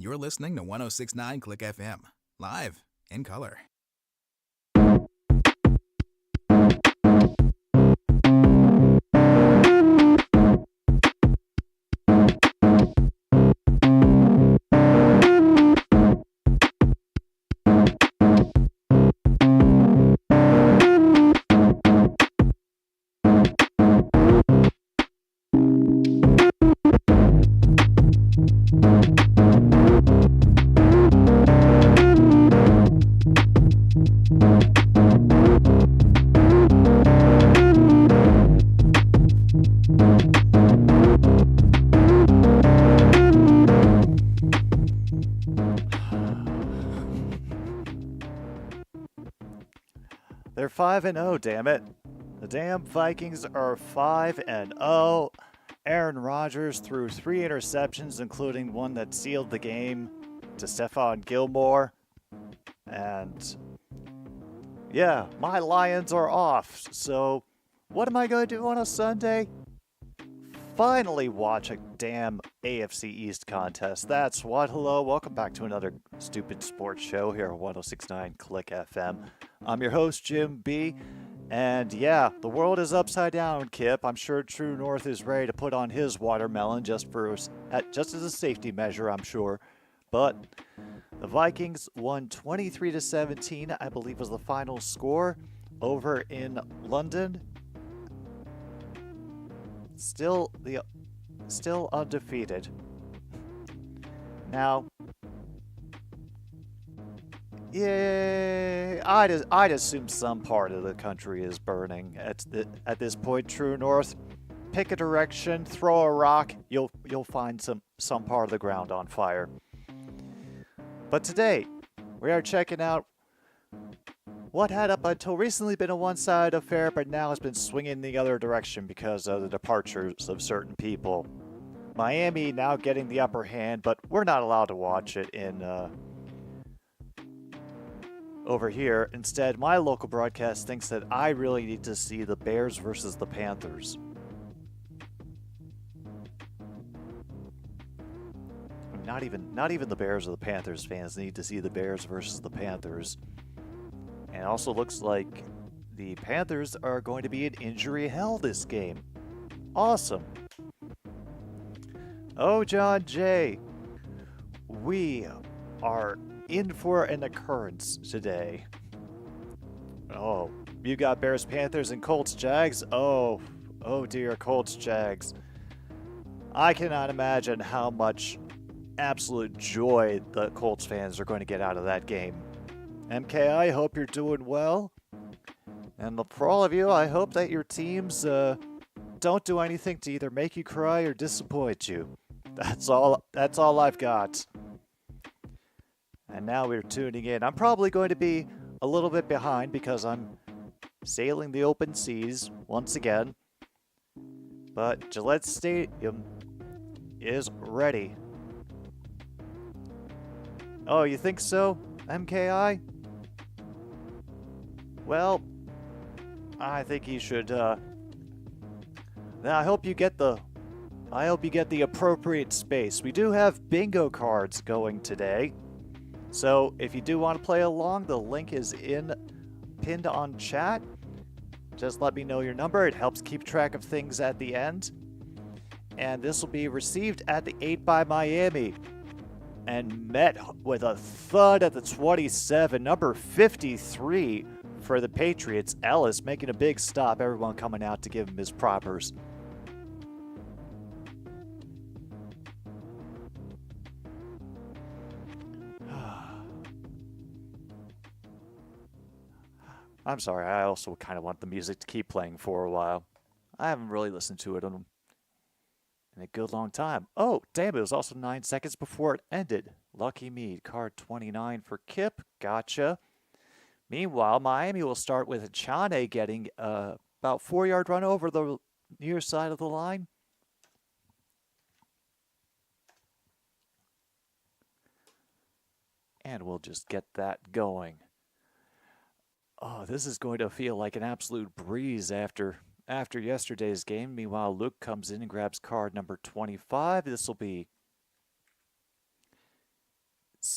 You're listening to 1069 Click FM, live in color. They're 5-0, damn it. The damn Vikings are 5-0. Aaron Rodgers threw 3 interceptions, including one that sealed the game to Stephon Gilmore. And yeah, my Lions are off. So what am I going to do on a Sunday? Finally watch a damn AFC East contest. That's what. Hello, welcome back to another stupid sports show here at 1069 Click FM. I'm your host, Jim B. And yeah, the world is upside down, Kip. I'm sure True North is ready to put on his watermelon just as a safety measure, I'm sure. But the Vikings won 23-17, I believe was the final score over in London. Still undefeated. Now, yeah, I'd assume some part of the country is burning at this point. True North, pick a direction, throw a rock, you'll find some part of the ground on fire. But today, we are checking out what had up until recently been a one-sided affair, but now has been swinging the other direction because of the departures of certain people. Miami now getting the upper hand, but we're not allowed to watch it in over here. Instead, my local broadcast thinks that I really need to see the Bears versus the Panthers. Not even the Bears or the Panthers fans need to see the Bears versus the Panthers. And it also looks like the Panthers are going to be in injury hell this game. Awesome. Oh, John Jay, we are in for an occurrence today. Oh, you got Bears, Panthers, and Colts, Jags? Oh dear, Colts, Jags. I cannot imagine how much absolute joy the Colts fans are going to get out of that game. MK, I hope you're doing well. And for all of you, I hope that your teams don't do anything to either make you cry or disappoint you. That's all I've got. And now we're tuning in. I'm probably going to be a little bit behind because I'm sailing the open seas once again. But Gillette Stadium is ready. Oh, you think so, MKI? Well, I think you should, I hope you get the appropriate space. We do have bingo cards going today. So if you do want to play along, the link is pinned on chat. Just let me know your number. It helps keep track of things at the end. And this will be received at the 8 by Miami. And met with a thud at the 27, number 53 for the Patriots. Ellis making a big stop. Everyone coming out to give him his propers. I'm sorry, I also kind of want the music to keep playing for a while. I haven't really listened to it in a good long time. Oh, damn, it was also 9 seconds before it ended. Lucky me, card 29 for Kip. Gotcha. Meanwhile, Miami will start with Chane getting about 4-yard run over the near side of the line. And we'll just get that going. Oh, this is going to feel like an absolute breeze after yesterday's game. Meanwhile, Luke comes in and grabs card number 25. This will be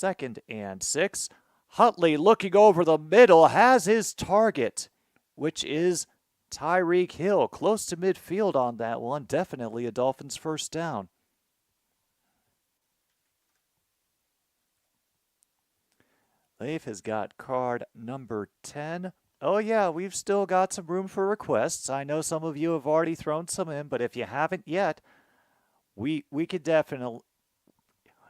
2nd and 6. Huntley looking over the middle has his target, which is Tyreek Hill. Close to midfield on that one. Definitely a Dolphins first down. Leif has got card number 10. Oh yeah, we've still got some room for requests. I know some of you have already thrown some in, but if you haven't yet, we could definitely...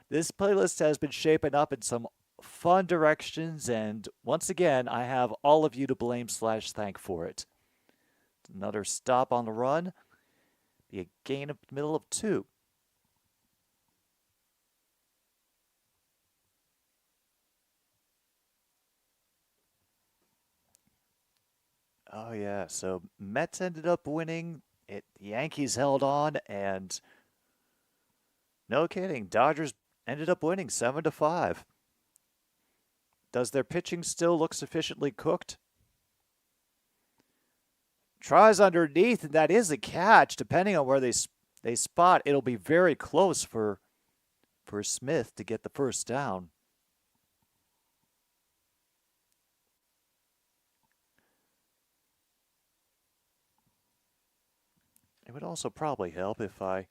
This playlist has been shaping up in some fun directions, and once again, I have all of you to blame/thank for it. Another stop on the run. Be a gain of the middle of 2. Oh, yeah. So Mets ended up winning. The Yankees held on, and no kidding, Dodgers ended up winning 7-5. Does their pitching still look sufficiently cooked? Tries underneath, and that is a catch. Depending on where they spot, it'll be very close for Smith to get the first down. It would also probably help if I...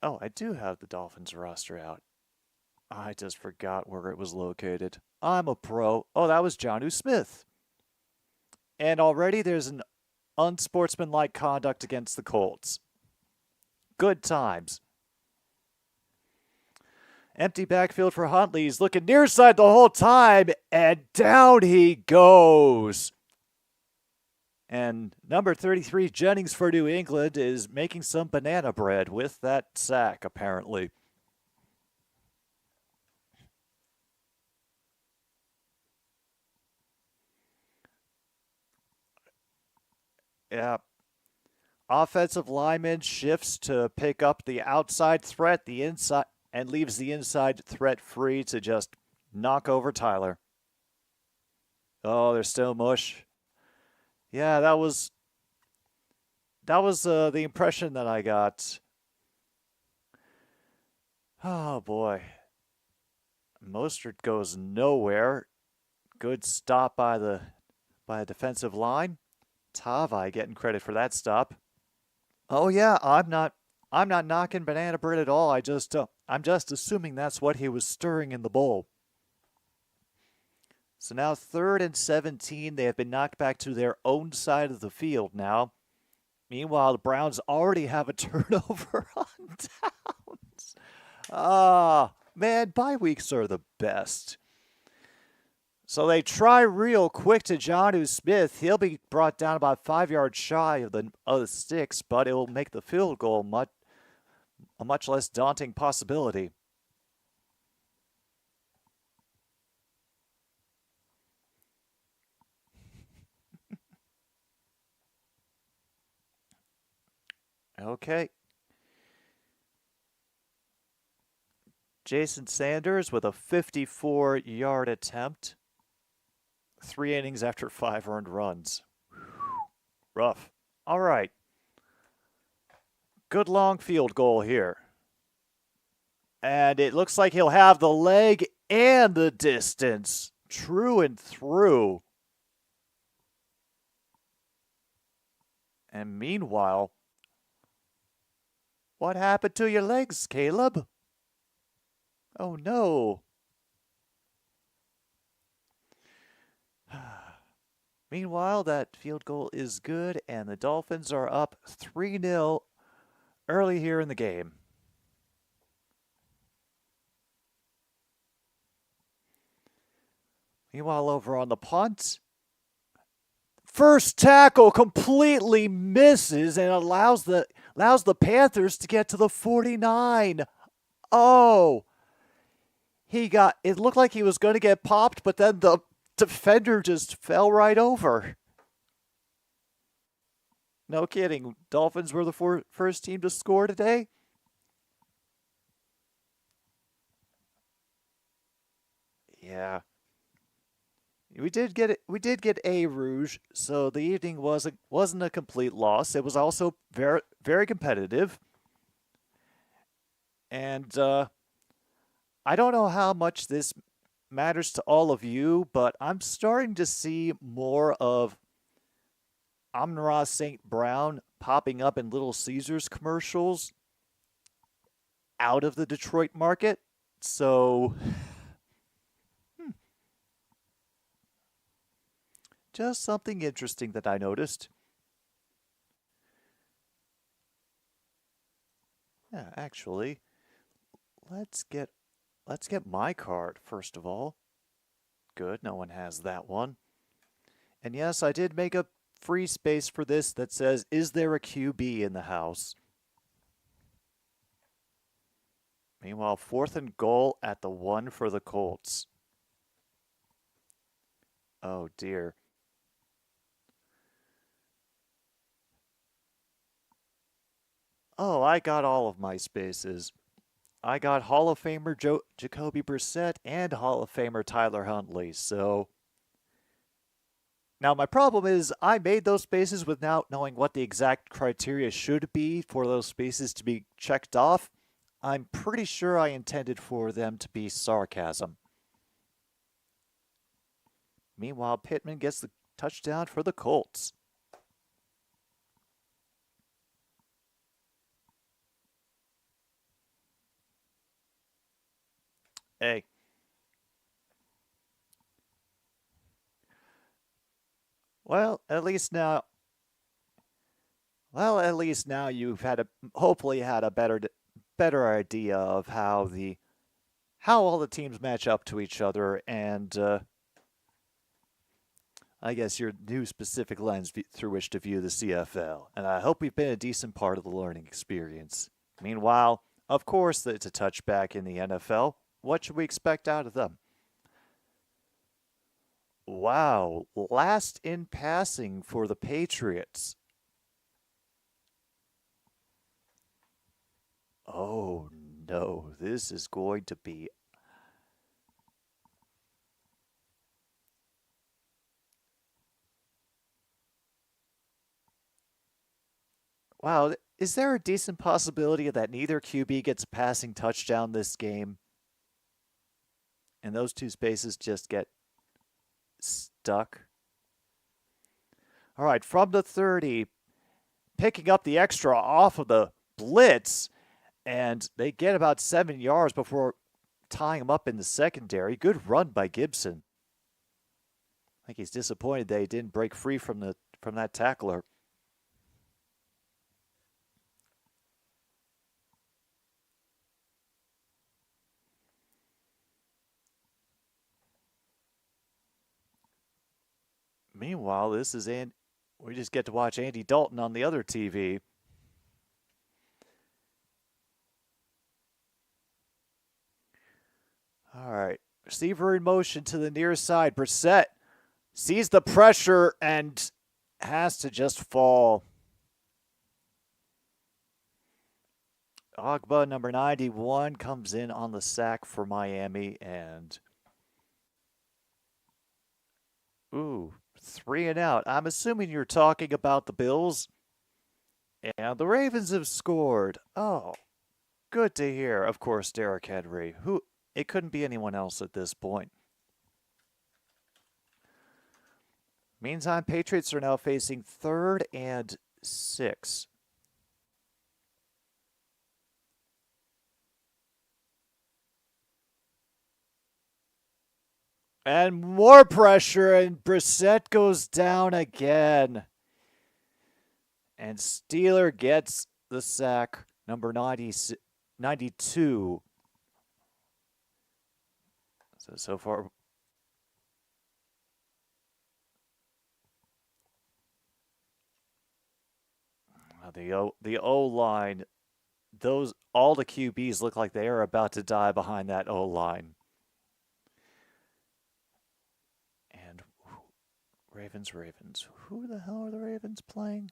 Oh, I do have the Dolphins roster out. I just forgot where it was located. I'm a pro. Oh, that was Jonnu Smith. And already there's an unsportsmanlike conduct against the Colts. Good times. Empty backfield for Huntley. He's looking near side the whole time, and down he goes. And number 33, Jennings for New England, is making some banana bread with that sack, apparently. Yeah. Offensive lineman shifts to pick up the outside threat, the inside, and leaves the inside threat free to just knock over Tyler. Oh, there's still mush. Yeah, that was the impression that I got. Oh boy. Mostert goes nowhere. Good stop by the defensive line. Tavai getting credit for that stop. Oh yeah, I'm not knocking banana bread at all. I'm just assuming that's what he was stirring in the bowl. So now 3rd and 17. They have been knocked back to their own side of the field now. Meanwhile, the Browns already have a turnover on downs. Ah, man, bye weeks are the best. So they try real quick to Jonnu Smith. He'll be brought down about 5 yards shy of the sticks, but it will make the field goal a much less daunting possibility. Okay. Jason Sanders with a 54-yard attempt. 3 innings after 5 earned runs. Rough. All right. Good long field goal here. And it looks like he'll have the leg and the distance. True and through. And meanwhile, what happened to your legs, Caleb? Oh no. Meanwhile, that field goal is good, and the Dolphins are up 3-0 early here in the game. Meanwhile, over on the punt, first tackle completely misses and allows the Panthers to get to the 49. Oh, it looked like he was going to get popped, but then the defender just fell right over. No kidding. Dolphins were the first team to score today. Yeah. We did get a rouge, so the evening wasn't a complete loss. It was also very, very competitive. And I don't know how much this matters to all of you, but I'm starting to see more of Amon-Ra St. Brown popping up in Little Caesars commercials out of the Detroit market. So, just something interesting that I noticed. Yeah, actually, let's get my card first of all. Good, no one has that one. And yes, I did make a free space for this that says, is there a QB in the house? Meanwhile, 4th and goal at the 1 for the Colts. Oh dear. Oh, I got all of my spaces. I got Hall of Famer Jacoby Brissett and Hall of Famer Tyler Huntley. So now my problem is I made those spaces without knowing what the exact criteria should be for those spaces to be checked off. I'm pretty sure I intended for them to be sarcasm. Meanwhile, Pittman gets the touchdown for the Colts. Hey. Well, at least now you've hopefully had a better idea of how all the teams match up to each other, and I guess your new specific lens through which to view the CFL. And I hope we've been a decent part of the learning experience. Meanwhile, of course, it's a touchback in the NFL. What should we expect out of them? Wow, last in passing for the Patriots. Oh no, this is going to be... Wow, is there a decent possibility that neither QB gets a passing touchdown this game? And those two spaces just get stuck? All right, from the 30, picking up the extra off of the blitz, and they get about 7 yards before tying him up in the secondary. Good run by Gibson. I think he's disappointed they didn't break free from that tackler. Meanwhile, we just get to watch Andy Dalton on the other TV. All right, receiver in motion to the near side. Brissett sees the pressure and has to just fall. Ogba, number 91, comes in on the sack for Miami, and... Ooh, 3 and out. I'm assuming you're talking about the Bills. And the Ravens have scored. Oh, good to hear. Of course, Derrick Henry. It couldn't be anyone else at this point. Meantime, Patriots are now facing 3rd and 6. And more pressure, and Brissett goes down again. And Steeler gets the sack, number 92. So far... The O-line, all the QBs look like they are about to die behind that O-line. And Ravens. Who the hell are the Ravens playing?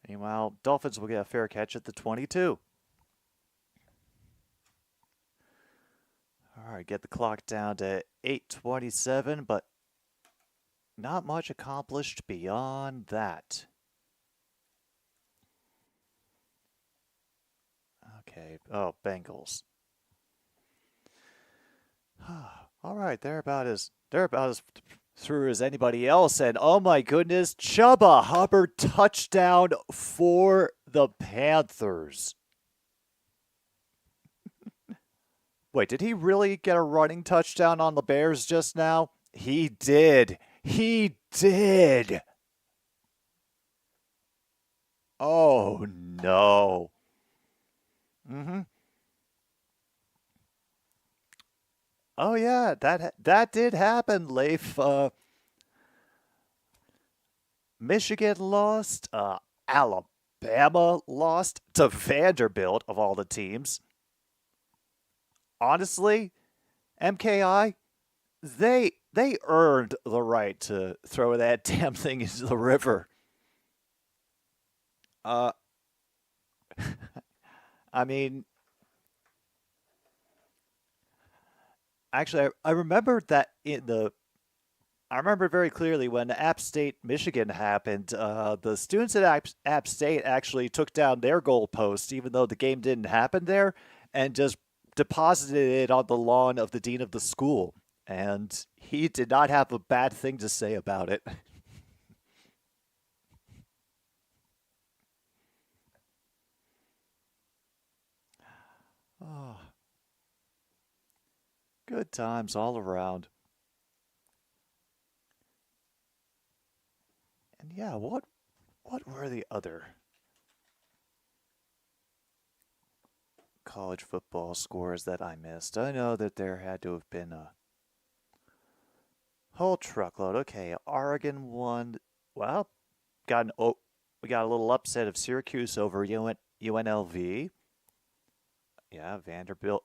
Meanwhile, Dolphins will get a fair catch at the 22. All right, get the clock down to 8:27, but not much accomplished beyond that. Okay. Oh, Bengals. All right, they're about as through as anybody else. And oh my goodness, Chuba Hubbard touchdown for the Panthers. Wait, did he really get a running touchdown on the Bears just now? He did. He did. Oh no. Mm-hmm. Oh yeah, that did happen, Leif. Michigan lost. Alabama lost to Vanderbilt of all the teams. Honestly, MKI, they earned the right to throw that damn thing into the river. I mean, actually, I remember that I remember very clearly when App State, Michigan happened. The students at App State actually took down their goalpost, even though the game didn't happen there, and just deposited it on the lawn of the dean of the school. And he did not have a bad thing to say about it. Oh, good times all around. And yeah, what were the other college football scores that I missed? I know that there had to have been a whole truckload. Okay, Oregon won. Well, we got a little upset of Syracuse over UNLV. Yeah, Vanderbilt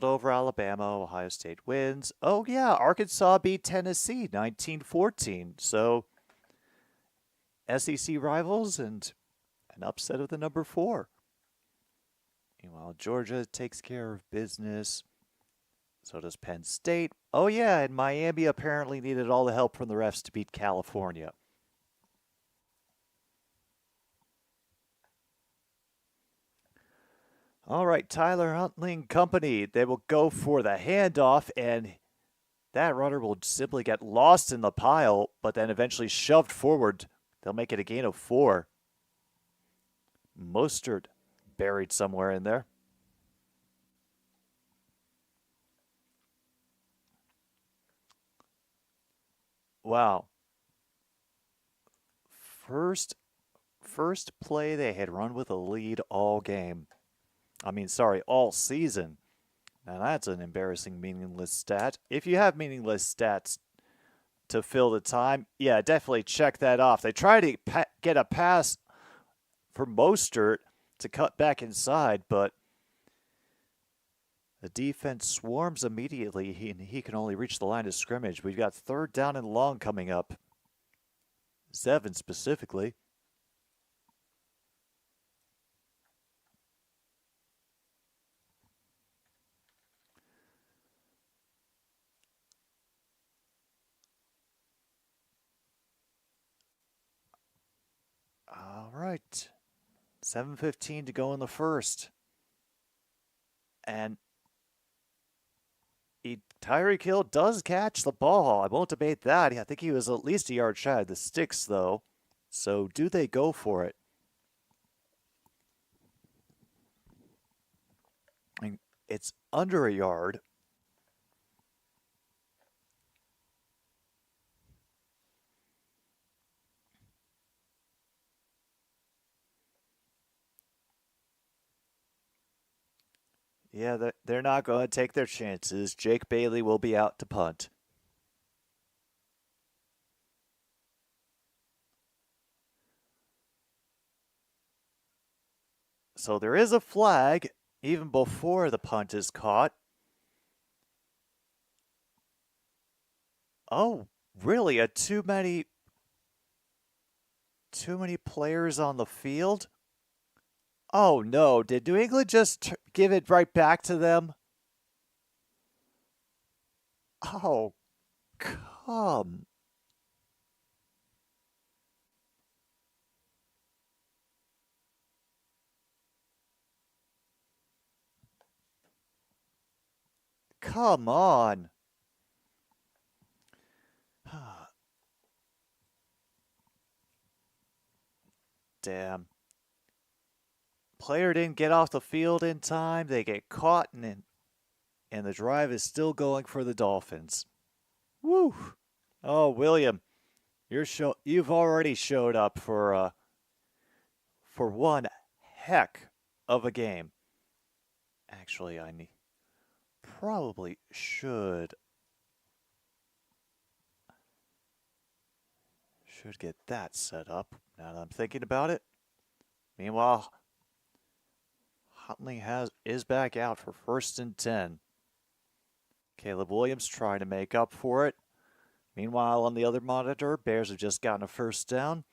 over Alabama. Ohio State wins. Oh yeah, Arkansas beat Tennessee 19-14. So SEC rivals and an upset of the number 4. Meanwhile, Georgia takes care of business. So does Penn State. Oh yeah, and Miami apparently needed all the help from the refs to beat California. All right, Tyler Huntley Company. They will go for the handoff, and that runner will simply get lost in the pile, but then eventually shoved forward. They'll make it a gain of 4. Mostert buried somewhere in there. Wow. First play they had run with a lead all game. All season. Now that's an embarrassing, meaningless stat. If you have meaningless stats to fill the time, yeah, definitely check that off. They try to get a pass for Mostert to cut back inside, but the defense swarms immediately, and he can only reach the line of scrimmage. We've got 3rd down and long coming up. 7 specifically. All right. 7:15 to go in the first. And Tyreek Hill does catch the ball. I won't debate that. I think he was at least a yard shy of the sticks, though. So do they go for it? I mean, it's under a yard. Yeah, they're not going to take their chances. Jake Bailey will be out to punt. So there is a flag even before the punt is caught. Oh, really? Too many players on the field? Oh no, did New England just give it right back to them? Oh, come Come on. Damn. Player didn't get off the field in time. They get caught, and the drive is still going for the Dolphins. Woo! Oh, William, you've already showed up for one heck of a game. Actually, I probably should get that set up now that I'm thinking about it. Meanwhile, Huntley is back out for 1st and 10. Caleb Williams trying to make up for it. Meanwhile, on the other monitor, Bears have just gotten a 1st down.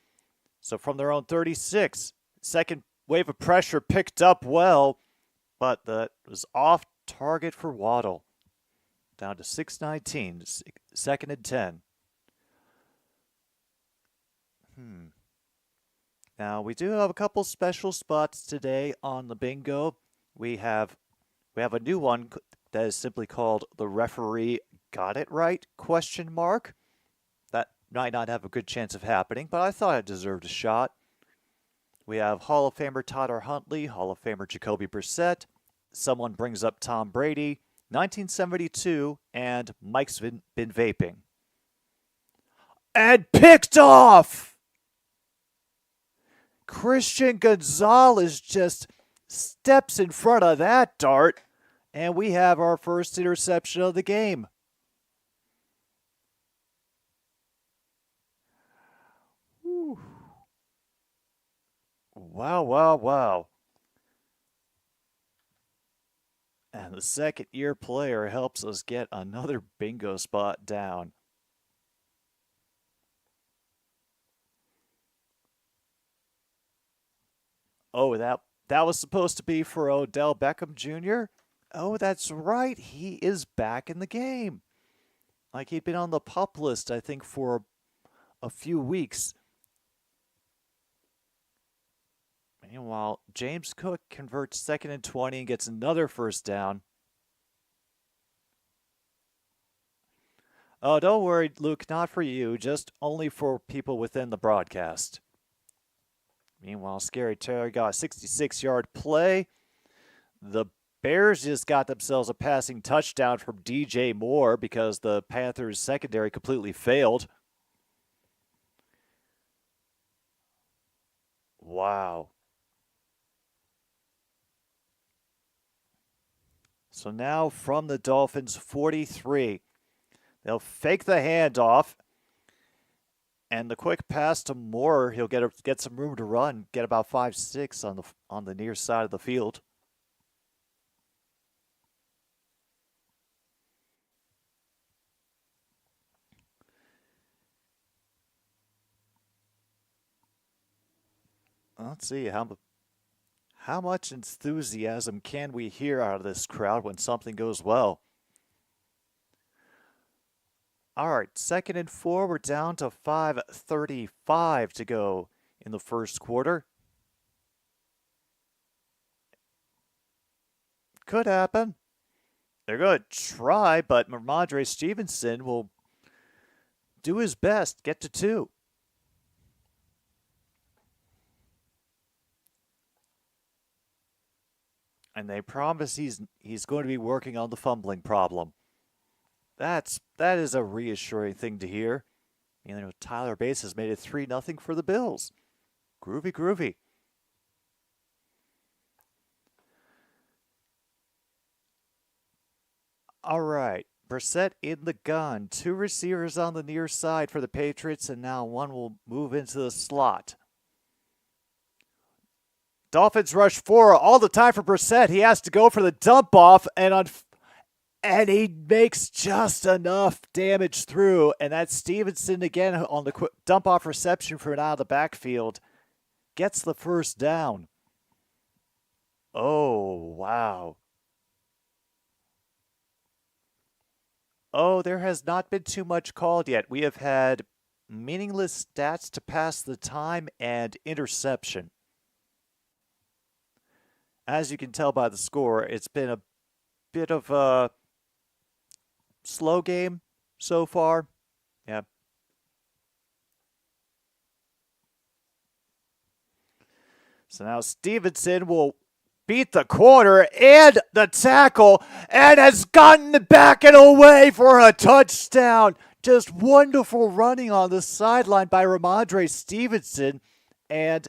So from their own 36, second wave of pressure picked up well, but that was off target for Waddle. Down to 6:19, 2nd and 10. Now, we do have a couple special spots today on the bingo. We have a new one that is simply called the referee got it right, ? That might not have a good chance of happening, but I thought it deserved a shot. We have Hall of Famer Tyler Huntley, Hall of Famer Jacoby Brissett. Someone brings up Tom Brady, 1972, and Mike's been vaping. And picked off! Christian Gonzalez just steps in front of that dart, and we have our first interception of the game. Whew. Wow, wow, wow. And the second-year player helps us get another bingo spot down. Oh, that was supposed to be for Odell Beckham Jr.? Oh, that's right. He is back in the game. Like, he'd been on the PUP list, I think, for a few weeks. Meanwhile, James Cook converts 2nd and 20 and gets another 1st down. Oh, don't worry, Luke, not for you, just only for people within the broadcast. Meanwhile, Scary Terry got a 66-yard play. The Bears just got themselves a passing touchdown from DJ Moore because the Panthers' secondary completely failed. Wow. So now from the Dolphins' 43, they'll fake the handoff. And the quick pass to Moore, he'll get some room to run, get about 5-6 on the near side of the field. Let's see how much enthusiasm can we hear out of this crowd when something goes well. All right, 2nd and 4, we're down to 5:35 to go in the first quarter. Could happen. They're going to try, but Ramondre Stevenson will do his best, get to 2. And they promise he's going to be working on the fumbling problem. That is a reassuring thing to hear. You know, Tyler Bates has made it 3-0 for the Bills. Groovy, groovy. All right, Brissett in the gun. 2 receivers on the near side for the Patriots, and now one will move into the slot. Dolphins rush 4 all the time for Brissett. He has to go for the dump off, and he makes just enough damage through. And that's Stevenson again on the dump off reception from out of the backfield. Gets the 1st down. Oh, wow. Oh, there has not been too much called yet. We have had meaningless stats to pass the time and interception. As you can tell by the score, it's been a bit of a slow game so far. Yeah. So now Stevenson will beat the corner and the tackle and has gotten it back and away for a touchdown. Just wonderful running on the sideline by Ramondre Stevenson. And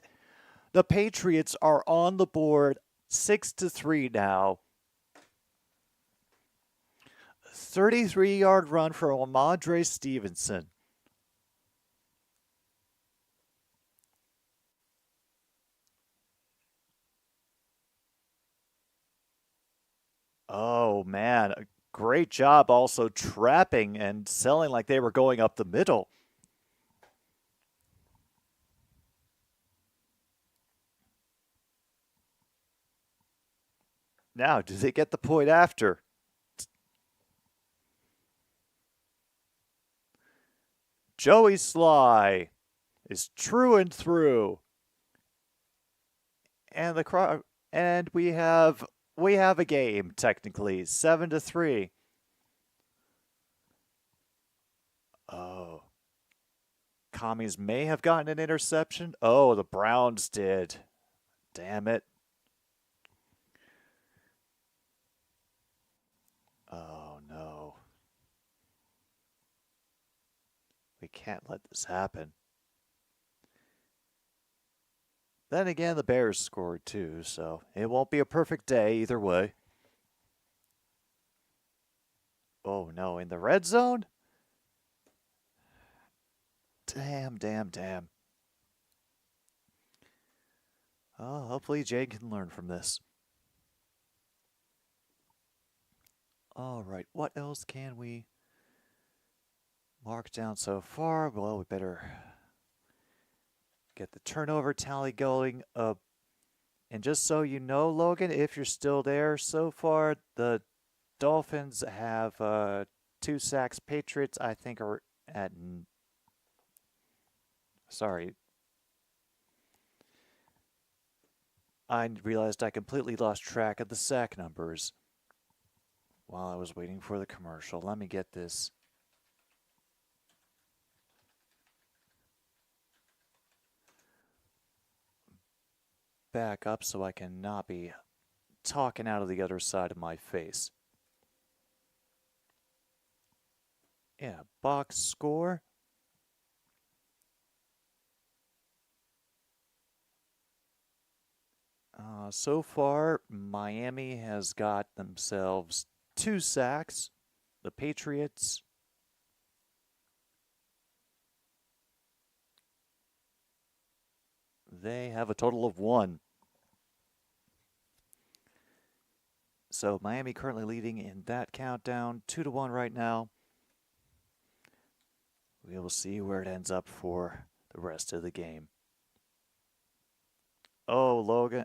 the Patriots are on the board 6-3 now. 33-yard run for Ramondre Stevenson. Oh, man. A great job also trapping and selling like they were going up the middle. Now, do they get the point after? Joey Sly is true and through. And we have a game technically, 7-3. Oh. Commies may have gotten an interception. Oh, the Browns did. Damn it. Oh, no. We can't let this happen. Then again, the Bears scored too, so it won't be a perfect day either way. Oh, no. In the red zone? Damn. Oh, hopefully Jade can learn from this. All right, what else can we mark down so far? Well, we better get the turnover tally going. And just so you know, Logan, if you're still there so far, the Dolphins have 2 sacks. Patriots, I think, are at... Sorry. I realized I completely lost track of the sack numbers while I was waiting for the commercial. Let me get this. Back up so I can not be talking out of the other side of my face. Yeah, box score. So far, Miami has got themselves 2 sacks. The Patriots, they have a total of 1. So Miami currently leading in that countdown, 2-1 right now. We will see where it ends up for the rest of the game. Oh, Logan,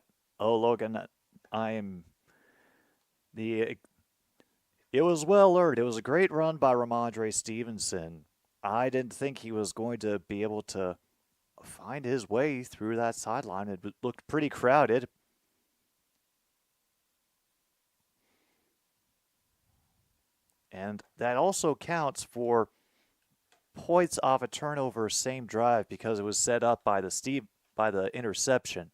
it was well earned. It was a great run by Ramondre Stevenson. I didn't think he was going to be able to find his way through that sideline. It looked pretty crowded. And that also counts for points off a turnover same drive because it was set up by the interception.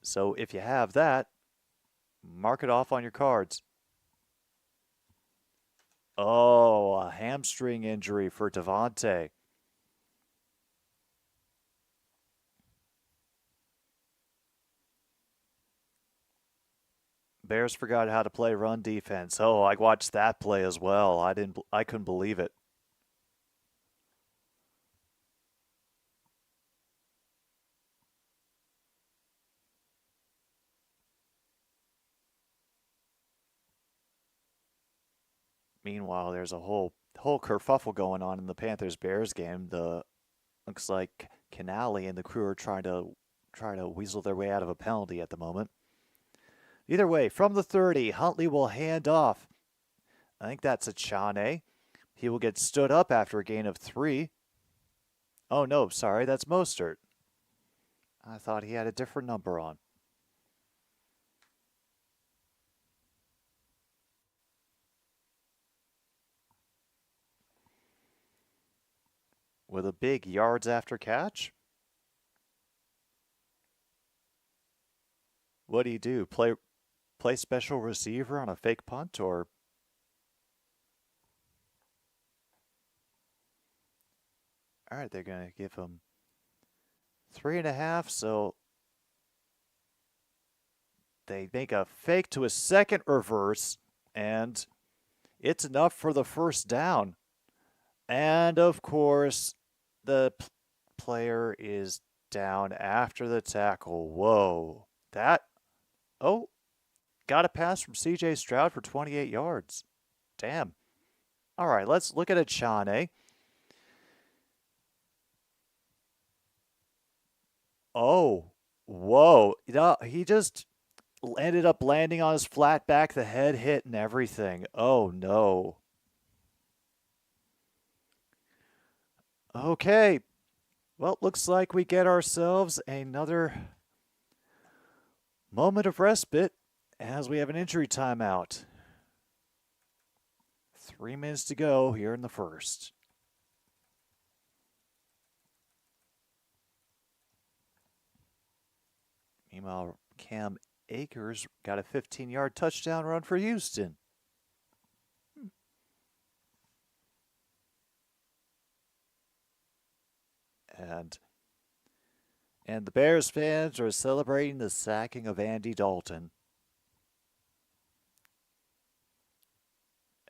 So if you have that, mark it off on your cards. Oh, a hamstring injury for Devontae. Bears forgot how to play run defense. Oh, I watched that play as well. I couldn't believe it. Meanwhile, there's a whole kerfuffle going on in the Panthers-Bears game. Looks like Canale and the crew are trying to weasel their way out of a penalty at the moment. Either way, from the 30, Huntley will hand off. I think that's a Chane. He will get stood up after a gain of 3. Oh, no, sorry, that's Mostert. I thought he had a different number on. with a big yards after catch. What do you do? Play special receiver on a fake punt, or all right, they're going to give him 3.5, so they make a fake to a second reverse, and it's enough for the first down. And, of course, the player is down after the tackle. Whoa. Got a pass from C.J. Stroud for 28 yards. Damn. All right, let's look at Achane. Oh, whoa. He just ended up landing on his flat back, the head hit and everything. Oh, no. Okay. Well, looks like we get ourselves another moment of respite as we have an injury timeout. 3 minutes to go here in the first. Meanwhile, Cam Akers got a 15-yard touchdown run for Houston. And the Bears fans are celebrating the sacking of Andy Dalton.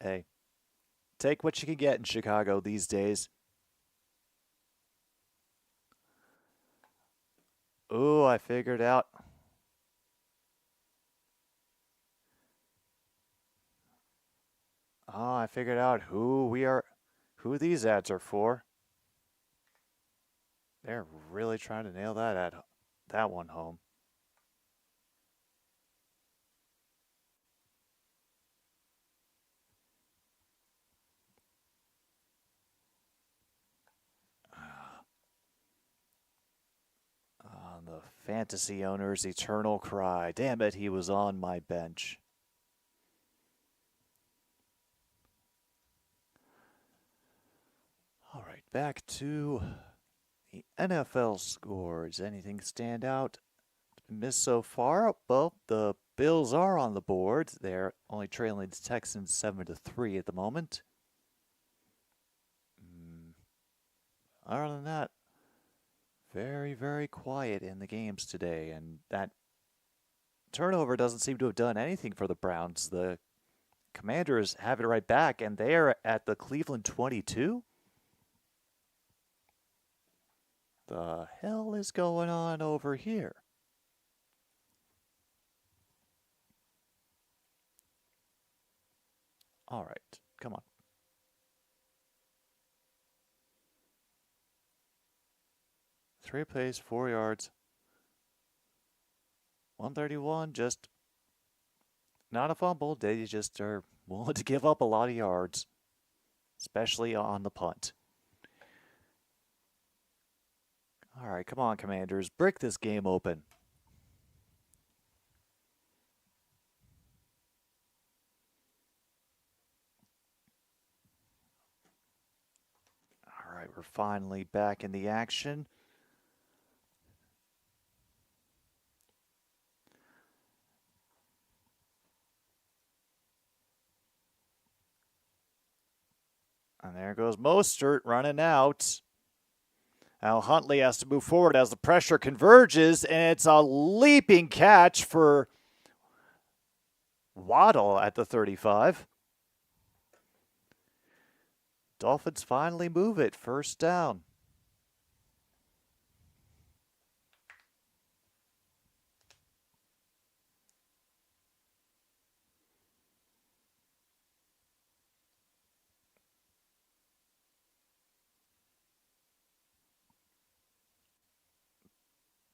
Hey, take what you can get in Chicago these days. Ooh, I figured out. Oh, I figured out who these ads are for. They're really trying to nail that one home. The fantasy owner's eternal cry. Damn it, he was on my bench. All right, back to the NFL scores. Anything stand out? Missed so far? Well, the Bills are on the board. They're only trailing the Texans 7-3 at the moment. Other than that, very, very quiet in the games today, and that turnover doesn't seem to have done anything for the Browns. The Commanders have it right back, and they are at the Cleveland 22. The hell is going on over here? All right, come on. Three plays, 4 yards. 131, just not a fumble. They just are willing to give up a lot of yards, especially on the punt. All right, come on, Commanders. Break this game open. All right, we're finally back in the action. And there goes Mostert running out. Now Huntley has to move forward as the pressure converges, and it's a leaping catch for Waddle at the 35. Dolphins finally move it. First down.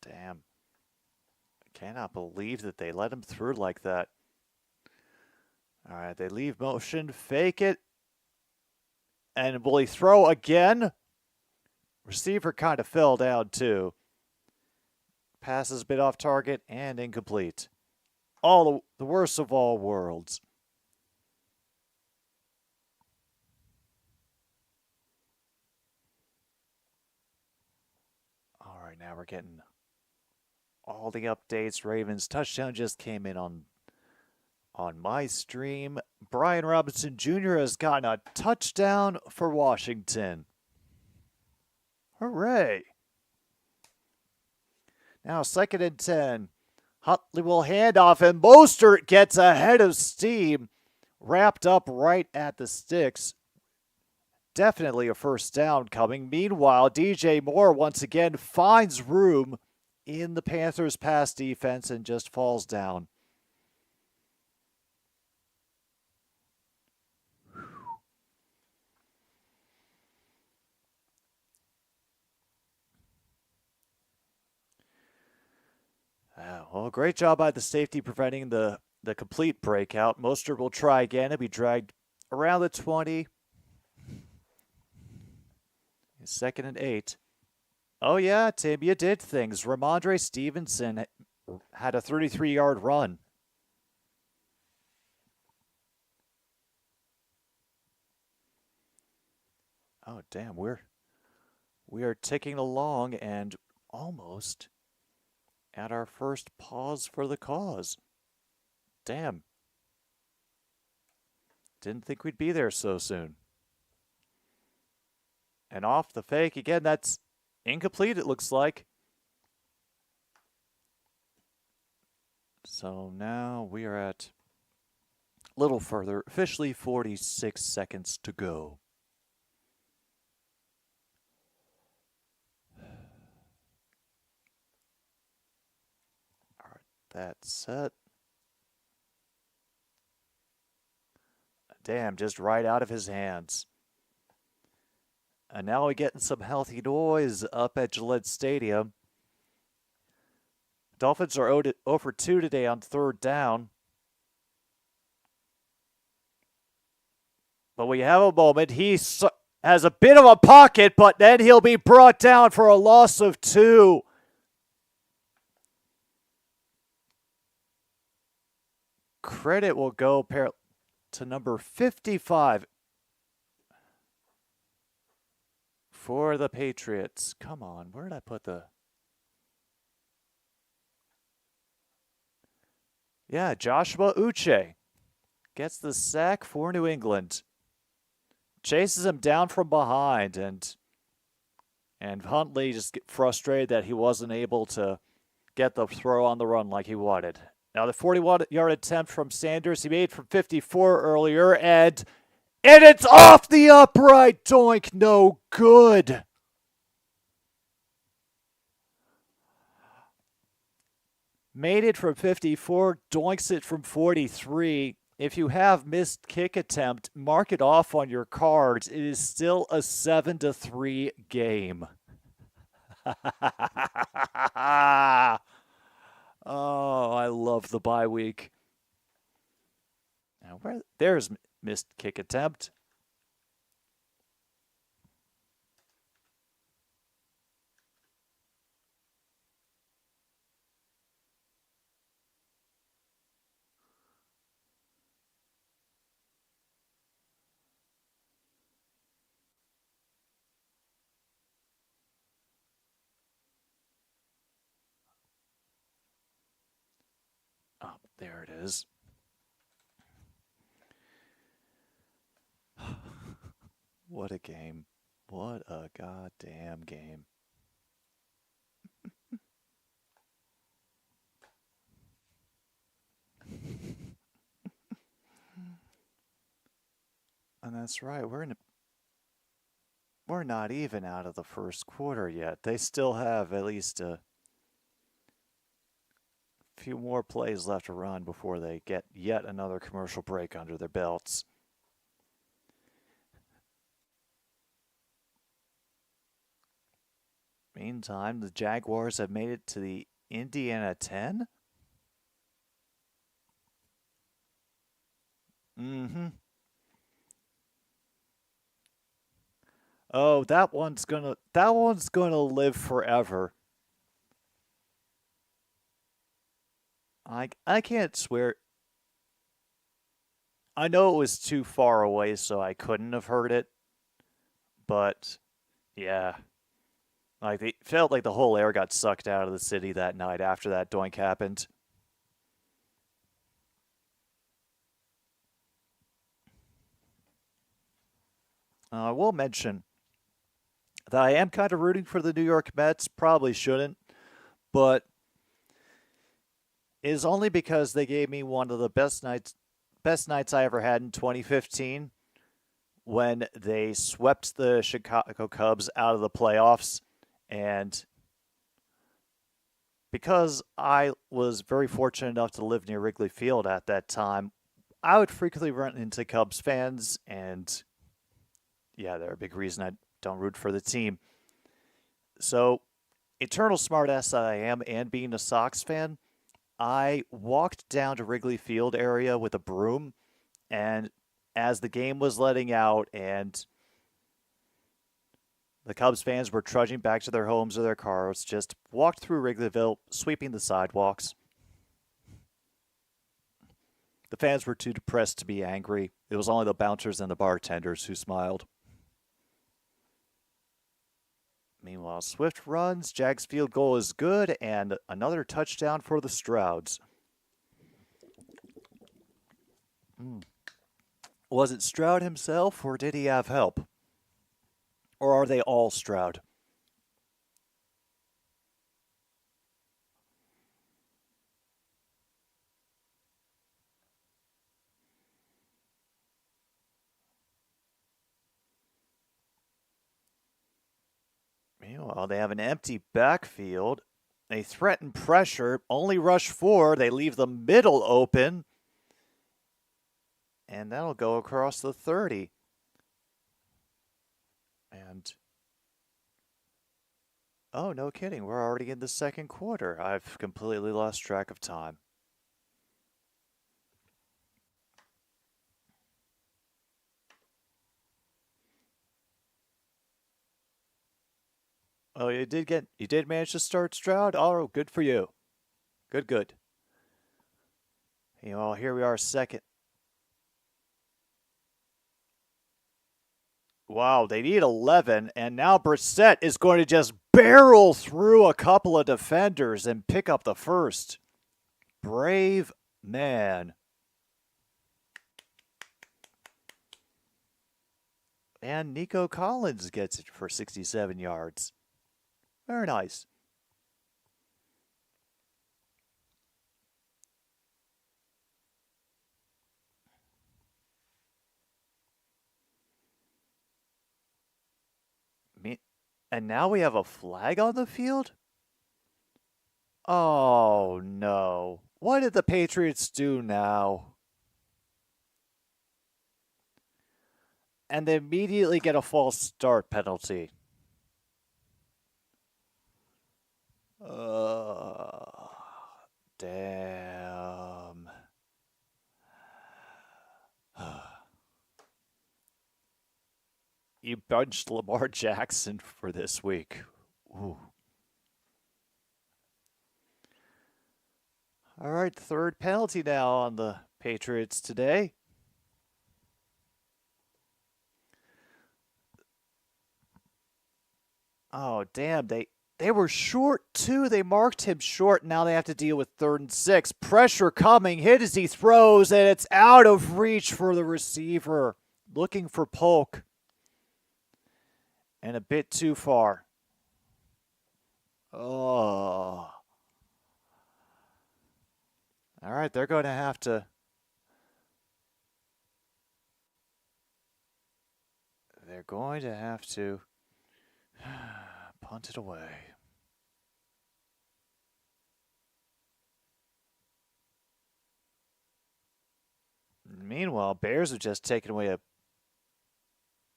Damn. I cannot believe that they let him through like that. All right, they leave motion, fake it. And will he throw again? Receiver kind of fell down too. Passes a bit off target and incomplete. The worst of all worlds. Alright, now we're getting all the updates. Ravens touchdown just came in on my stream. Brian Robinson Jr. has gotten a touchdown for Washington. Hooray! Now 2nd and 10. Huntley will hand off, and Mostert gets ahead of steam. Wrapped up right at the sticks. Definitely a first down coming. Meanwhile, DJ Moore once again finds room in the Panthers' pass defense and just falls down. Well, great job by the safety preventing the complete breakout. Mostert will try again. He'll be dragged around the 20. 2nd and 8. Oh, yeah, Tim, you did things. Ramondre Stevenson had a 33-yard run. Oh, damn, we are ticking along and almost at our first pause for the cause. Damn. Didn't think we'd be there so soon. And off the fake again. That's incomplete, it looks like. So now we are at a little further. Officially 46 seconds to go. All right, that's set. Damn, just right out of his hands. And now we're getting some healthy noise up at Gillette Stadium. Dolphins are 0 for 2 today on 3rd down. But we have a moment. He has a bit of a pocket, but then he'll be brought down for a loss of 2. Credit will go to number 55 for the Patriots. Come on, where did I put the... Yeah, Joshua Uche gets the sack for New England. Chases him down from behind, and Huntley just get frustrated that he wasn't able to get the throw on the run like he wanted. Now the 41-yard attempt from Sanders, he made from 54 earlier, and it's off the upright. Doink, no good. Made it from 54, doinks it from 43. If you have missed kick attempt, mark it off on your cards. It is still a 7-3 game. Oh, I love the bye week. Now, there's missed kick attempt. Oh, there it is. What a game. What a goddamn game. And that's right, we're not even out of the first quarter yet. They still have at least a few more plays left to run before they get yet another commercial break under their belts. Meantime, the Jaguars have made it to the Indiana 10. Oh, that one's gonna live forever. I can't swear. I know it was too far away, so I couldn't have heard it. But yeah. Like, they felt like the whole air got sucked out of the city that night after that doink happened. I will mention that I am kind of rooting for the New York Mets. Probably shouldn't, but it is only because they gave me one of the best nights I ever had in 2015 when they swept the Chicago Cubs out of the playoffs. And because I was very fortunate enough to live near Wrigley Field at that time, I would frequently run into Cubs fans, and yeah, they're a big reason I don't root for the team. So, eternal smartass that I am, and being a Sox fan, I walked down to Wrigley Field area with a broom, and as the game was letting out and the Cubs fans were trudging back to their homes or their cars, just walked through Wrigleyville, sweeping the sidewalks. The fans were too depressed to be angry. It was only the bouncers and the bartenders who smiled. Meanwhile, Swift runs, Jags field goal is good, and another touchdown for the Strouds. Was it Stroud himself, or did he have help? Or are they all Stroud? Meanwhile, they have an empty backfield. They threaten pressure, only rush 4. They leave the middle open. And that'll go across the 30. And oh, no kidding. We're already in the second quarter. I've completely lost track of time. Oh, you did manage to start Stroud? Oh, good for you. Good. Here we are, second. Wow, they need 11, and now Brissett is going to just barrel through a couple of defenders and pick up the first. Brave man. And Nico Collins gets it for 67 yards. Very nice. And now we have a flag on the field? Oh, no. What did the Patriots do now? And they immediately get a false start penalty. Damn. You benched Lamar Jackson for this week. Ooh. All right, third penalty now on the Patriots today. Oh, damn. They were short, too. They marked him short. Now they have to deal with 3rd and 6. Pressure coming. Hit as he throws, and it's out of reach for the receiver. Looking for Polk. And a bit too far. Oh. All right, they're going to have to... punt it away. Meanwhile, Bears have just taken away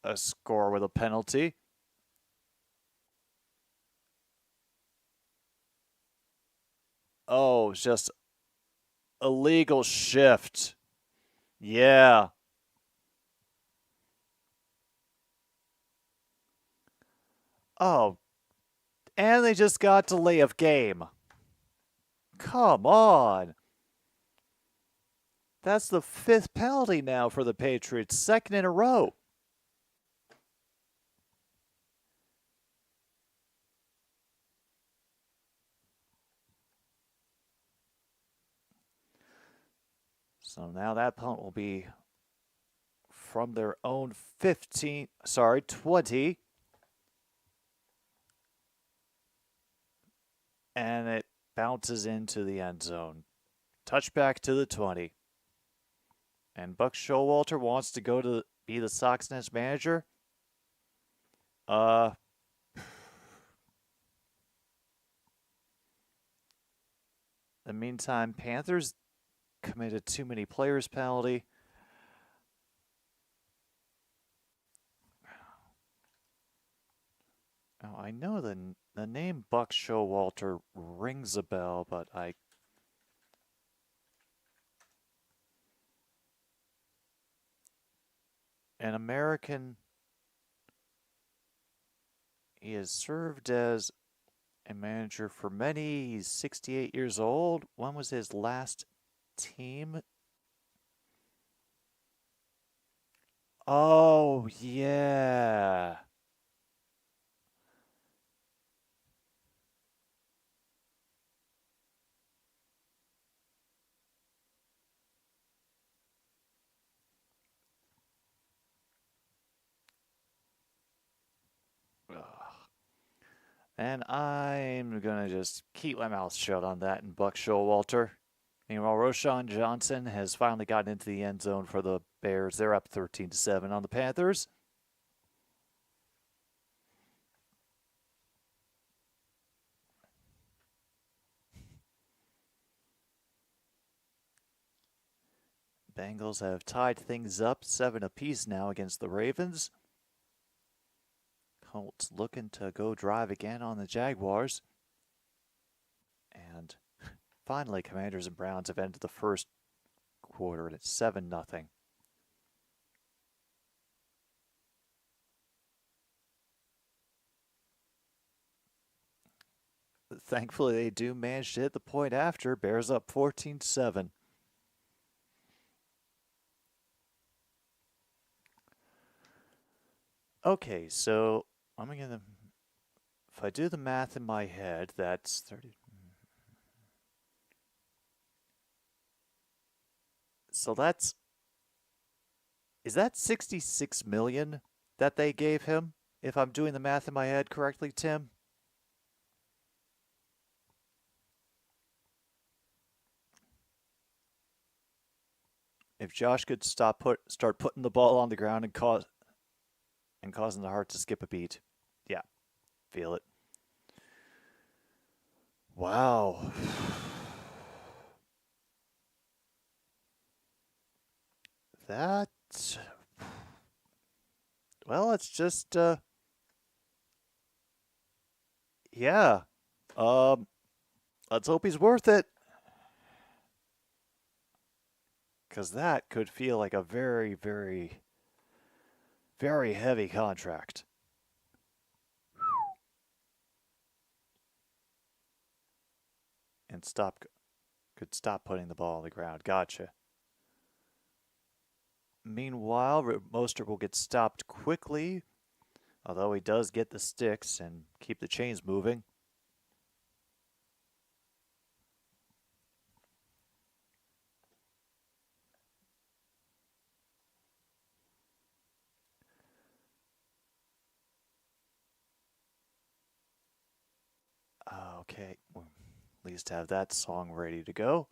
a score with a penalty. Oh, it's just a legal shift. Yeah. Oh, and they just got delay of game. Come on. That's the 5th penalty now for the Patriots, 2nd in a row. So now that punt will be from their own 20. And it bounces into the end zone. Touchback to the 20. And Buck Showalter wants to go to be the Sox next manager. In the meantime, Panthers committed too many players penalty. Oh, I know the name Buck Showalter rings a bell, but an American. He has served as a manager for many. He's 68 years old. When was his last team? Oh, yeah. And I'm going to just keep my mouth shut on that and Buck Showalter. Meanwhile, Roshan Johnson has finally gotten into the end zone for the Bears. They're up 13-7 on the Panthers. Bengals have tied things up 7 apiece now against the Ravens. Colts looking to go drive again on the Jaguars. And finally, Commanders and Browns have ended the first quarter and it's 7-0. Thankfully, they do manage to hit the point after. Bears up 14-7. Okay, so I'm going to, if I do the math in my head, that's 30. So is that 66 million that they gave him? If I'm doing the math in my head correctly, Tim? If Josh could start putting the ball on the ground and causing the heart to skip a beat. Yeah, feel it. Wow. That, well, it's just, yeah. Let's hope he's worth it. Because that could feel like a very, very, very heavy contract. And could stop putting the ball on the ground. Gotcha. Meanwhile, Mostert will get stopped quickly, although he does get the sticks and keep the chains moving. Okay, we'll at least have that song ready to go.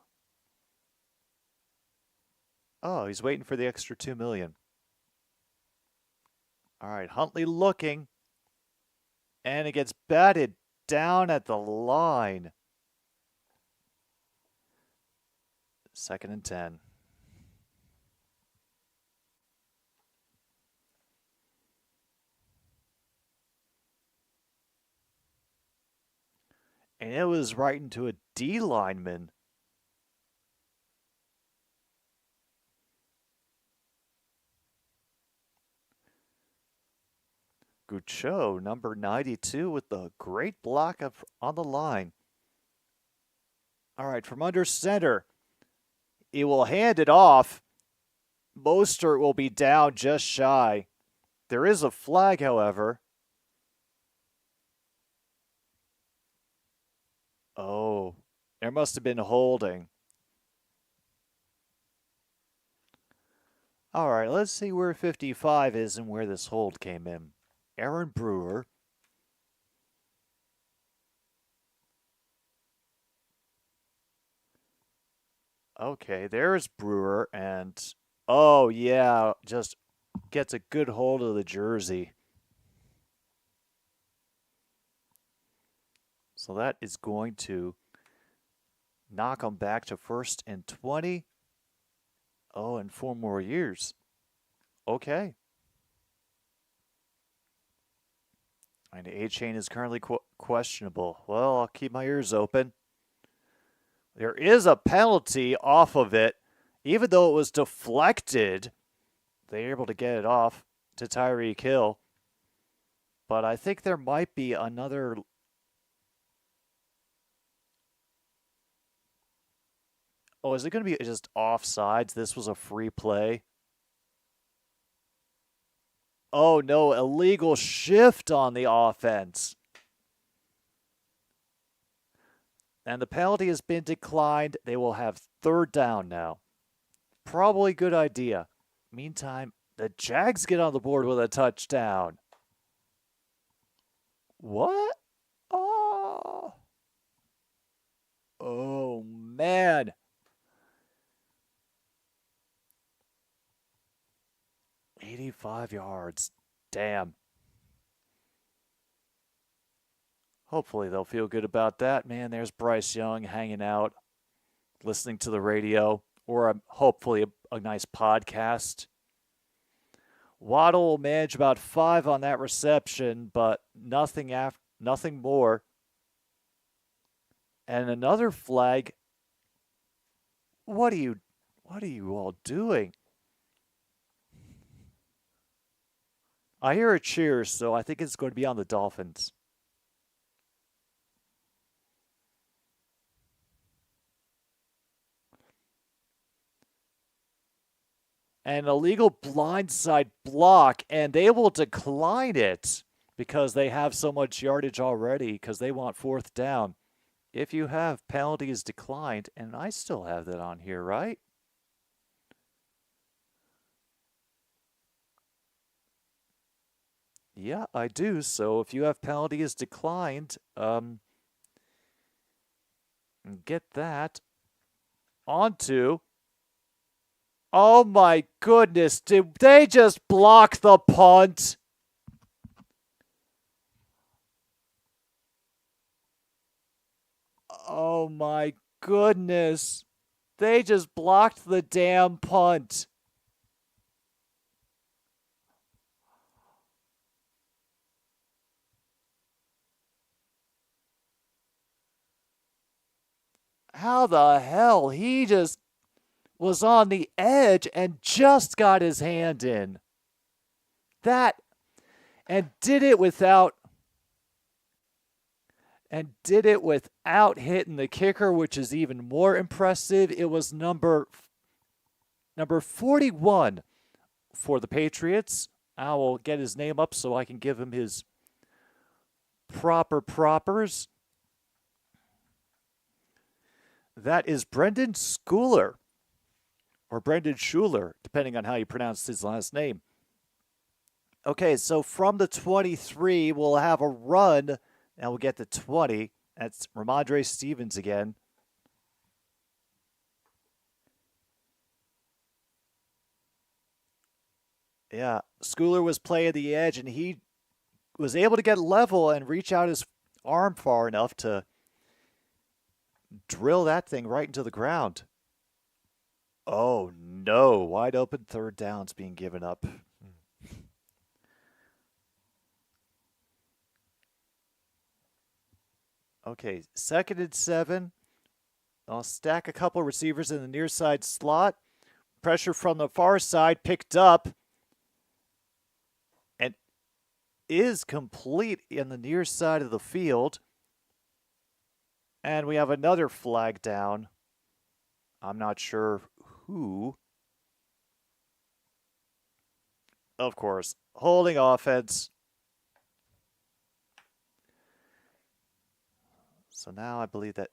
Oh, he's waiting for the extra $2 million. All right, Huntley looking. And it gets batted down at the line. 2nd and 10. And it was right into a D lineman. Gucho, number 92, with the great block on the line. All right, from under center, he will hand it off. Mostert will be down just shy. There is a flag, however. Oh, there must have been holding. All right, let's see where 55 is and where this hold came in. Aaron Brewer. Okay, there's Brewer, and oh yeah, just gets a good hold of the jersey. So that is going to knock him back to first and 20. Oh, and 4 more years. Okay. And A-Chain is currently questionable. Well, I'll keep my ears open. There is a penalty off of it. Even though it was deflected, they were able to get it off to Tyreek Hill. But I think there might be another... Oh, is it going to be just offsides? This was a free play. Oh, no, illegal shift on the offense. And the penalty has been declined. They will have 3rd down now. Probably good idea. Meantime, the Jags get on the board with a touchdown. What? Oh, man. $85 yards. Damn. Hopefully they'll feel good about that. Man, there's Bryce Young hanging out, listening to the radio, or hopefully a nice podcast. Waddle will manage about 5 on that reception, but nothing more. And another flag. What are you all doing? I hear a cheer, so I think it's going to be on the Dolphins. An illegal blindside block, and they will decline it because they have so much yardage already because they want 4th down. If you have penalties declined, and I still have that on here, right? Yeah, I do. So if you have penalties declined, get that onto. Oh my goodness, did they just block the punt? Oh my goodness. They just blocked the damn punt. How the hell? He just was on the edge and just got his hand in. That, and did it without hitting the kicker, which is even more impressive. It was number 41 for the Patriots. I will get his name up so I can give him his propers. That is Brendan Schooler, or Brendan Schuler, depending on how you pronounce his last name. Okay, so from the 23, we'll have a run, and we'll get to 20. That's Ramondre Stevens again. Yeah, Schooler was playing the edge, and he was able to get level and reach out his arm far enough to drill that thing right into the ground. Oh, no. Wide open 3rd downs being given up. Okay, 2nd and 7. I'll stack a couple receivers in the near side slot. Pressure from the far side picked up. And is complete in the near side of the field. And we have another flag down. I'm not sure who. Of course, holding offense. So now I believe that.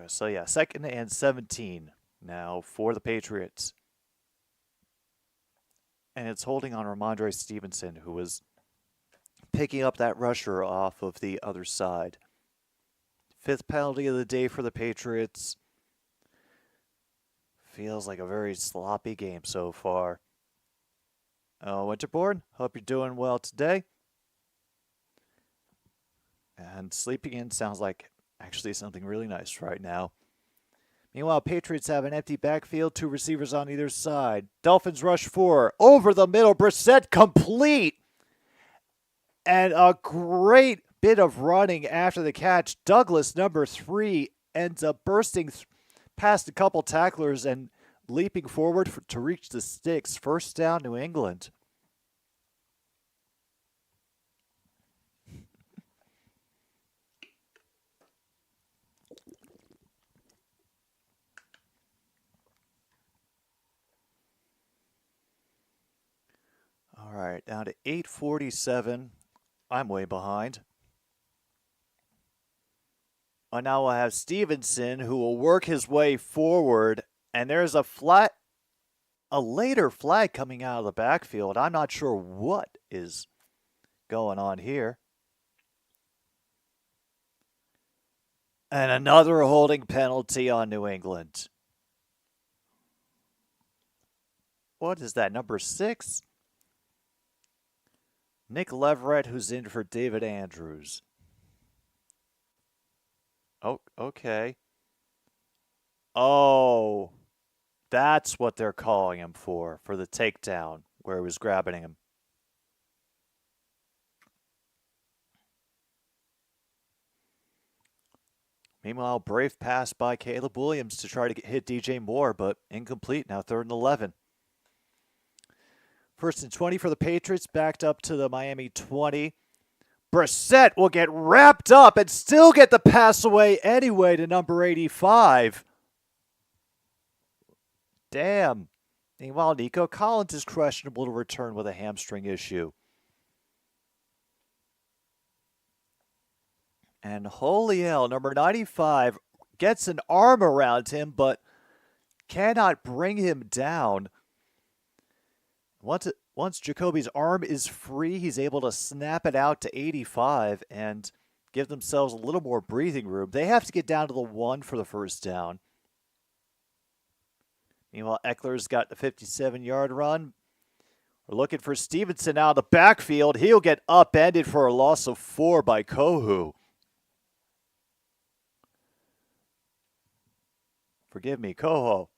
So yeah, 2nd and 17 now for the Patriots. and it's holding on Ramondre Stevenson, who was picking up that rusher off of the other side. 5th penalty of the day for the Patriots. Feels like a very sloppy game so far. Winterborn, hope you're doing well today. And sleeping in sounds like actually something really nice right now. Meanwhile, Patriots have an empty backfield, 2 receivers on either side. Dolphins rush 4, over the middle, Brissett complete. And a great bit of running after the catch. Douglas, number 3, ends up bursting past a couple tacklers and leaping forward to reach the sticks. First down, New England. All right, down to 8:47. I'm way behind. Now we'll have Stevenson, who will work his way forward, and there's a later flag coming out of the backfield. I'm not sure what is going on here. And another holding penalty on New England. What is that, number 6? Nick Leverett, who's in for David Andrews. Oh, okay. Oh, that's what they're calling him for the takedown, where he was grabbing him. Meanwhile, brave pass by Caleb Williams to try to hit DJ Moore, but incomplete. Now 3rd and 11. 1st and 20 for the Patriots, backed up to the Miami 20. Brissett will get wrapped up and still get the pass away anyway to number 85. Damn. Meanwhile, Nico Collins is questionable to return with a hamstring issue. And holy hell, number 95 gets an arm around him, but cannot bring him down. Once Jacoby's arm is free, he's able to snap it out to 85 and give themselves a little more breathing room. They have to get down to the 1 for the first down. Meanwhile, Eckler's got the 57-yard run. We're looking for Stevenson out of the backfield. He'll get upended for a loss of 4 by Kohu. Forgive me, Koho.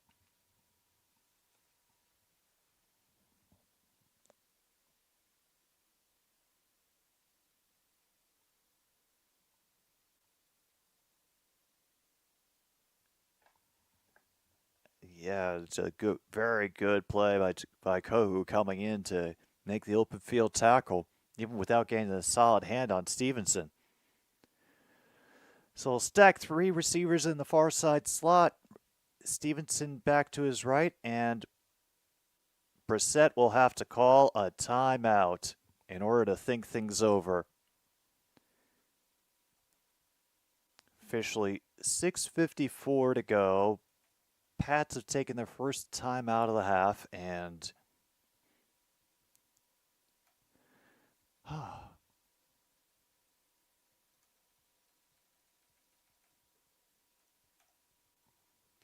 Yeah, it's a good, very good play by Kohu coming in to make the open field tackle, even without getting a solid hand on Stevenson. So we'll stack 3 receivers in the far side slot. Stevenson back to his right, and Brissett will have to call a timeout in order to think things over. Officially 6:54 to go. Pats have taken their first time out of the half, and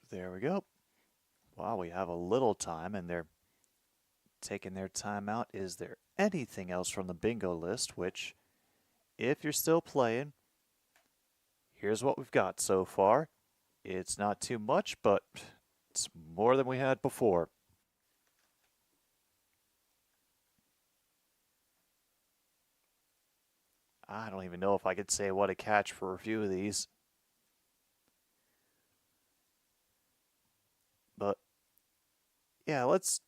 there we go. Wow, we have a little time, and they're taking their time out. Is there anything else from the bingo list? Which, if you're still playing, here's what we've got so far. It's not too much, but it's more than we had before. I don't even know if I could say what a catch for a few of these. But yeah, let's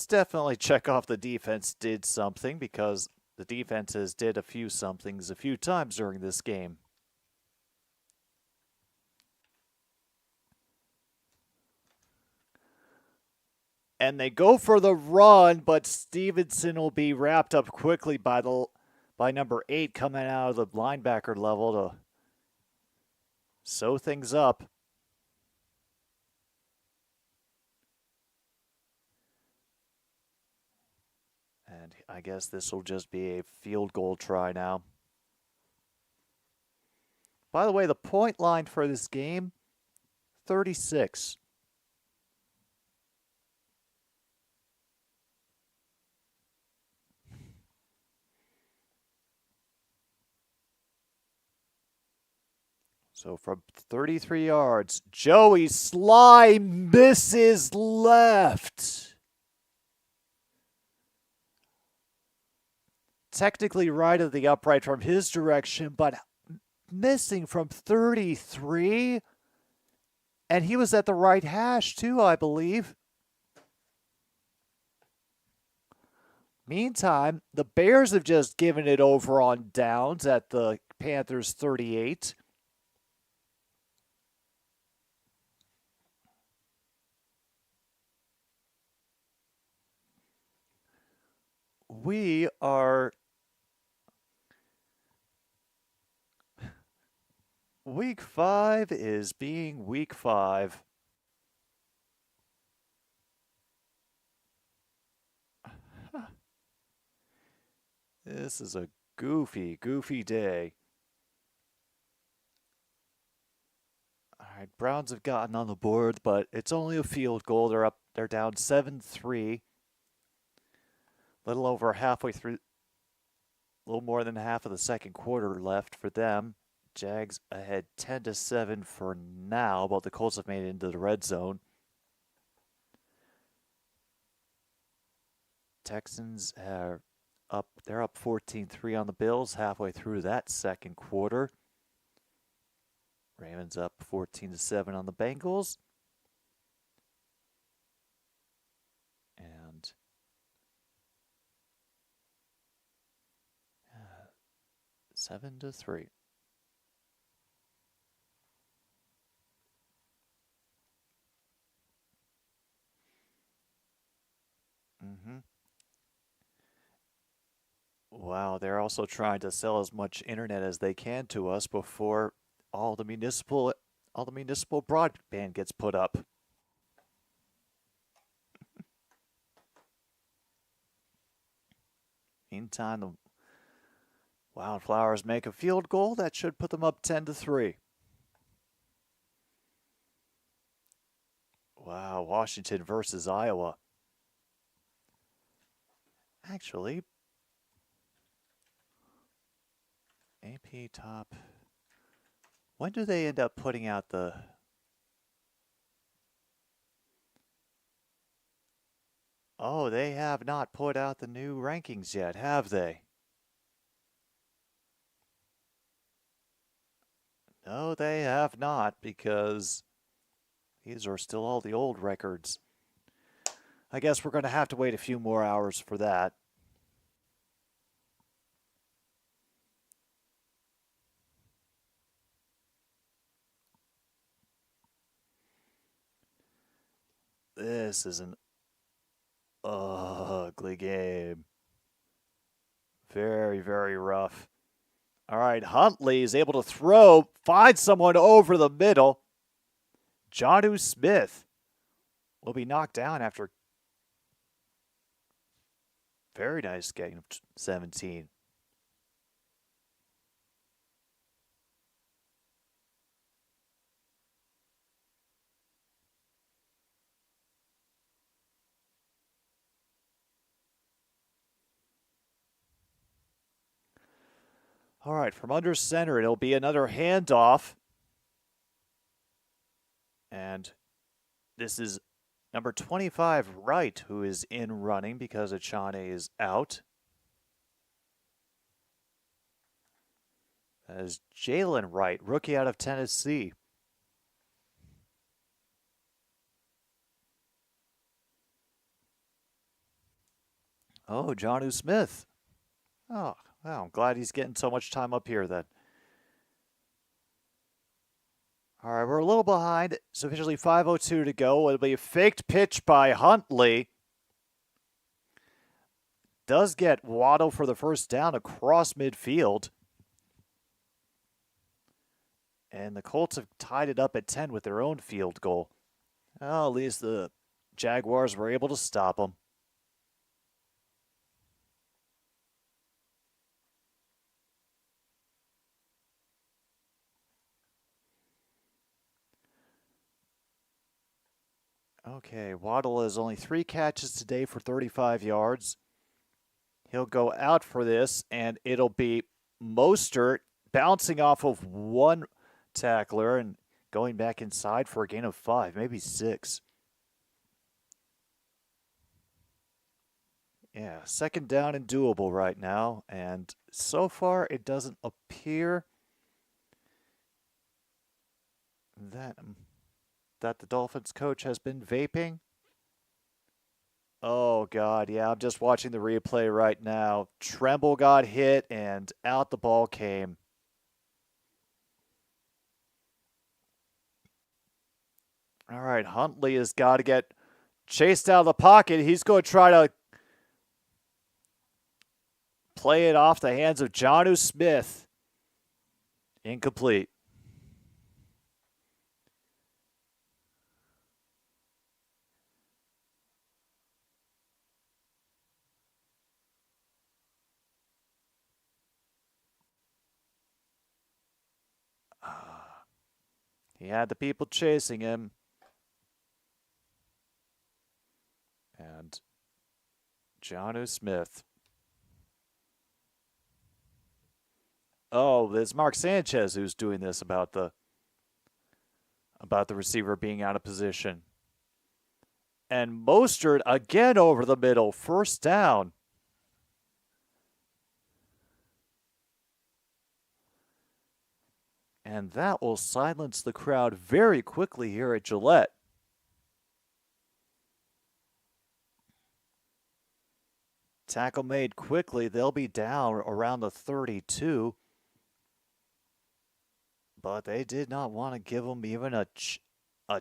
definitely check off the defense did something, because the defenses did a few somethings a few times during this game. And they go for the run, but Stevenson will be wrapped up quickly by number 8 coming out of the linebacker level to sew things up. I guess this will just be a field goal try now. By the way, the point line for this game, 36. So from 33 yards, Joey Sly misses left. Technically right of the upright from his direction, but missing from 33. And he was at the right hash too, I believe. Meantime, the Bears have just given it over on downs at the Panthers 38. Week 5 is being week 5. This is a goofy day. All right, Browns have gotten on the board, but it's only a field goal. They're down 7-3. Little over halfway through, a little more than half of the second quarter left for them. Jags ahead 10-7 for now, but the Colts have made it into the red zone. Texans are up. They're up 14-3 on the Bills halfway through that second quarter. Ravens up 14-7 on the Bengals. And 7-3. Wow, they're also trying to sell as much internet as they can to us before all the municipal broadband gets put up. Meantime, the Wildflowers make a field goal that should put them up 10-3. Wow, Washington versus Iowa. Actually, AP top. When do they end up putting out the... Oh, they have not put out the new rankings yet, have they? No, they have not, because these are still all the old records. I guess we're going to have to wait a few more hours for that. This is an ugly game. Very, very rough. All right, Huntley is able to throw, find someone over the middle. Jonnu Smith will be knocked down after very nice gain of 17. All right, from under center, it'll be another handoff. And this is number 25, Wright, who is in running because Achane is out. That is Jalen Wright, rookie out of Tennessee. Oh, Jonnu Smith. Oh, well, I'm glad he's getting so much time up here then. All right, we're a little behind. It's officially 5:02 to go. It'll be a faked pitch by Huntley. Does get Waddle for the first down across midfield. And the Colts have tied it up at 10 with their own field goal. Well, at least the Jaguars were able to stop them. Okay, Waddle has only 3 catches today for 35 yards. He'll go out for this, and it'll be Mostert bouncing off of one tackler and going back inside for a gain of 5, maybe 6. Yeah, second down and doable right now, and so far it doesn't appear that the Dolphins coach has been vaping. Oh, God, yeah, I'm just watching the replay right now. Tremble got hit, and out the ball came. All right, Huntley has got to get chased out of the pocket. He's going to try to play it off the hands of Jonnu Smith. Incomplete. He had the people chasing him. And Jonnu Smith. Oh, it's Mark Sanchez who's doing this about the receiver being out of position. And Mostert again over the middle, first down. And that will silence the crowd very quickly here at Gillette. Tackle made quickly. They'll be down around the 32. But they did not want to give them even a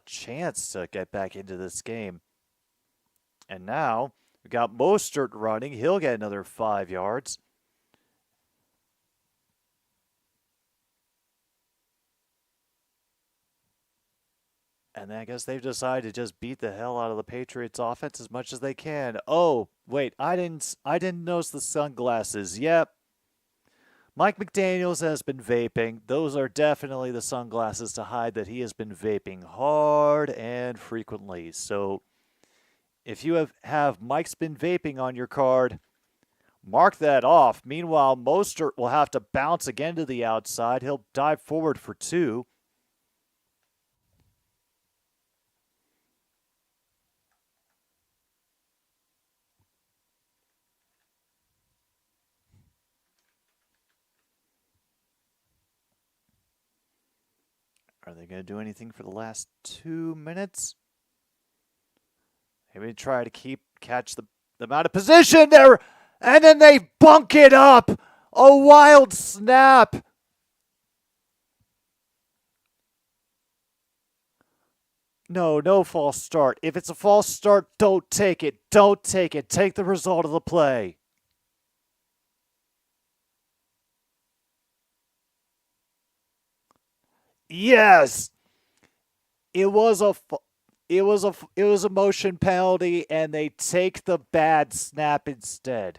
chance to get back into this game. And now we got Mostert running. He'll get another 5 yards. And I guess they've decided to just beat the hell out of the Patriots offense as much as they can. Oh, wait, I didn't notice the sunglasses. Yep. Mike McDaniels has been vaping. Those are definitely the sunglasses to hide that he has been vaping hard and frequently. So if you have Mike's been vaping on your card, mark that off. Meanwhile, Mostert will have to bounce again to the outside. He'll dive forward for 2. Are they going to do anything for the last 2 minutes? Maybe try to catch them out of position there, and then they bunk it up. A wild snap. No false start. If it's a false start, don't take it. Don't take it. Take the result of the play. Yes. It was a motion penalty, and they take the bad snap instead.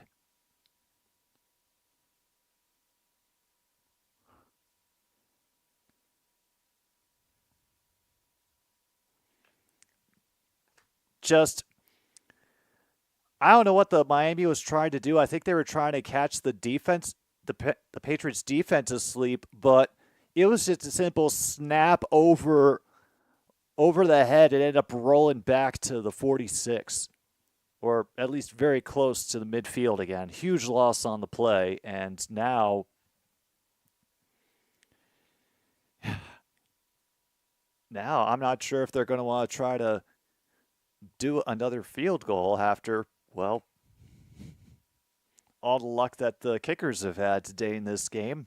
I don't know what the Miami was trying to do. I think they were trying to catch the defense, the Patriots defense asleep, but it was just a simple snap over the head. It ended up rolling back to the 46, or at least very close to the midfield again. Huge loss on the play, and now I'm not sure if they're going to want to try to do another field goal after, well, all the luck that the kickers have had today in this game.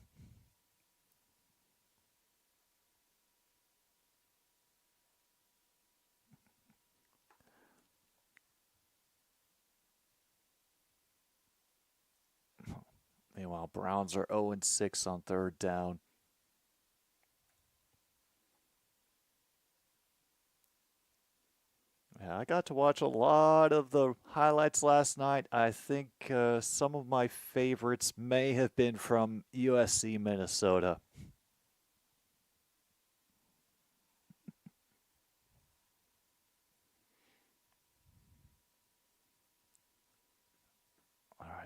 Meanwhile, Browns are 0-6 on third down. Yeah, I got to watch a lot of the highlights last night. I think some of my favorites may have been from USC, Minnesota.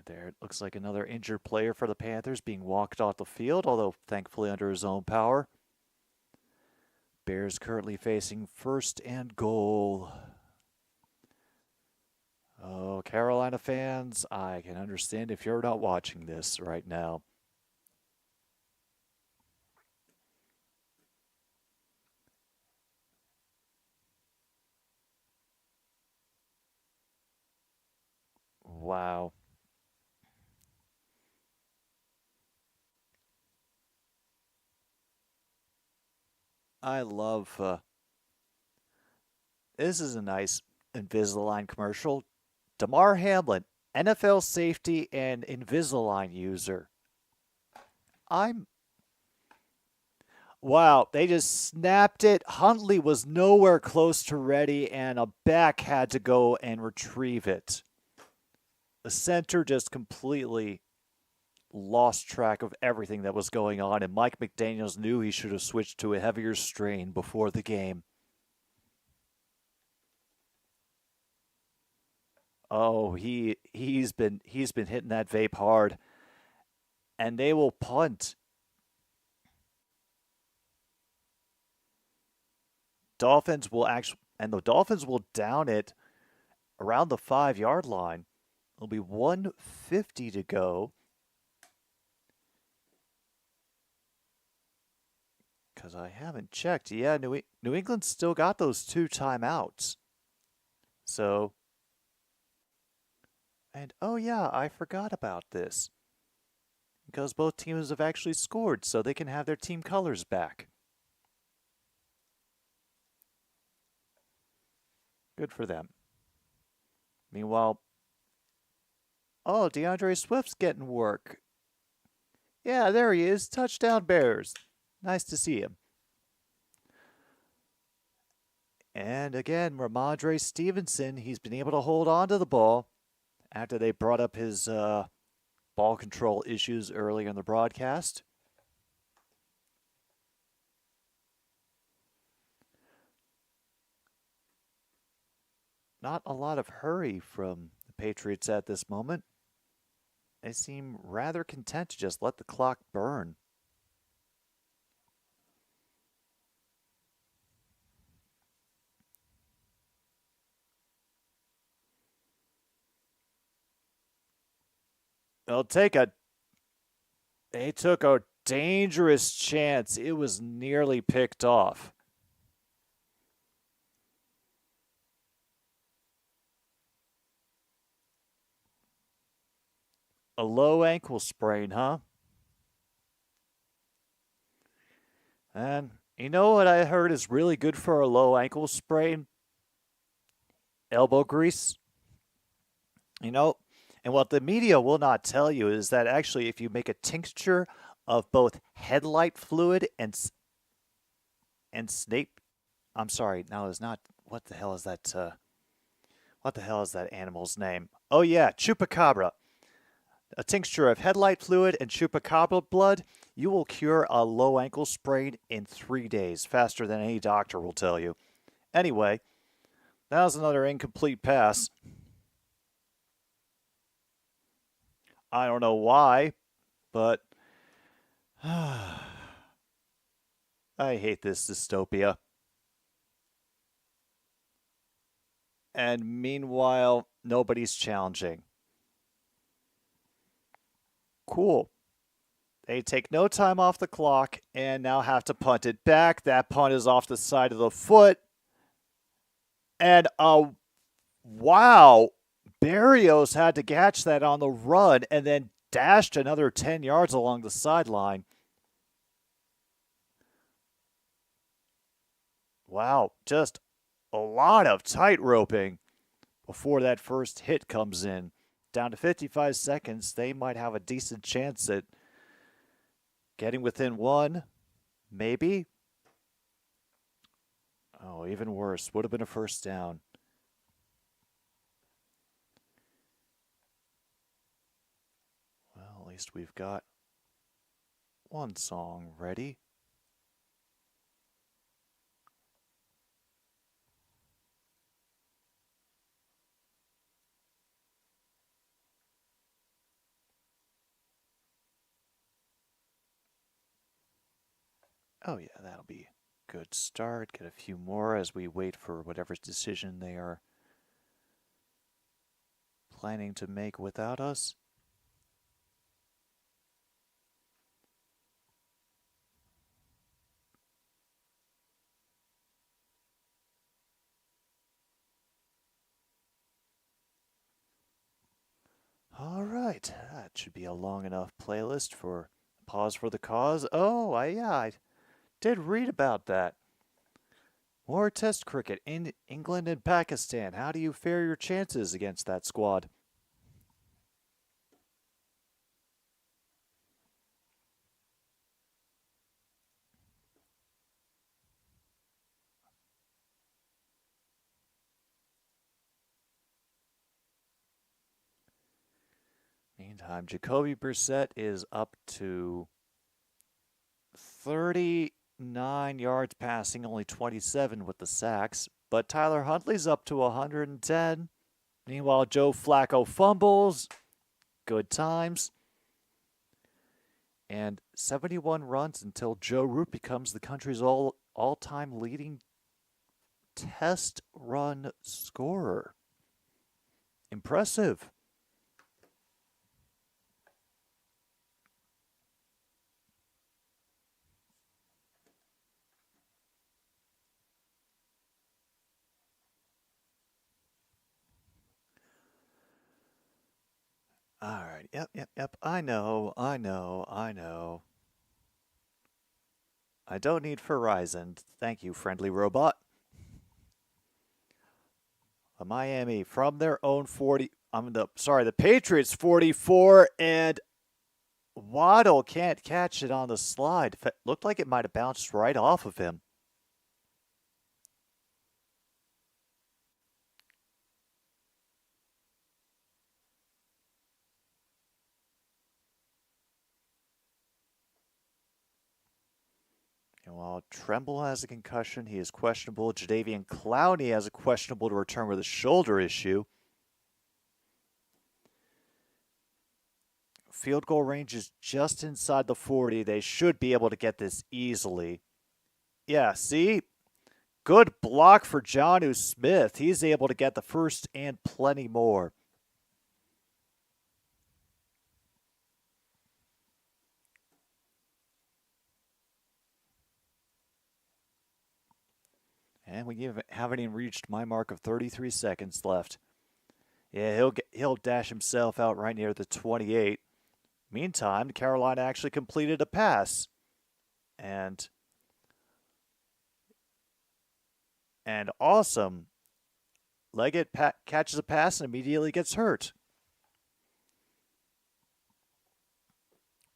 There it looks like another injured player for the Panthers being walked off the field, although thankfully under his own power. Bears currently facing 1st and goal. Oh, Carolina fans, I can understand if you're not watching this right now. Wow. I love, this is a nice Invisalign commercial. Damar Hamlin, NFL safety and Invisalign user. Wow, they just snapped it. Huntley was nowhere close to ready, and a back had to go and retrieve it. The center just completely lost track of everything that was going on, and Mike McDaniels knew he should have switched to a heavier strain before the game. Oh, he's been hitting that vape hard, and they will punt. Dolphins will the Dolphins will down it around the 5-yard line. It'll be 1:50 to go. Because I haven't checked. Yeah, New England's still got those 2 timeouts. So, and oh yeah, I forgot about this. Because both teams have actually scored, so they can have their team colors back. Good for them. Meanwhile, oh, DeAndre Swift's getting work. Yeah, there he is. Touchdown Bears. Nice to see him. And again, Ramondre Stevenson, he's been able to hold on to the ball after they brought up his ball control issues early in the broadcast. Not a lot of hurry from the Patriots at this moment. They seem rather content to just let the clock burn. They took a dangerous chance. It was nearly picked off. A low ankle sprain, huh? And you know what I heard is really good for a low ankle sprain? Elbow grease. You know, and what the media will not tell you is that actually if you make a tincture of both headlight fluid and snape, I'm sorry, no, it's not. What the hell is that? What the hell is that animal's name? Oh yeah, chupacabra. A tincture of headlight fluid and chupacabra blood, you will cure a low ankle sprain in 3 days, faster than any doctor will tell you. Anyway, that was another incomplete pass. I don't know why, but I hate this dystopia. And meanwhile, nobody's challenging. Cool. They take no time off the clock and now have to punt it back. That punt is off the side of the foot. And wow, Berrios had to catch that on the run and then dashed another 10 yards along the sideline. Wow, just a lot of tightroping before that first hit comes in. Down to 55 seconds, they might have a decent chance at getting within 1, maybe. Oh, even worse. Would have been a first down. Well, at least we've got one song ready. Oh yeah, that'll be a good start. Get a few more as we wait for whatever decision they are planning to make without us. All right, that should be a long enough playlist for Pause for the Cause. Oh, I did read about that. More Test cricket in England and Pakistan. How do you fare your chances against that squad? Meantime, Jacoby Brissett is up to 39 yards passing, only 27 with the sacks. But Tyler Huntley's up to 110. Meanwhile, Joe Flacco fumbles. Good times. And 71 runs until Joe Root becomes the country's all-time leading test run scorer. Impressive. All right. Yep. I know. I don't need Verizon. Thank you, friendly robot. Miami from their own 40. The Patriots 44, and Waddle can't catch it on the slide. It looked like it might have bounced right off of him. And while Tremble has a concussion, he is questionable. Jadeveon Clowney has a questionable to return with a shoulder issue. Field goal range is just inside the 40. They should be able to get this easily. Yeah, see? Good block for Jonnu Smith. He's able to get the first and plenty more. And we haven't even reached my mark of 33 seconds left. Yeah, he'll dash himself out right near the 28. Meantime, Carolina actually completed a pass. And awesome. Leggett catches a pass and immediately gets hurt.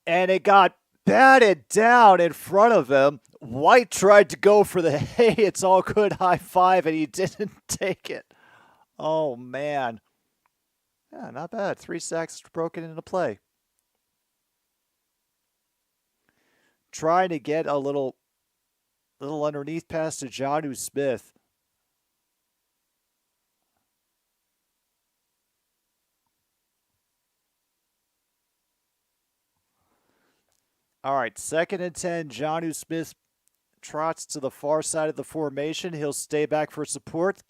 And it got batted down in front of him. White tried to go for the hey, it's all good high five, and he didn't take it. Oh, man. Yeah, not bad. 3 sacks broken into play. Trying to get a little underneath pass to Jonnu Smith. All right, 2nd and 10. Jonnu Smith trots to the far side of the formation. He'll stay back for support.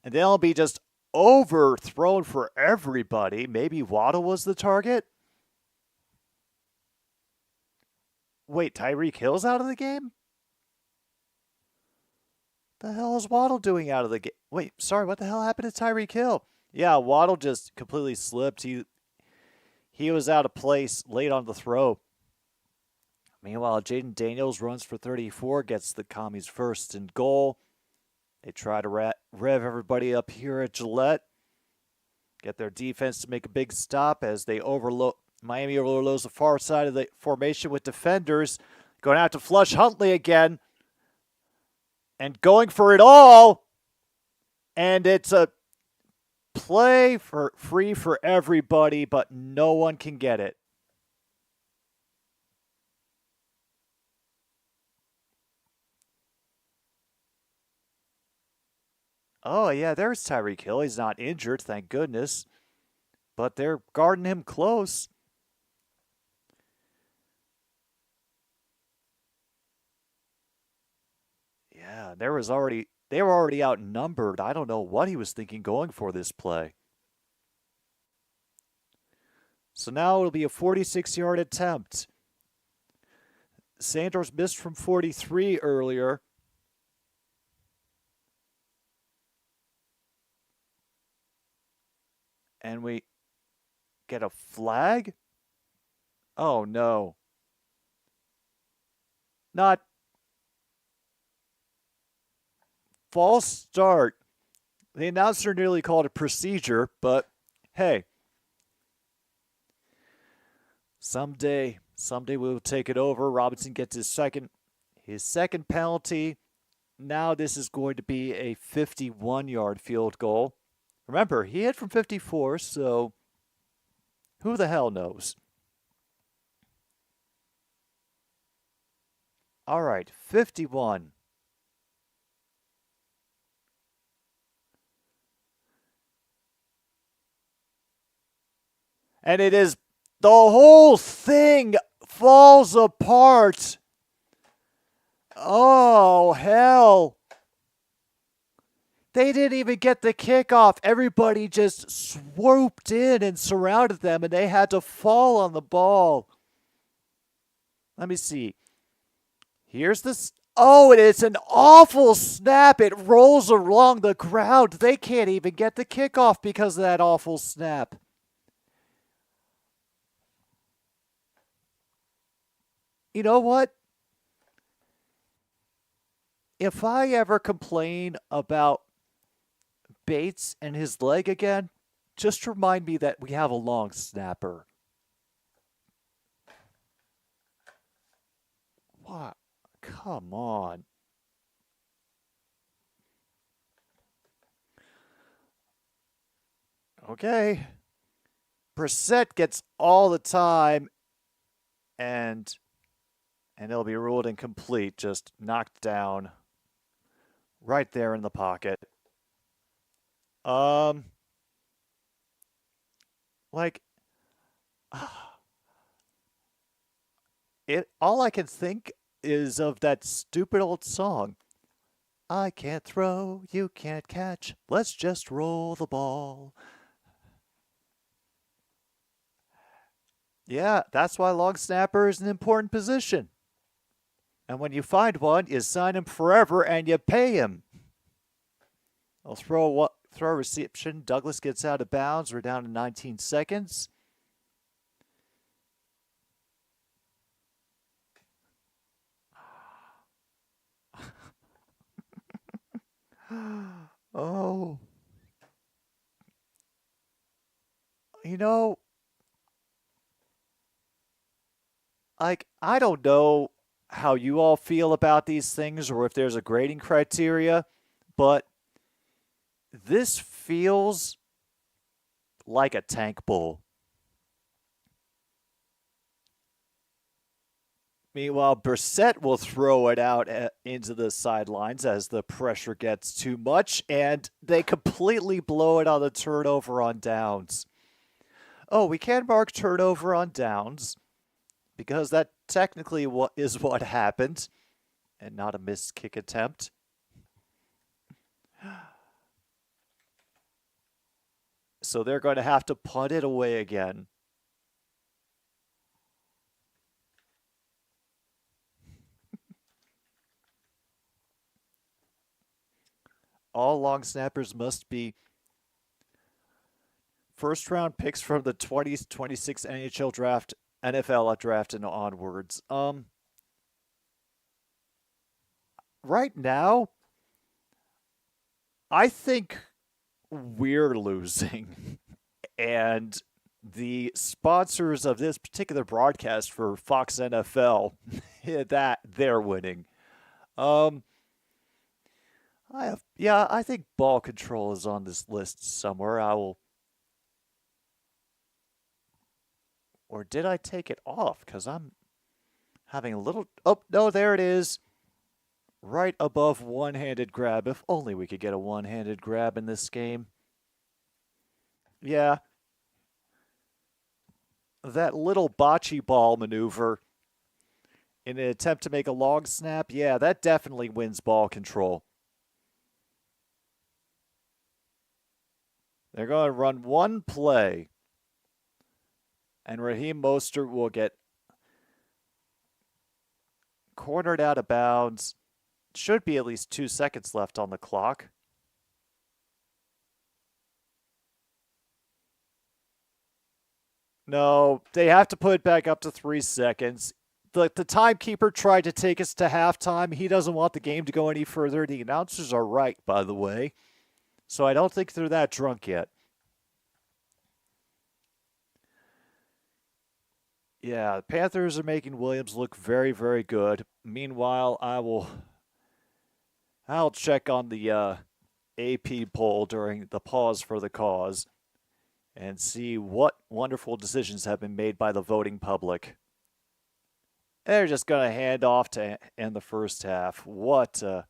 And then he'll be just overthrown for everybody. Maybe Waddle was the target? Wait, Tyreek Hill's out of the game? The hell is Waddle doing out of the game? Wait, sorry, what the hell happened to Tyreek Hill? Yeah, Waddle just completely slipped. He was out of place late on the throw. Meanwhile, Jaden Daniels runs for 34, gets the Commies first and goal. They try to rev everybody up here at Gillette. Get their defense to make a big stop as they Miami overloads the far side of the formation with defenders. Going out to flush Huntley again. And going for it all. And it's a play for free for everybody, but no one can get it. Oh, yeah, there's Tyreek Hill. He's not injured, thank goodness. But they're guarding him close. They were already outnumbered. I don't know what he was thinking going for this play. So now it'll be a 46-yard attempt. Sanders missed from 43 earlier. And we get a flag? Oh, no. Not false start. The announcer nearly called it procedure, but hey. Someday we'll take it over. Robinson gets his second penalty. Now this is going to be a 51-yard field goal. Remember, he hit from 54, so who the hell knows? All right, 51. And it is, the whole thing falls apart. Oh, hell. They didn't even get the kickoff. Everybody just swooped in and surrounded them, and they had to fall on the ball. Let me see. Here's this. Oh, and it's an awful snap. It rolls along the ground. They can't even get the kickoff because of that awful snap. You know what? If I ever complain about Bates and his leg again, just remind me that we have a long snapper. What? Come on. Okay. Brissett gets all the time, and it'll be ruled incomplete, just knocked down right there in the pocket. All I can think is of that stupid old song. I can't throw, you can't catch, let's just roll the ball. Yeah, that's why long snapper is an important position. And when you find one, you sign him forever and you pay him. I'll throw a reception. Douglas gets out of bounds. We're down to 19 seconds. Oh. You know, I don't know how you all feel about these things or if there's a grading criteria, but this feels like a tank bull. Meanwhile, Brissett will throw it out into the sidelines as the pressure gets too much, and they completely blow it on the turnover on downs. Oh, we can mark turnover on downs because that technically is what happened and not a missed kick attempt. So they're going to have to punt it away again. All long snappers must be first-round picks from the 2026 NHL draft, NFL draft, and onwards. Right now, I think we're losing. And the sponsors of this particular broadcast for Fox NFL, they're winning. I think ball control is on this list somewhere. Or did I take it off? Because I'm having a little... Oh, no, there it is. Right above one-handed grab. If only we could get a one-handed grab in this game. Yeah. That little bocce ball maneuver in an attempt to make a long snap, yeah, that definitely wins ball control. They're going to run one play, and Raheem Mostert will get cornered out of bounds. Should be at least 2 seconds left on the clock. No, they have to put it back up to 3 seconds. The timekeeper tried to take us to halftime. He doesn't want the game to go any further. The announcers are right, by the way. So I don't think they're that drunk yet. Yeah, the Panthers are making Williams look very, very good. Meanwhile, I'll check on the AP poll during the pause for the cause and see what wonderful decisions have been made by the voting public. They're just going to hand off to end the first half. What an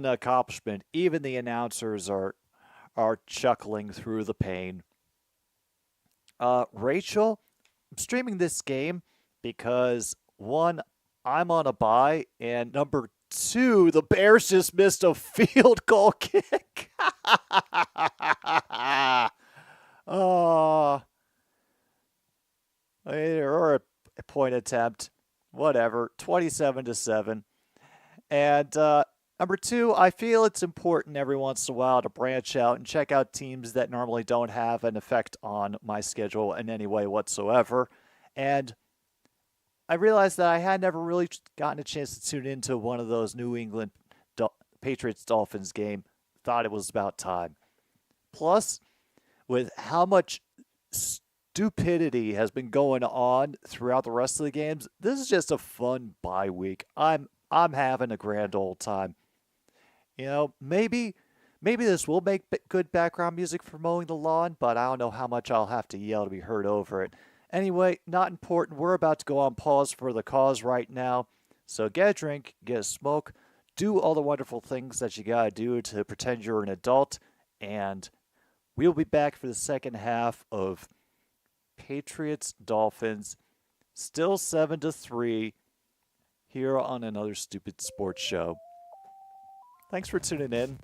accomplishment. Even the announcers are chuckling through the pain. Rachel, I'm streaming this game because, one, I'm on a bye, and number two, the Bears just missed a field goal kick. Oh, or a point attempt, whatever, 27-7. And number two, I feel it's important every once in a while to branch out and check out teams that normally don't have an effect on my schedule in any way whatsoever. And I realized that I had never really gotten a chance to tune into one of those New England Patriots Dolphins game. Thought it was about time. Plus, with how much stupidity has been going on throughout the rest of the games, this is just a fun bye week. I'm having a grand old time. You know, maybe this will make good background music for mowing the lawn, but I don't know how much I'll have to yell to be heard over it. Anyway, not important. We're about to go on pause for the cause right now. So get a drink, get a smoke, do all the wonderful things that you gotta do to pretend you're an adult, and we'll be back for the second half of Patriots Dolphins, still 7-3 here on another stupid sports show. Thanks for tuning in.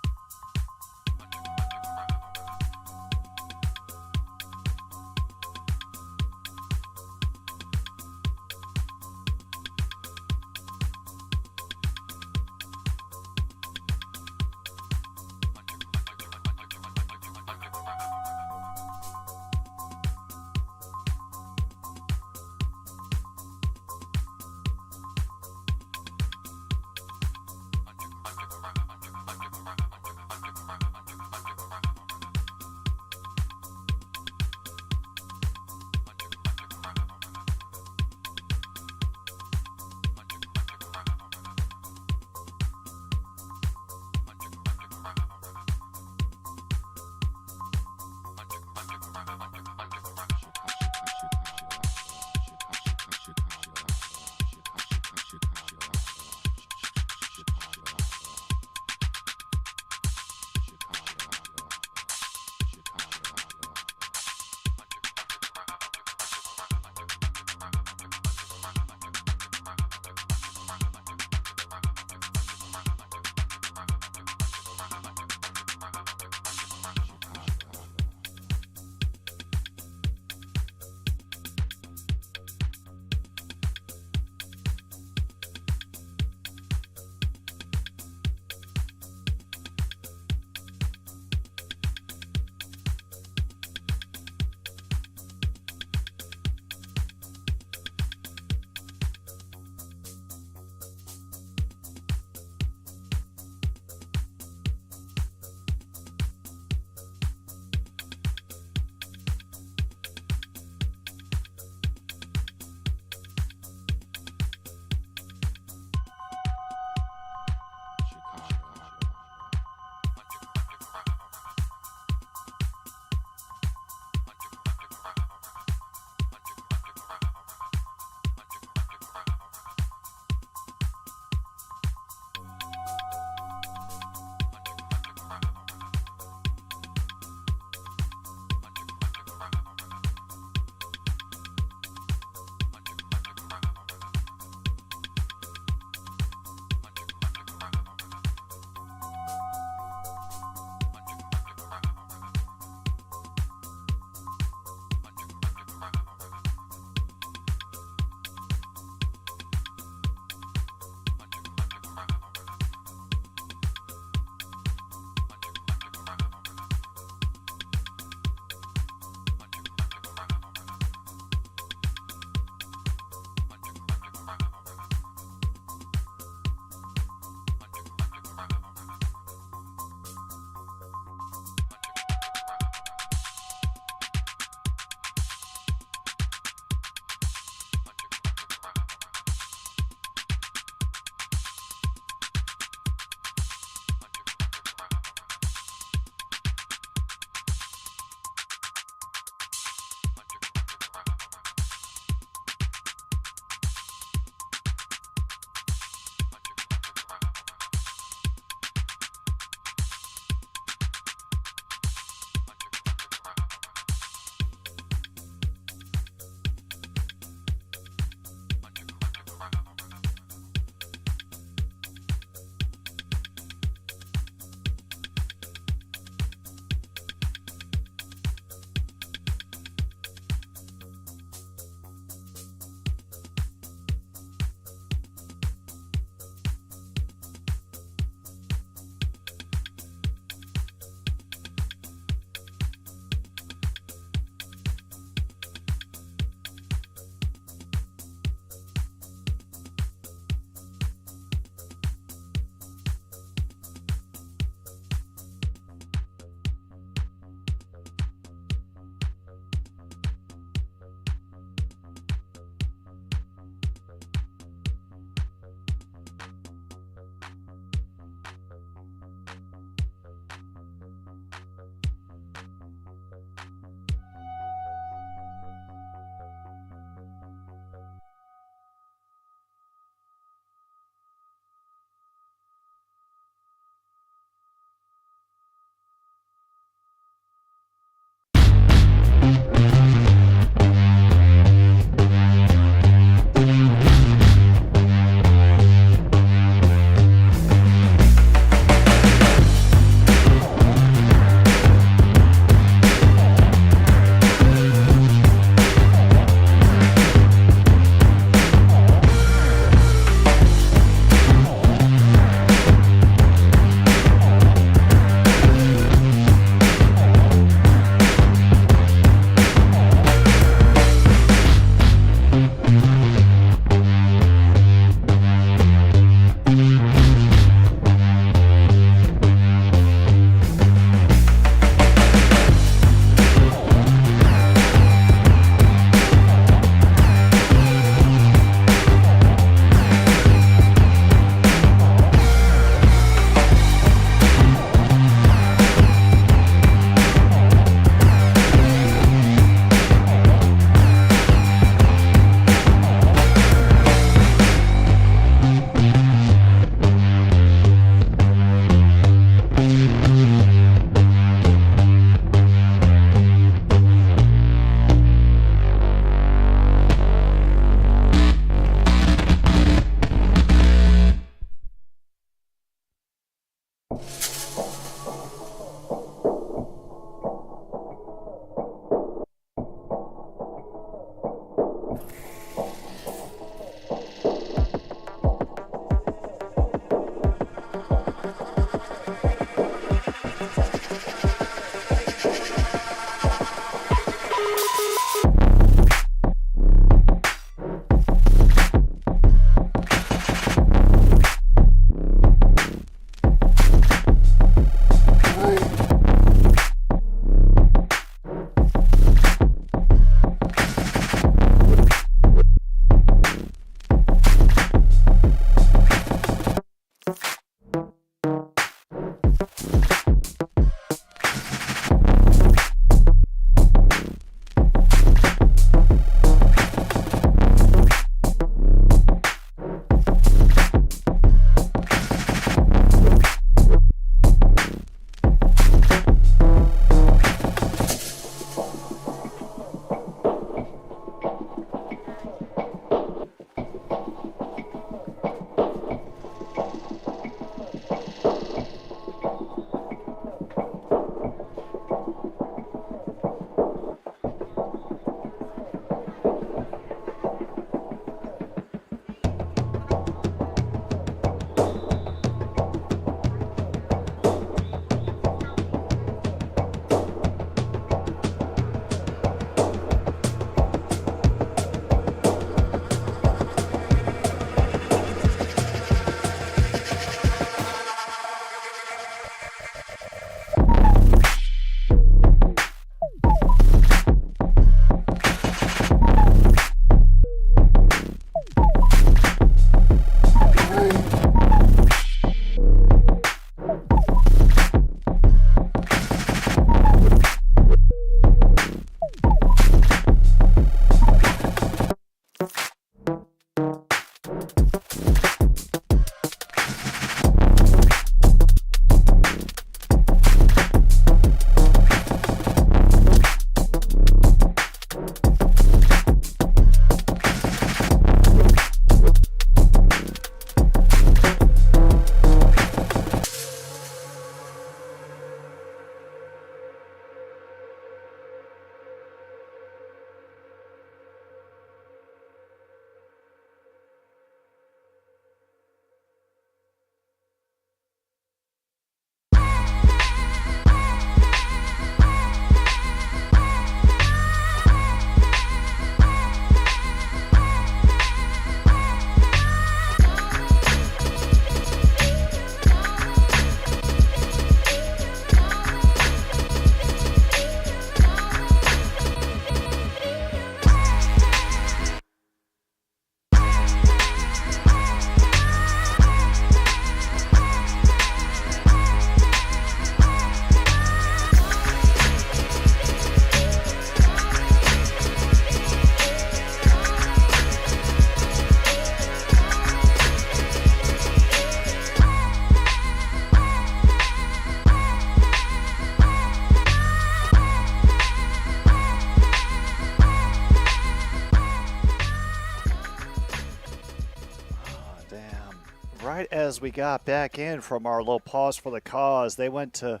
as we got back in from our little pause for the cause. They went to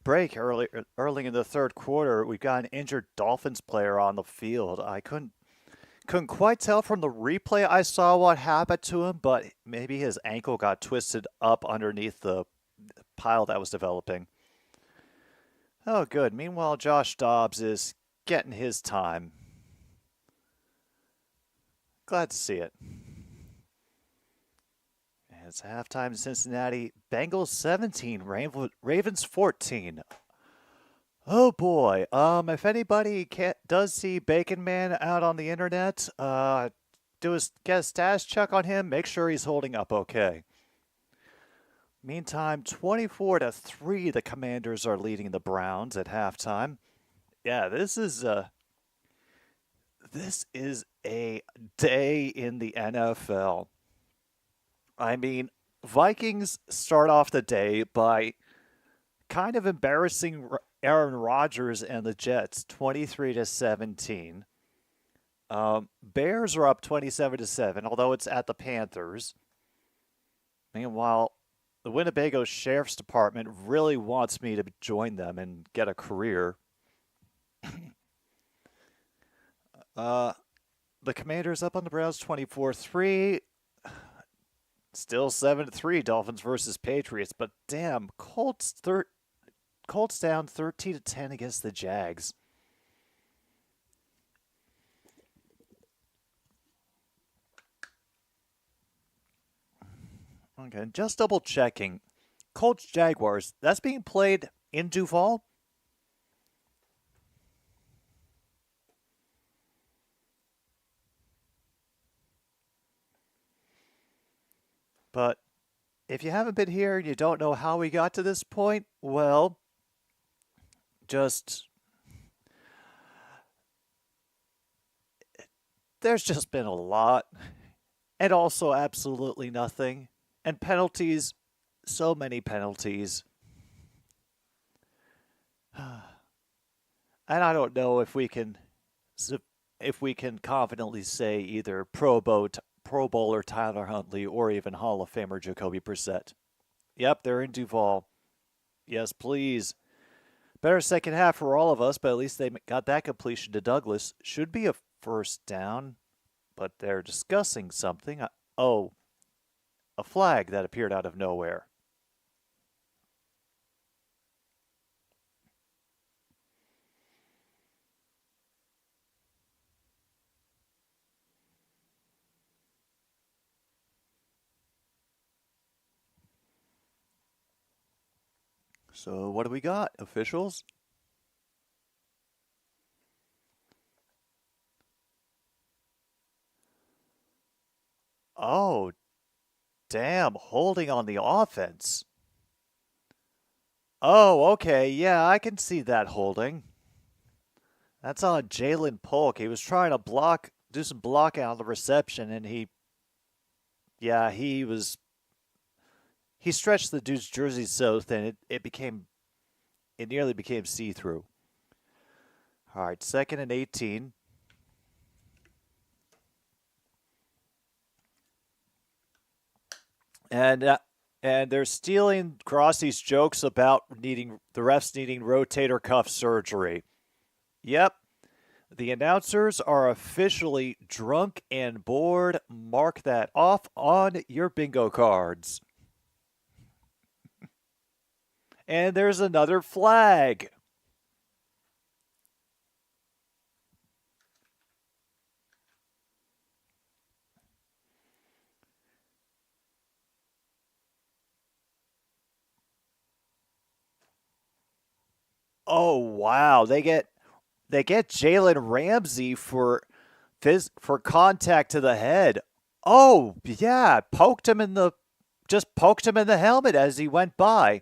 break early in the third quarter. We've got an injured Dolphins player on the field. I couldn't quite tell from the replay I saw what happened to him, but maybe his ankle got twisted up underneath the pile that was developing. Oh, good. Meanwhile, Josh Dobbs is getting his time. Glad to see it. It's halftime in Cincinnati. Bengals 17, Ravens 14. Oh boy. If anybody does see Bacon Man out on the internet, get a status check on him. Make sure he's holding up okay. Meantime, 24-3, the Commanders are leading the Browns at halftime. Yeah, this is a day in the NFL. I mean, Vikings start off the day by kind of embarrassing Aaron Rodgers and the Jets, 23-17. Bears are up 27-7, although it's at the Panthers. Meanwhile, the Winnebago Sheriff's Department really wants me to join them and get a career. The Commanders up on the Browns 24-3. Still 7-3, Dolphins versus Patriots, but damn, Colts down 13-10 against the Jags. Okay, just double checking. Colts Jaguars, that's being played in Duval? But if you haven't been here and you don't know how we got to this point, well, there's just been a lot, and also absolutely nothing, and penalties, so many penalties. And I don't know if we can confidently say either Pro Bowler Tyler Huntley or even Hall of Famer Jacoby Brissett. Yep, they're in Duval. Yes, please. Better second half for all of us, but at least they got that completion to Douglas. Should be a first down, but they're discussing something. Oh, a flag that appeared out of nowhere. So what do we got, officials? Oh, damn, holding on the offense. Oh, okay, yeah, I can see that holding. That's on Jalen Polk. He was trying to do some blocking on the reception, and he stretched the dude's jersey so thin it nearly became see-through. All right, 2nd and 18. And they're stealing Crossie's jokes about the refs needing rotator cuff surgery. Yep. The announcers are officially drunk and bored. Mark that off on your bingo cards. And there's another flag. Oh, wow. They get Jalen Ramsey for contact to the head. Oh, yeah, poked him in the helmet as he went by.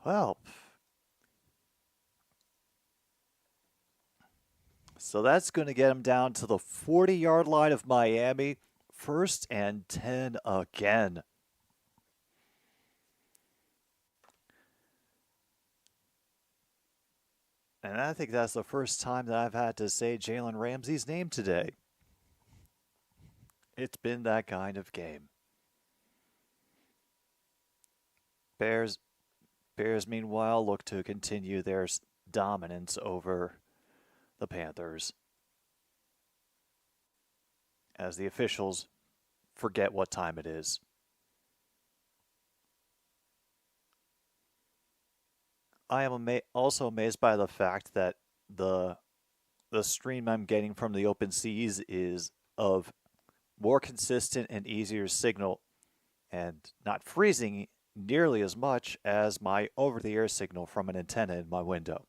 Well, so that's going to get him down to the 40-yard line of Miami. 1st and 10 again. And I think that's the first time that I've had to say Jalen Ramsey's name today. It's been that kind of game. Bears, meanwhile, look to continue their dominance over the Panthers as the officials forget what time it is. I am also amazed by the fact that the stream I'm getting from the open seas is of more consistent and easier signal and not freezing nearly as much as my over-the-air signal from an antenna in my window.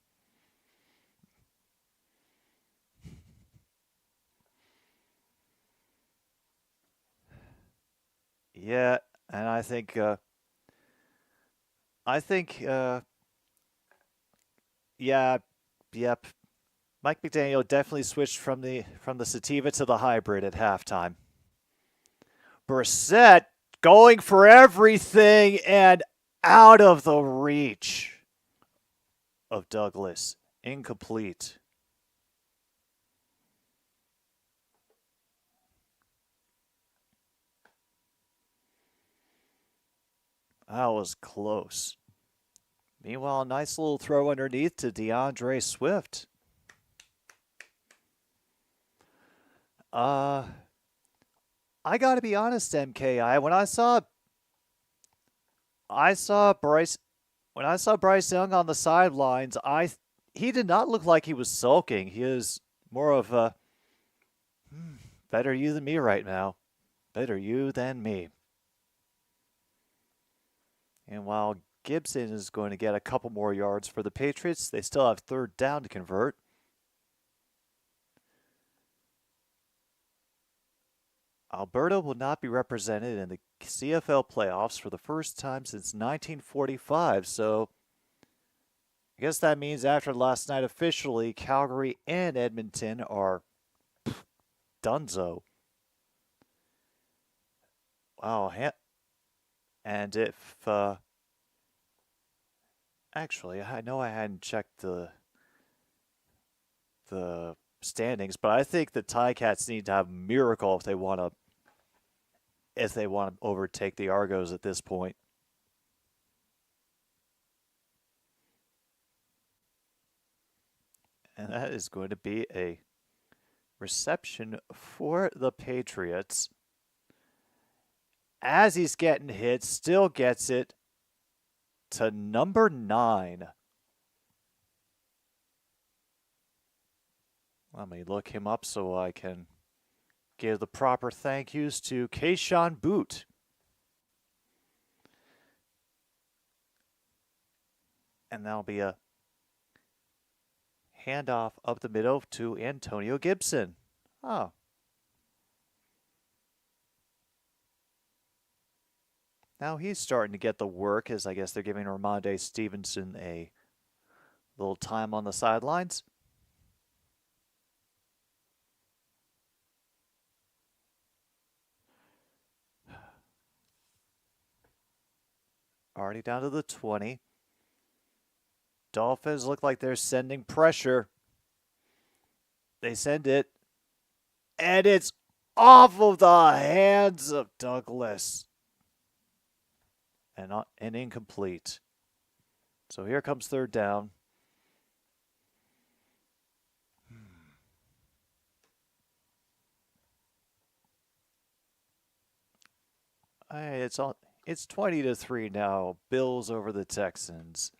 Yeah, and I think yeah, yep. Mike McDaniel definitely switched from the sativa to the hybrid at halftime. Brissett going for everything and out of the reach of Douglas. Incomplete. That was close. Meanwhile, a nice little throw underneath to DeAndre Swift. I gotta be honest, MKI. When I saw Bryce Young on the sidelines, he did not look like he was sulking. He is more of a better you than me right now. Better you than me. And while Gibson is going to get a couple more yards for the Patriots, they still have third down to convert. Alberta will not be represented in the CFL playoffs for the first time since 1945, so I guess that means after last night officially, Calgary and Edmonton are donezo. Wow, and if actually, I know I hadn't checked the standings, but I think the Ticats need to have a miracle if they want to overtake the Argos at this point. And that is going to be a reception for the Patriots. As he's getting hit, still gets it to number 9. Let me look him up so I can give the proper thank yous to Keyshawn Boot. And that'll be a handoff up the middle to Antonio Gibson. Oh. Now he's starting to get the work, as I guess they're giving Ramondre Stevenson a little time on the sidelines. Already down to the 20. Dolphins look like they're sending pressure. They send it. And it's off of the hands of Douglas. And incomplete. So here comes third down. It's 20-3 now. Bills over the Texans.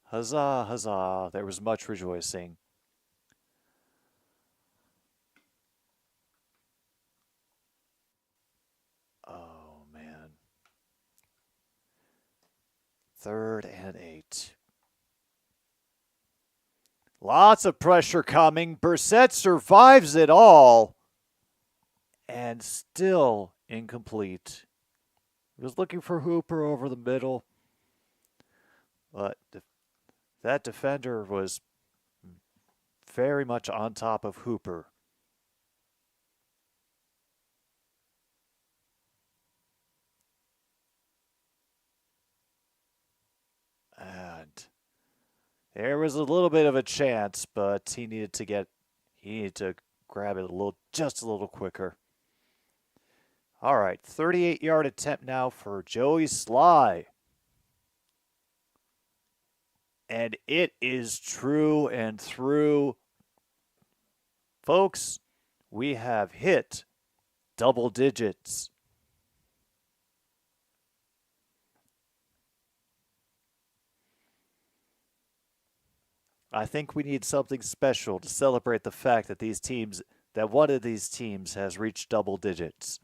Huzzah, huzzah. There was much rejoicing. Oh, man. 3rd and 8. Lots of pressure coming. Brissett survives it all. And still incomplete. He was looking for Hooper over the middle. But that defender was very much on top of Hooper. And There was a little bit of a chance, but he needed to grab it just a little quicker. All right, 38-yard attempt now for Joey Sly. And it is true and through. Folks, we have hit double digits. I think we need something special to celebrate the fact that one of these teams has reached double digits.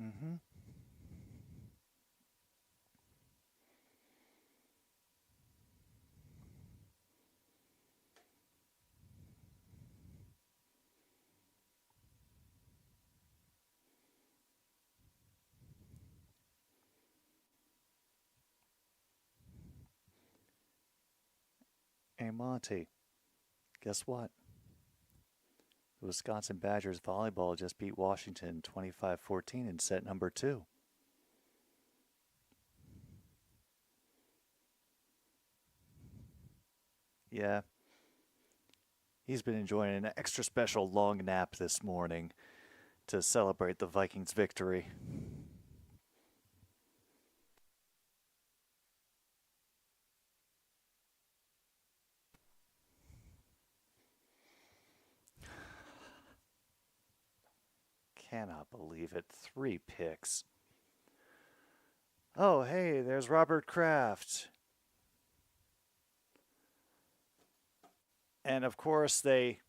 Mm-hmm. Hey, Monty, guess what? The Wisconsin Badgers volleyball just beat Washington 25-14 in set number 2. Yeah, he's been enjoying an extra special long nap this morning to celebrate the Vikings' victory. Cannot believe it. 3 picks. Oh, hey, there's Robert Kraft. And of course, they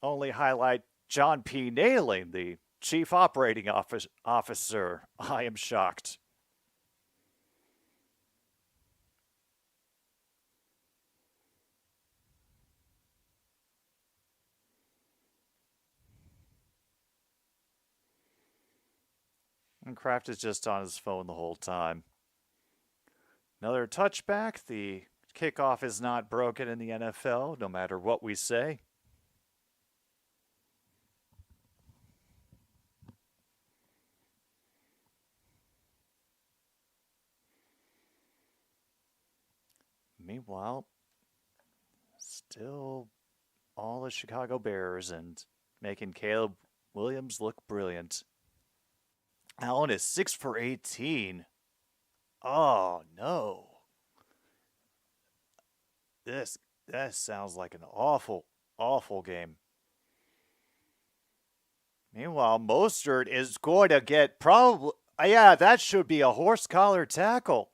only highlight John P. Nailing, the chief operating officer. I am shocked. And Kraft is just on his phone the whole time. Another touchback. The kickoff is not broken in the NFL, no matter what we say. Meanwhile, still all the Chicago Bears and making Caleb Williams look brilliant. Allen is 6 for 18. Oh, no. That sounds like an awful, awful game. Meanwhile, Mostert is going to get probably... Yeah, that should be a horse collar tackle.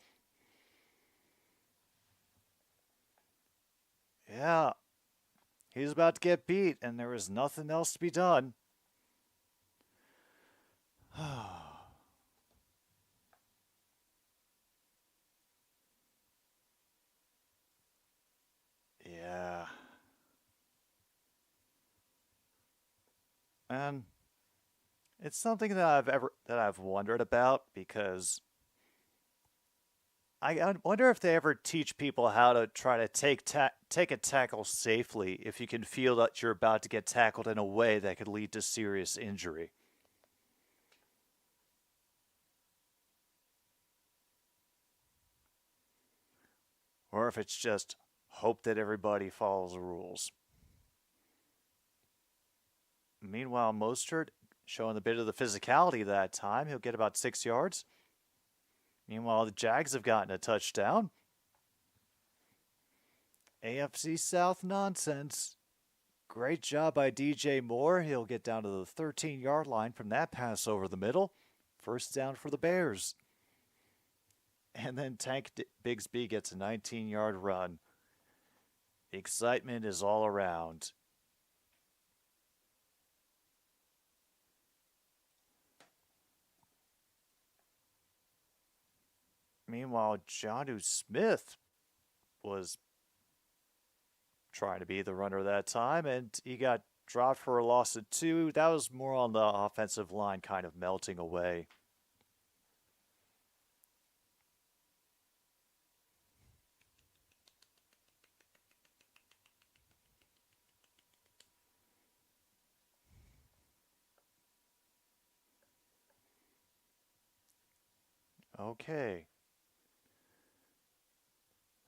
Yeah. He's about to get beat, and there was nothing else to be done. Yeah. And it's something that I've wondered about, because I wonder if they ever teach people how to try to take a tackle safely if you can feel that you're about to get tackled in a way that could lead to serious injury. Or if it's just hope that everybody follows the rules. Meanwhile, Mostert showing a bit of the physicality that time. He'll get about 6 yards. Meanwhile, the Jags have gotten a touchdown. AFC South nonsense. Great job by DJ Moore. He'll get down to the 13-yard line from that pass over the middle. First down for the Bears. And then Tank Bigsby gets a 19-yard run. The excitement is all around. Meanwhile, Jonnu Smith was trying to be the runner that time, and he got dropped for a loss of 2. That was more on the offensive line kind of melting away. Okay.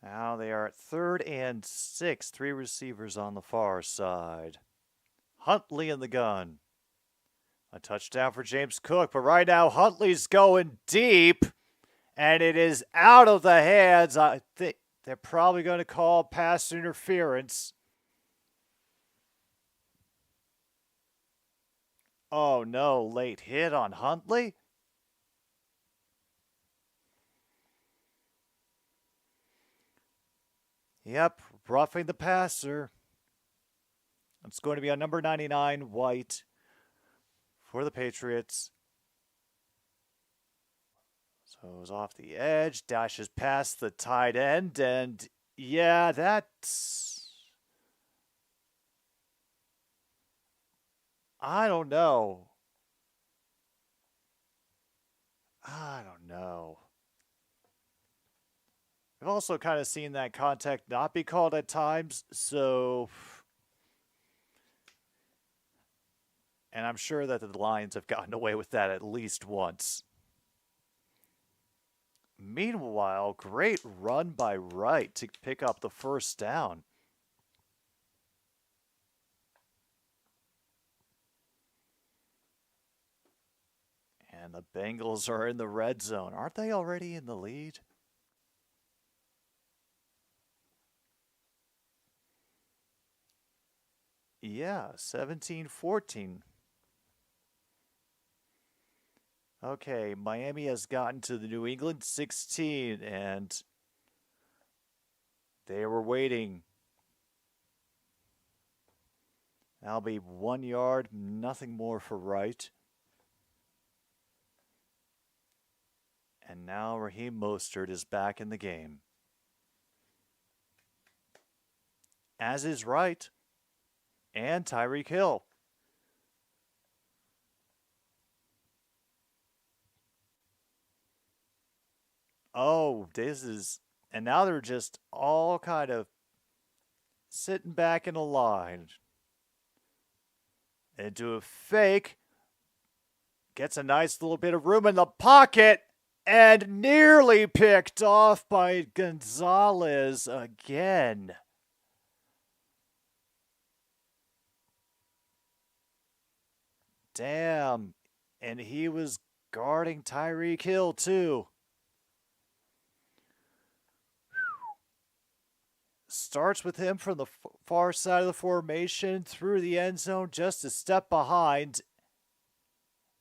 Now they are at 3rd and 6. 3 receivers on the far side. Huntley in the gun. A touchdown for James Cook, but right now Huntley's going deep, and it is out of the hands. I think they're probably going to call pass interference. Oh no, late hit on Huntley? Yep, roughing the passer. It's going to be on number 99, White, for the Patriots. So it was off the edge, dashes past the tight end, and yeah, that's... I don't know. I've also kind of seen that contact not be called at times, so... And I'm sure that the Lions have gotten away with that at least once. Meanwhile, great run by Wright to pick up the first down. And the Bengals are in the red zone. Aren't they already in the lead? Yeah, 17-14. Okay, Miami has gotten to the New England 16, and they were waiting. That'll be 1 yard, nothing more for Wright. And now Raheem Mostert is back in the game. As is Wright and Tyreek Hill. Oh, this is... And now they're just all kind of sitting back in a line. Into a fake. Gets a nice little bit of room in the pocket. And nearly picked off by Gonzalez again. Damn. And he was guarding Tyreek Hill too. Starts with him from the far side of the formation through the end zone, just a step behind.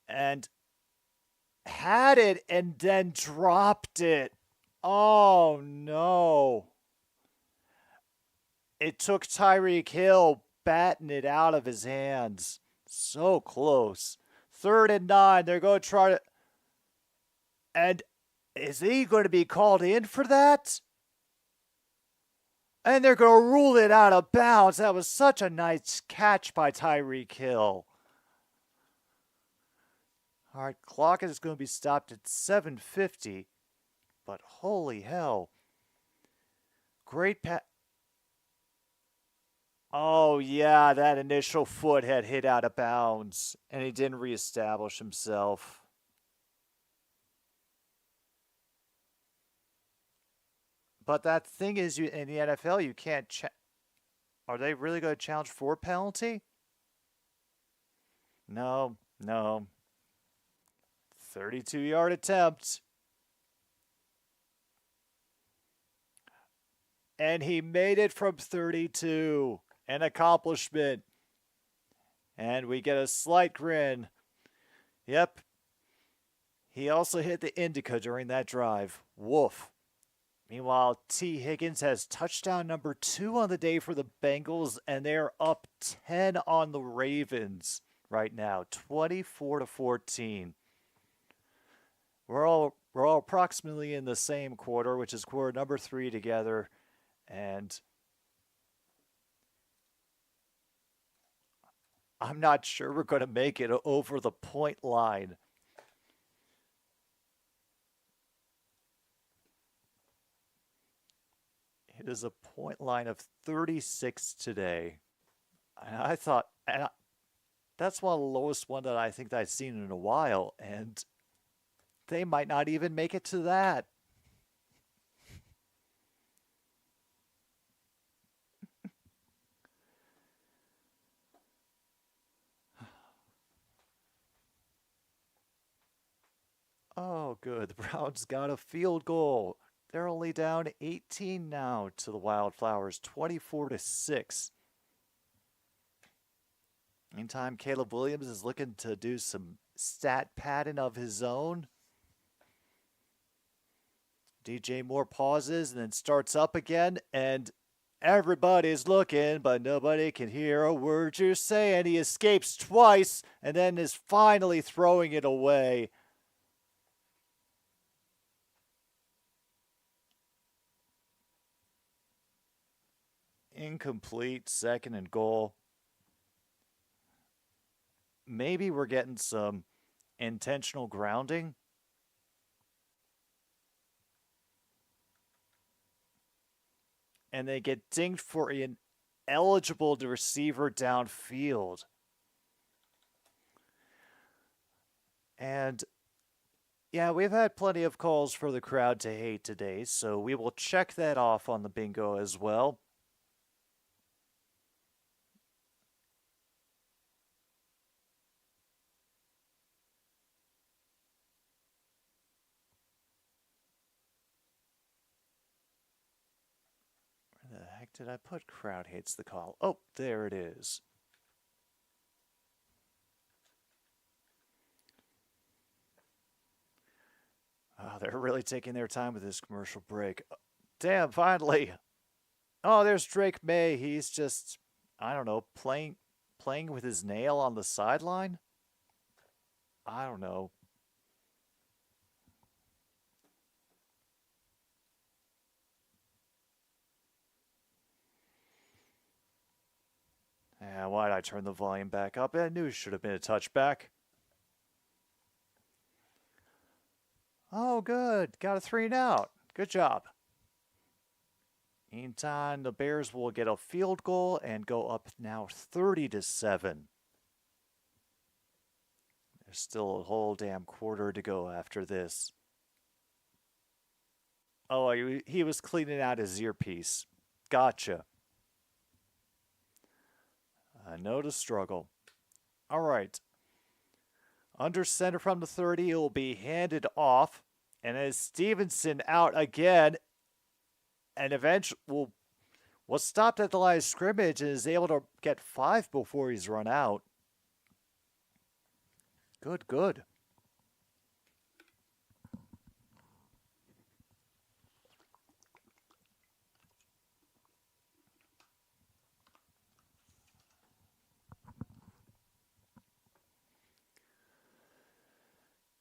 And had it and then dropped it. Oh no. It took Tyreek Hill batting it out of his hands. So close. 3rd and 9. They're going to try to... And is he going to be called in for that? And they're going to rule it out of bounds. That was such a nice catch by Tyreek Hill. All right, clock is going to be stopped at 7:50. But holy hell. Great pass. Oh, yeah, that initial foot had hit out of bounds, and he didn't reestablish himself. But that thing is, in the NFL, you can't... Are they really going to challenge for penalty? No. 32-yard attempt. And he made it from 32. An accomplishment. And we get a slight grin. Yep. He also hit the indica during that drive. Woof. Meanwhile, T. Higgins has touchdown number 2 on the day for the Bengals, and they're up 10 on the Ravens right now, 24-14. We're all approximately in the same quarter, which is quarter number 3 together, and I'm not sure we're going to make it over the point line. It is a point line of 36 today. And I thought, that's one of the lowest one that I think that I've seen in a while, and they might not even make it to that. Oh, good. The Browns got a field goal. They're only down 18 now to the Wildflowers, 24-6. Meantime, Caleb Williams is looking to do some stat padding of his own. DJ Moore pauses and then starts up again, and everybody's looking, but nobody can hear a word you're saying. He escapes twice and then is finally throwing it away. Incomplete, 2nd and goal. Maybe we're getting some intentional grounding. And they get dinged for an eligible to receiver downfield. And yeah, we've had plenty of calls for the crowd to hate today, so we will check that off on the bingo as well. Where the heck did I put crowd hates the call? Oh, there it is. Oh, they're really taking their time with this commercial break. Damn, finally. Oh, there's Drake May. He's just, I don't know, playing with his nail on the sideline? I don't know. Yeah, why did I turn the volume back up? I knew it should have been a touchback. Oh, good. Got a 3 and out. Good job. Meantime, the Bears will get a field goal and go up now 30-7. There's still a whole damn quarter to go after this. Oh, he was cleaning out his earpiece. Gotcha. No to struggle. All right. Under center from the 30, it will be handed off. And as Stevenson out again, and eventually was stopped at the line of scrimmage and is able to get 5 before he's run out. Good.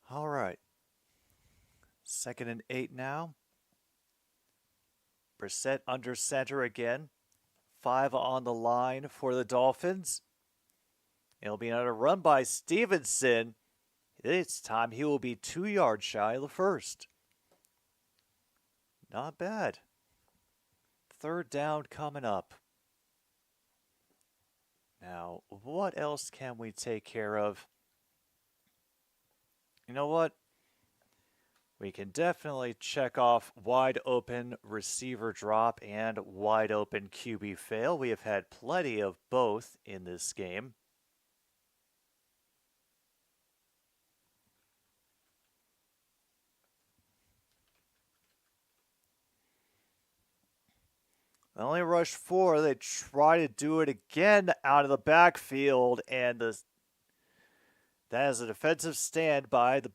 All right. 2nd and 8 now. Brissett under center again. 5 on the line for the Dolphins. It'll be another run by Stevenson. This time he will be 2 yards shy of the first. Not bad. 3rd down coming up. Now, what else can we take care of? You know what? We can definitely check off wide open receiver drop and wide open QB fail. We have had plenty of both in this game. They only rushed 4. They try to do it again out of the backfield, and that is a defensive stand by the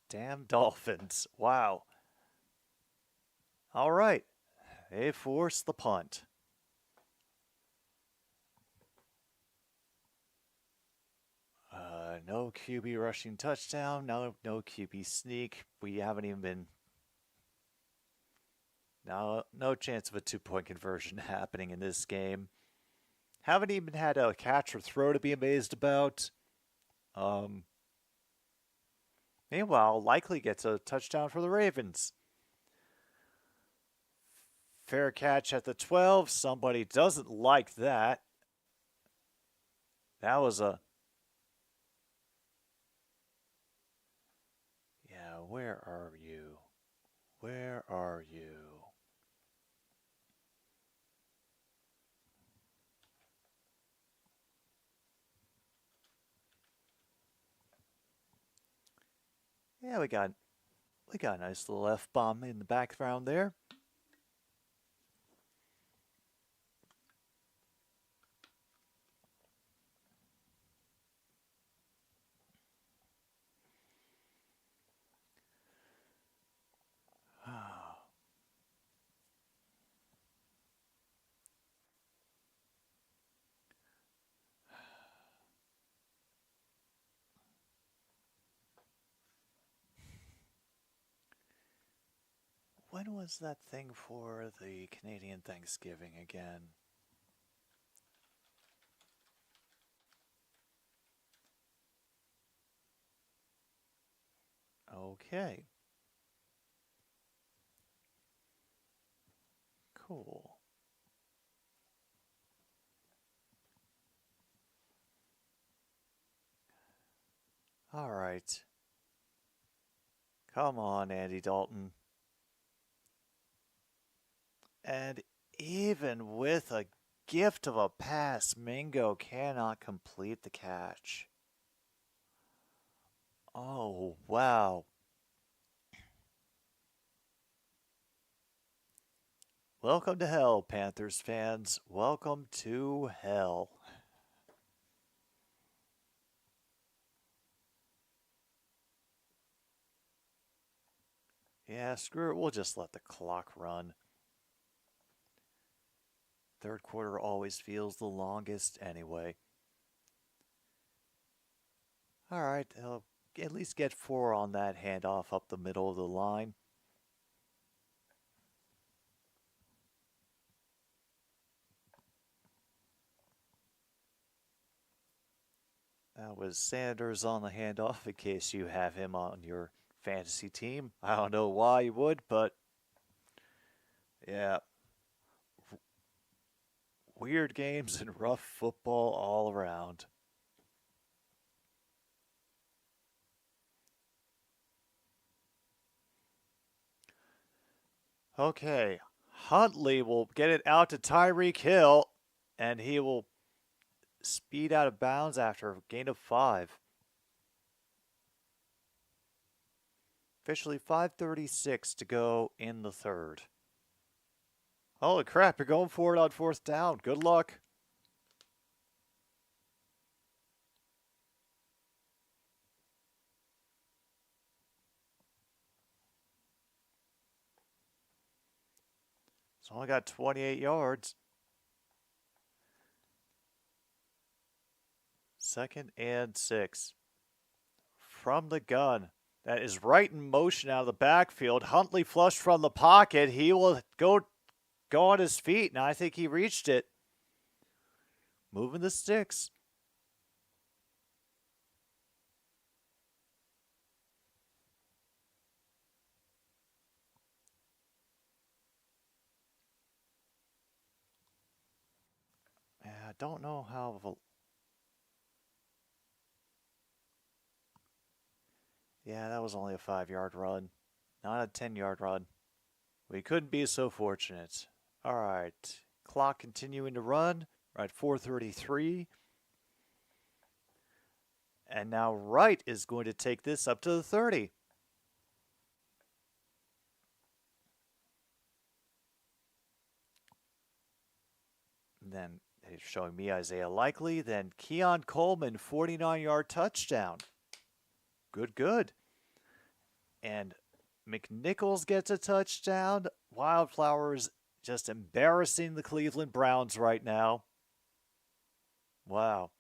damn Dolphins. Wow. All right. They force the punt. No QB rushing touchdown. No QB sneak. We haven't even been... No chance of a 2-point conversion happening in this game. Haven't even had a catch or throw to be amazed about. Meanwhile, Likely gets a touchdown for the Ravens. Fair catch at the 12. Somebody doesn't like that. That was a... Yeah, where are you? Where are you? Yeah, we got a nice little F-bomb in the background there. When was that thing for the Canadian Thanksgiving again? Okay. Cool. All right. Come on, Andy Dalton. And even with a gift of a pass, Mingo cannot complete the catch. Oh, wow. Welcome to hell, Panthers fans. Welcome to hell. Yeah, screw it. We'll just let the clock run. Third quarter always feels the longest anyway. All right, they'll at least get 4 on that handoff up the middle of the line. That was Sanders on the handoff, in case you have him on your fantasy team. I don't know why you would, but yeah. Weird games and rough football all around. Okay, Huntley will get it out to Tyreek Hill, and he will speed out of bounds after a gain of 5. Officially 5:36 to go in the third. Holy crap, you're going for it on 4th down. Good luck. It's only got 28 yards. 2nd and 6. From the gun. That is right in motion out of the backfield. Huntley flushed from the pocket. He will go on his feet, and I think he reached it. Moving the sticks. I don't know how... Yeah, that was only a 5-yard run, not a 10-yard run. We couldn't be so fortunate. All right, clock continuing to run. We're at 4:33. And now Wright is going to take this up to the 30. then they're showing me Isaiah Likely. Then Keon Coleman, 49-yard touchdown. Good. And McNichols gets a touchdown. Wildflowers just embarrassing the Cleveland Browns right now. Wow.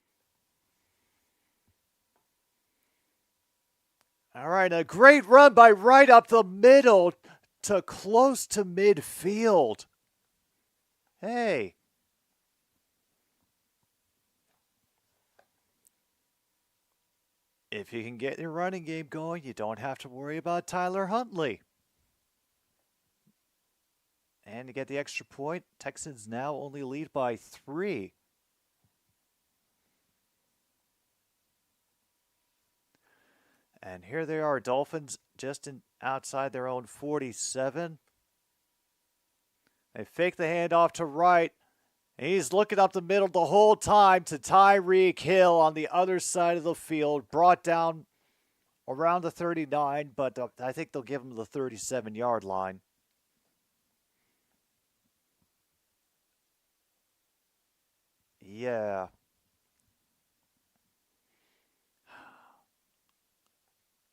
All right, a great run by right up the middle to close to midfield. Hey. If you can get your running game going, you don't have to worry about Tyler Huntley. And to get the extra point, Texans now only lead by 3. And here they are, Dolphins just outside their own 47. They fake the handoff to right. He's looking up the middle the whole time to Tyreek Hill on the other side of the field. Brought down around the 39, but I think they'll give him the 37-yard line. Yeah.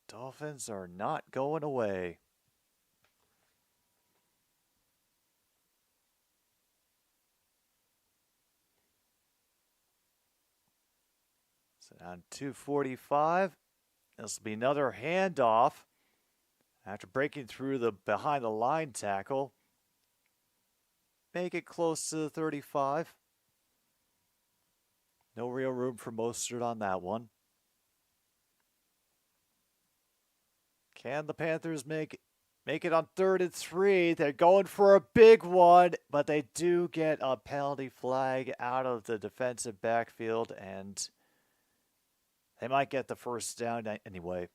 Dolphins are not going away. So on 2:45, this will be another handoff after breaking through the behind the line tackle. Make it close to the 35. No real room for Mostert on that one. Can the Panthers make it on 3rd and 3? They're going for a big one, but they do get a penalty flag out of the defensive backfield, and they might get the first down anyway.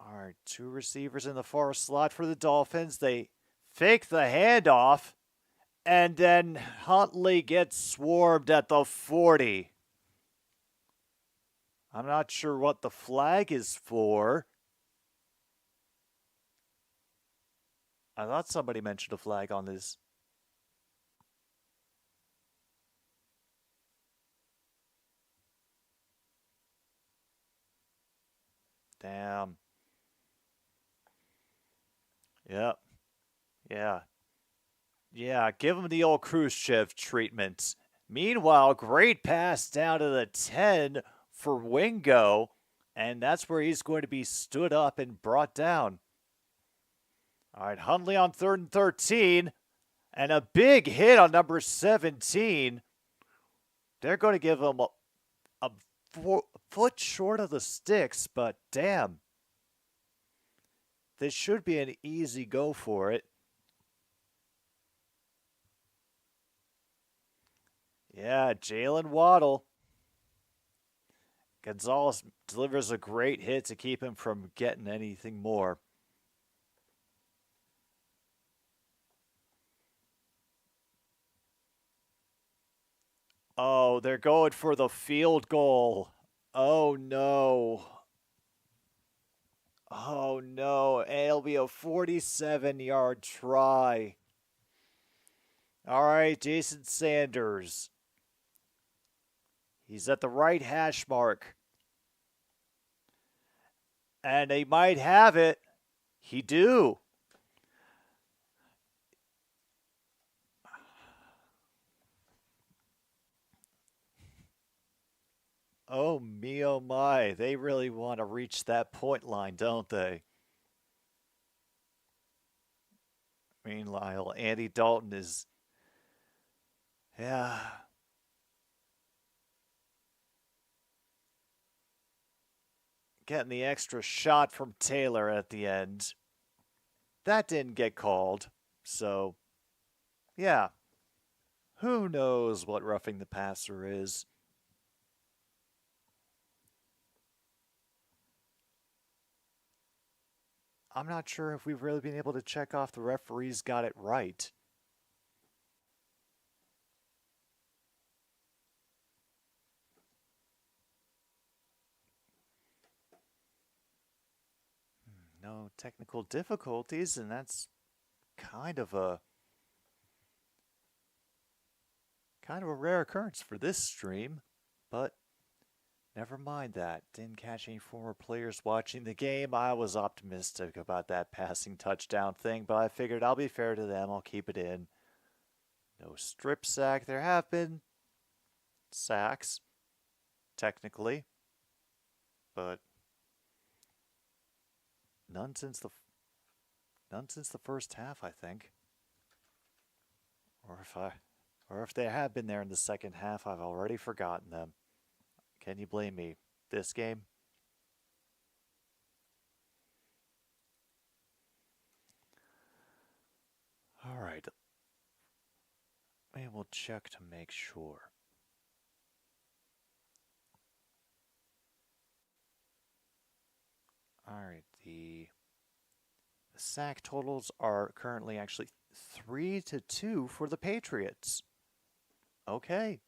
All right, 2 receivers in the far slot for the Dolphins. They fake the handoff, and then Huntley gets swarmed at the 40. I'm not sure what the flag is for. I thought somebody mentioned a flag on this. Damn. Yep. Yeah, give him the old Khrushchev treatment. Meanwhile, great pass down to the 10 for Wingo, and that's where he's going to be stood up and brought down. All right, Hundley on 3rd and 13, and a big hit on number 17. They're going to give him a foot short of the sticks, but damn. This should be an easy go for it. Yeah, Jalen Waddle. Gonzalez delivers a great hit to keep him from getting anything more. Oh, they're going for the field goal. Oh, no. Oh, no. It'll be a 47-yard try. All right, Jason Sanders. He's at the right hash mark. And they might have it. He do. Oh, me, oh, my. They really want to reach that point line, don't they? Meanwhile, Andy Dalton is... Yeah... getting the extra shot from Taylor at the end. That didn't get called. So, yeah. Who knows what roughing the passer is? I'm not sure if we've really been able to check off the referees got it right. No technical difficulties, and that's kind of a Kind of a rare occurrence for this stream, but never mind that. Didn't catch any former players watching the game. I was optimistic about that passing touchdown thing, but I figured I'll be fair to them. I'll keep it in. No strip sack. There have been sacks, technically, but none since the first half, I think. Or if they have been there in the second half, I've already forgotten them. Can you blame me? This game? All right. And we'll check to make sure. All right, the sack totals are currently actually 3-2 for the Patriots. Okay.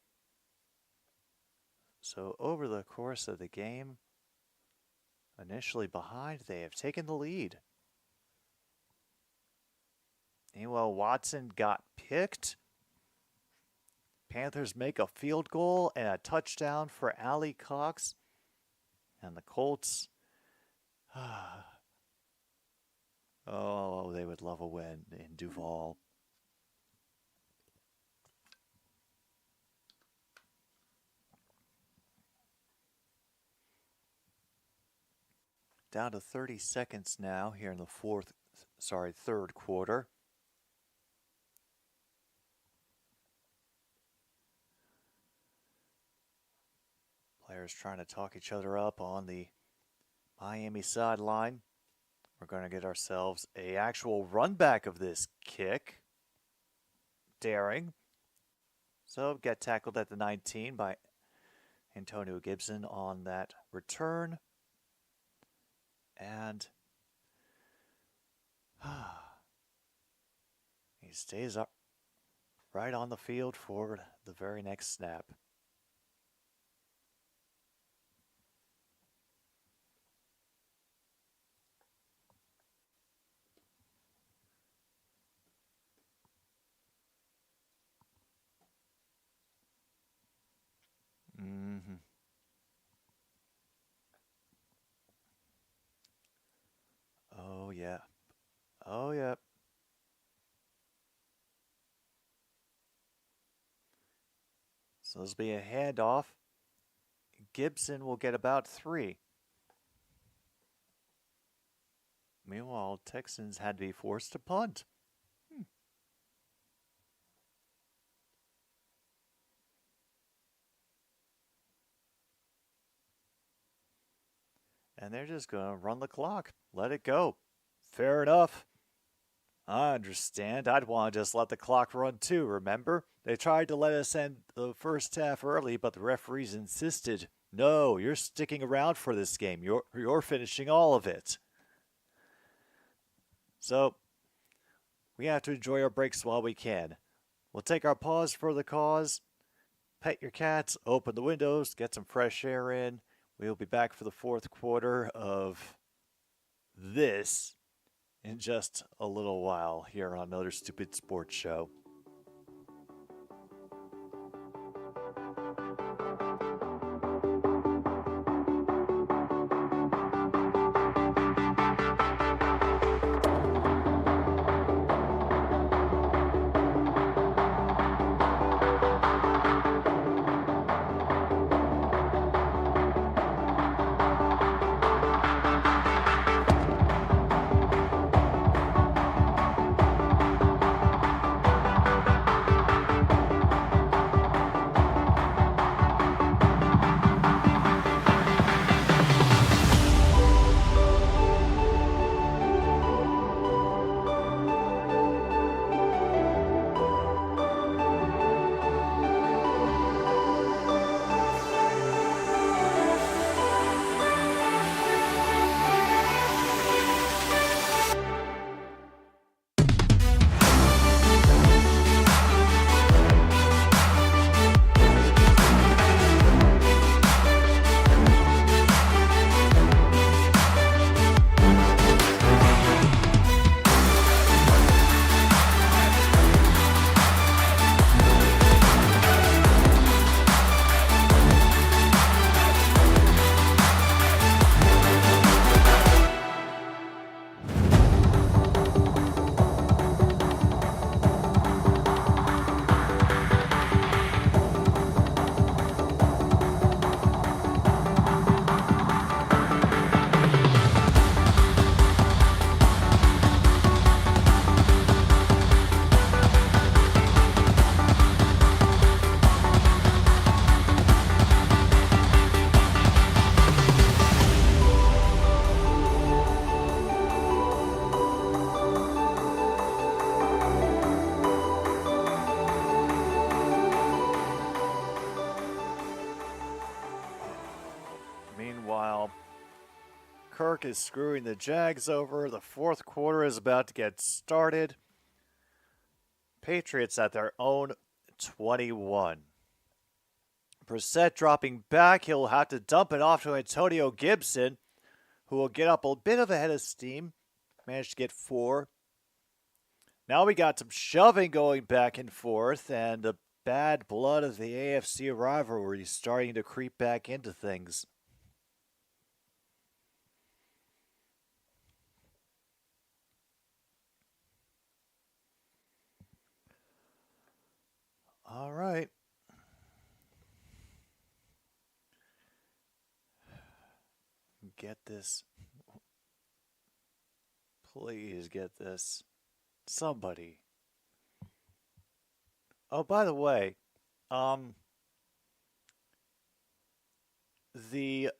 So over the course of the game, initially behind, they have taken the lead. Meanwhile, Watson got picked. Panthers make a field goal and a touchdown for Ali Cox. And the Colts, oh, they would love a win in Duval. Down to 30 seconds now here in the third quarter. Players trying to talk each other up on the Miami sideline. We're going to get ourselves an actual run back of this kick. Daring. So get tackled at the 19 by Antonio Gibson on that return. And he stays up right on the field for the very next snap. Oh, yeah. Oh, yeah. So this will be a handoff. Gibson will get about 3. Meanwhile, Texans had to be forced to punt. And they're just going to run the clock. Let it go. Fair enough. I understand. I'd want to just let the clock run too, remember? They tried to let us end the first half early, but the referees insisted. No, you're sticking around for this game. You're finishing all of it. So, we have to enjoy our breaks while we can. We'll take our pause for the cause, pet your cats, open the windows, get some fresh air in. We'll be back for the fourth quarter of this in just a little while here on another Stupid Sports Show. Meanwhile, Kirk is screwing the Jags over. The fourth quarter is about to get started. Patriots at their own 21. Brissett dropping back. He'll have to dump it off to Antonio Gibson, who will get up a bit of a head of steam. Managed to get 4. Now we got some shoving going back and forth, and the bad blood of the AFC rivalry starting to creep back into things. All right. Get this. Please get this. Somebody. Oh, by the way, the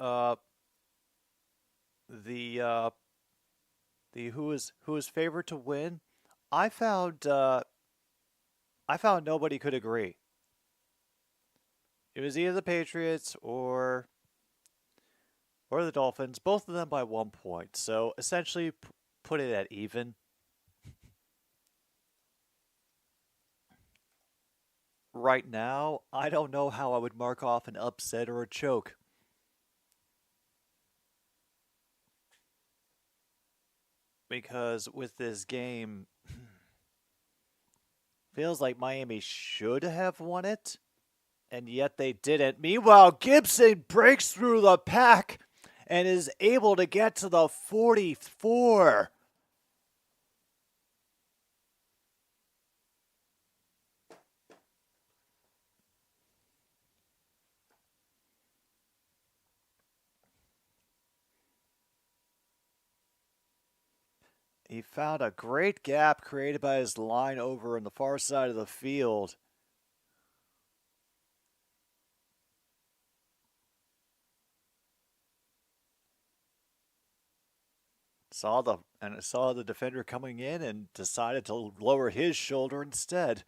who is favored to win, I found nobody could agree. It was either the Patriots or the Dolphins, both of them by 1 point. So essentially put it at even. Right now, I don't know how I would mark off an upset or a choke. Because with this game, feels like Miami should have won it, and yet they didn't. Meanwhile, Gibson breaks through the pack and is able to get to the 44. He found a great gap created by his line over on the far side of the field. Saw the defender coming in and decided to lower his shoulder instead.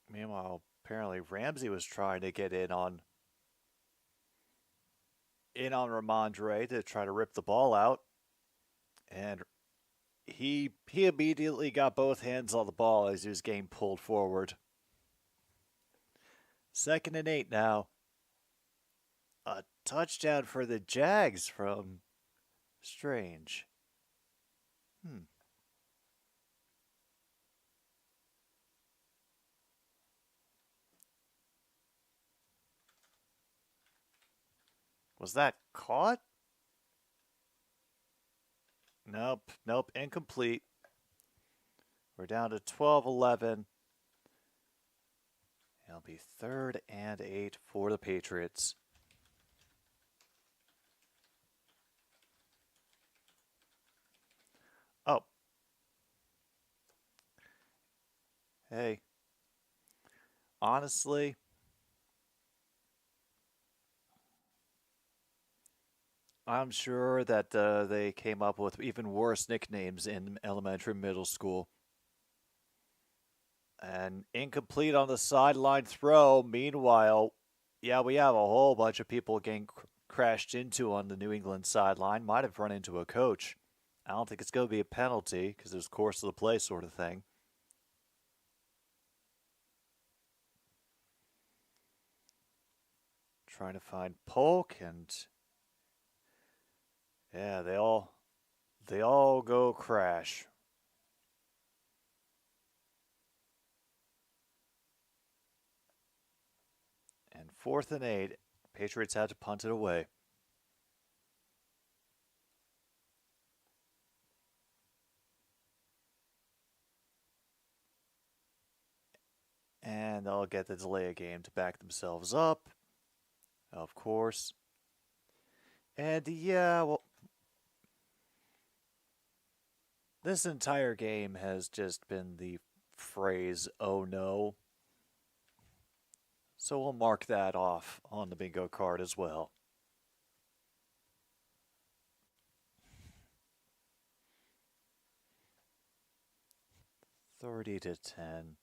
Meanwhile, apparently Ramsey was trying to get in on Ramondre to try to rip the ball out, and he immediately got both hands on the ball as he was getting pulled forward. 2nd and 8 now. A touchdown for the Jags from Strange. Was that caught? Nope, incomplete. We're down to 12-11. It'll be 3rd and 8 for the Patriots. Oh. Hey. Honestly, I'm sure that they came up with even worse nicknames in elementary and middle school. And incomplete on the sideline throw. Meanwhile, yeah, we have a whole bunch of people getting crashed into on the New England sideline. Might have run into a coach. I don't think it's going to be a penalty because it was course of the play sort of thing. Trying to find Polk, and yeah, they all go crash. And 4th and 8, Patriots had to punt it away. And they'll get the delay of game to back themselves up, of course. And yeah, well, this entire game has just been the phrase, "oh no." So we'll mark that off on the bingo card as well. 30-10.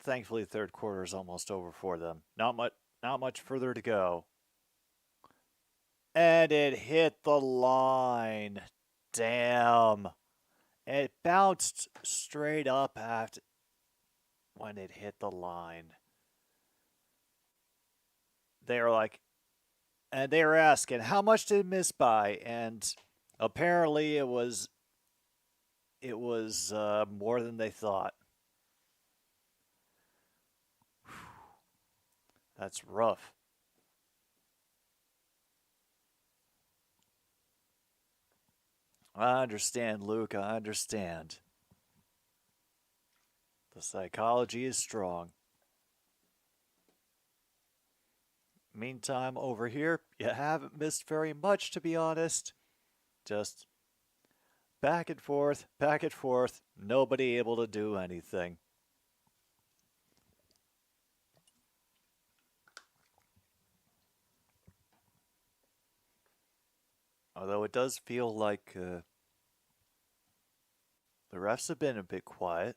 Thankfully, third quarter is almost over for them. Not much further to go. And it hit the line. Damn. It bounced straight up after when it hit the line. They were like, and they were asking, how much did it miss by? And apparently it was more than they thought. That's rough. I understand, Luke. I understand. The psychology is strong. Meantime, over here, you haven't missed very much, to be honest. Just back and forth, nobody able to do anything. Although it does feel like the refs have been a bit quiet.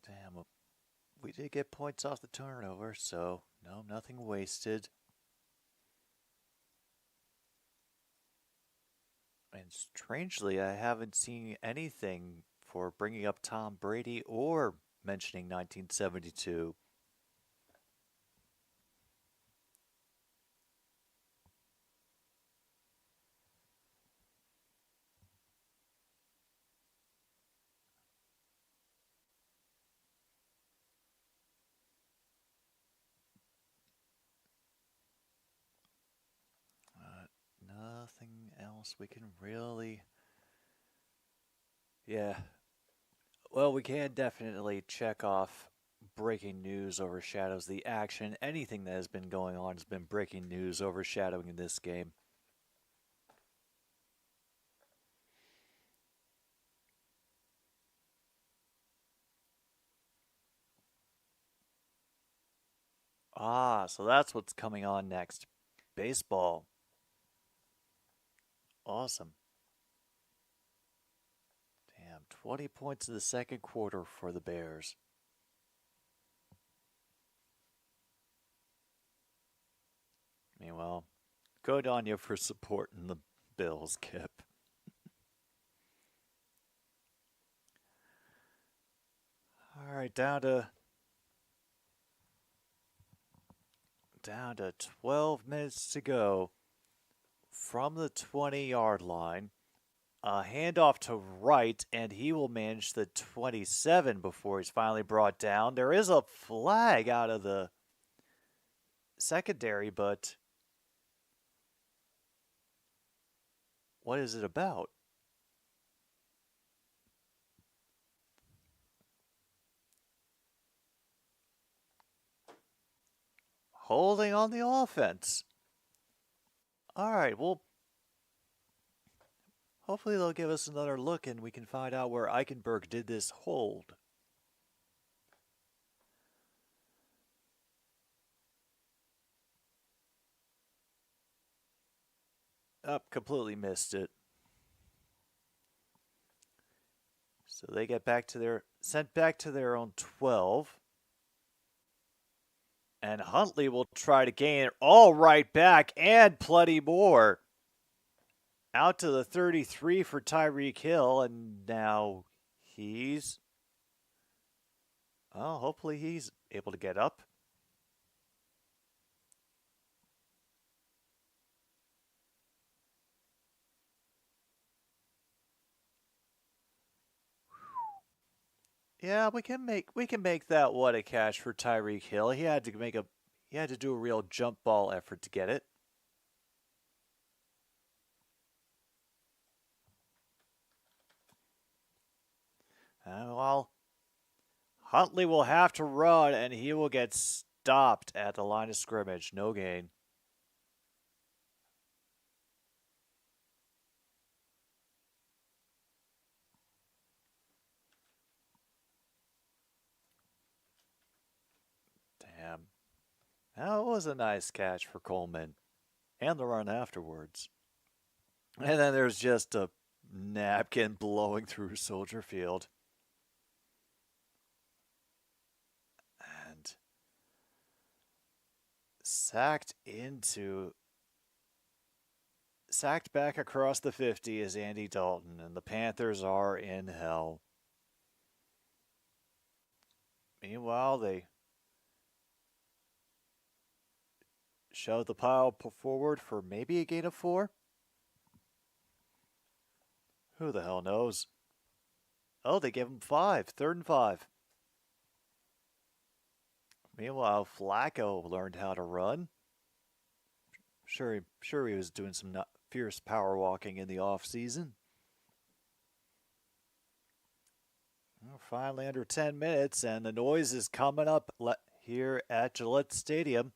Damn, we did get points off the turnover, so no, nothing wasted. And strangely, I haven't seen anything for bringing up Tom Brady or mentioning 1972. Nothing else we can really... Yeah. Well, we can definitely check off breaking news overshadows the action. Anything that has been going on has been breaking news overshadowing this game. So that's what's coming on next. Baseball. Awesome. Damn, 20 points in the second quarter for the Bears. Meanwhile, good on you for supporting the Bills, Kip. All right, down to 12 minutes to go from the 20-yard line. A handoff to Wright, and he will manage the 27 before he's finally brought down. There is a flag out of the secondary, but what is it about? Holding on the offense. All right, well, hopefully they'll give us another look and we can find out where Eichenberg did this hold. Completely missed it. So they get sent back to their own 12. And Huntley will try to gain it all right back and plenty more. Out to the 33 for Tyreek Hill, and now he's... Oh, hopefully he's able to get up. Yeah, we can make that what a catch for Tyreek Hill. He had to do a real jump ball effort to get it. Well, Huntley will have to run, and he will get stopped at the line of scrimmage. No gain. That was a nice catch for Coleman. And the run afterwards. And then there's just a napkin blowing through Soldier Field. And sacked back across the 50 is Andy Dalton, and the Panthers are in hell. Meanwhile, they shove the pile forward for maybe a gain of 4. Who the hell knows? Oh, they gave him 5. 3rd and 5. Meanwhile, Flacco learned how to run. Sure he was doing some fierce power walking in the off-season. Well, finally under 10 minutes, and the noise is coming up here at Gillette Stadium.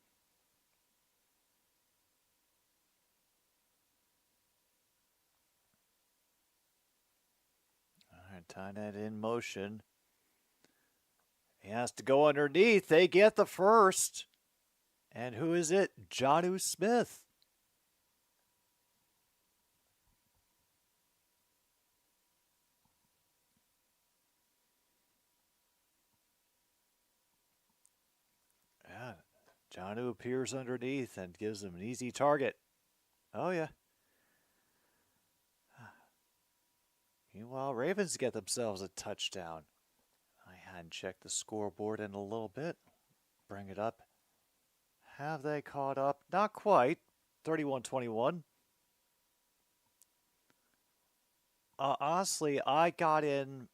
All right, tying that in motion. He has to go underneath. They get the first. And who is it? Jonnu Smith. Yeah, Jonnu appears underneath and gives him an easy target. Oh, yeah. Meanwhile, Ravens get themselves a touchdown. I hadn't checked the scoreboard in a little bit. Bring it up. Have they caught up? Not quite. 31-21. Honestly, I got in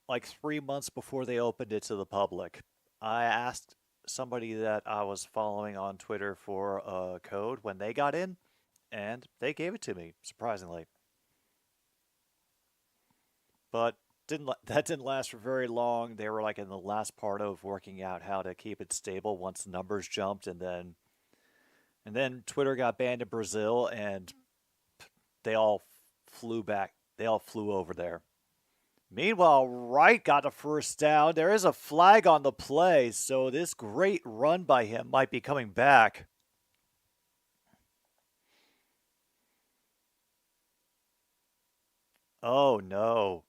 like 3 months before they opened it to the public. I asked somebody that I was following on Twitter for a code when they got in, and they gave it to me, surprisingly. But that didn't last for very long. They were like in the last part of working out how to keep it stable once the numbers jumped, and then Twitter got banned in Brazil, and they all flew back. They all flew over there. Meanwhile, Wright got a first down. There is a flag on the play, so this great run by him might be coming back. Oh, no.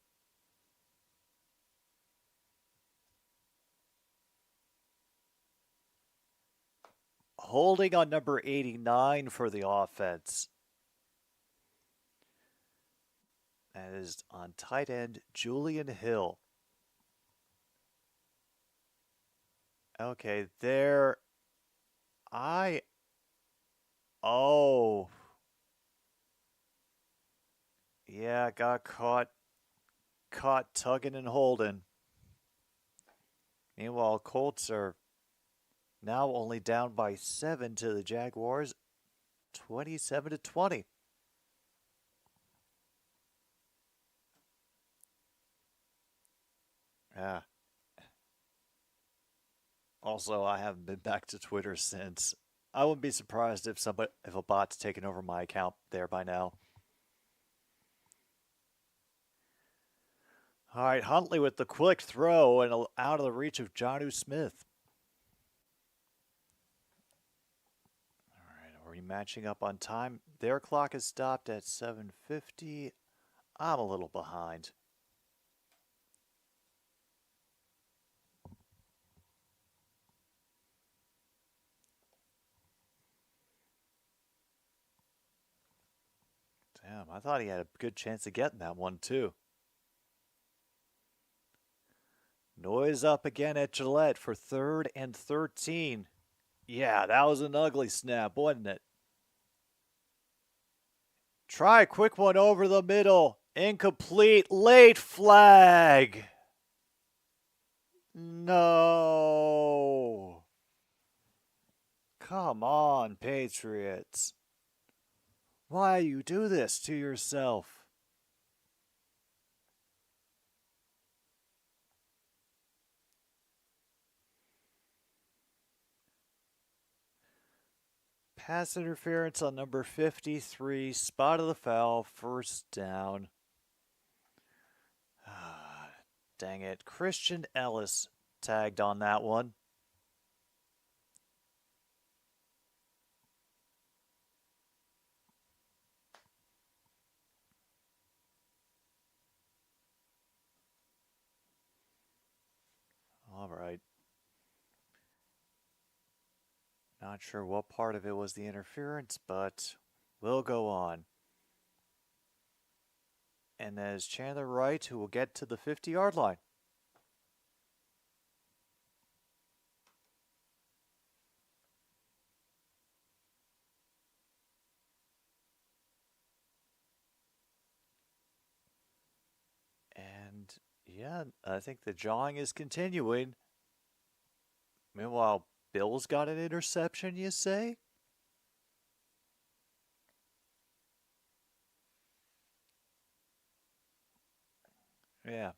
Holding on number 89 for the offense. That is on tight end Julian Hill. Okay, there. Oh. Yeah, got caught tugging and holding. Meanwhile, Colts are now only down by 7 to the Jaguars, 27-20. Yeah. Also, I haven't been back to Twitter since. I wouldn't be surprised if a bot's taken over my account there by now. All right, Huntley with the quick throw and out of the reach of Jonnu Smith. All right, are we matching up on time? Their clock is stopped at 7:50. I'm a little behind. Damn, I thought he had a good chance of getting that one, too. Noise up again at Gillette for 3rd and 13. Yeah, that was an ugly snap, wasn't it? Try a quick one over the middle. Incomplete. Late flag. No. Come on, Patriots. Why you do this to yourself? Pass interference on number 53. Spot of the foul. First down. Dang it. Christian Ellis tagged on that one. Not sure what part of it was the interference, but we'll go on. And that is Chandler Wright, who will get to the 50-yard line. And yeah, I think the jawing is continuing. Meanwhile, Bill's got an interception, you say? Yeah.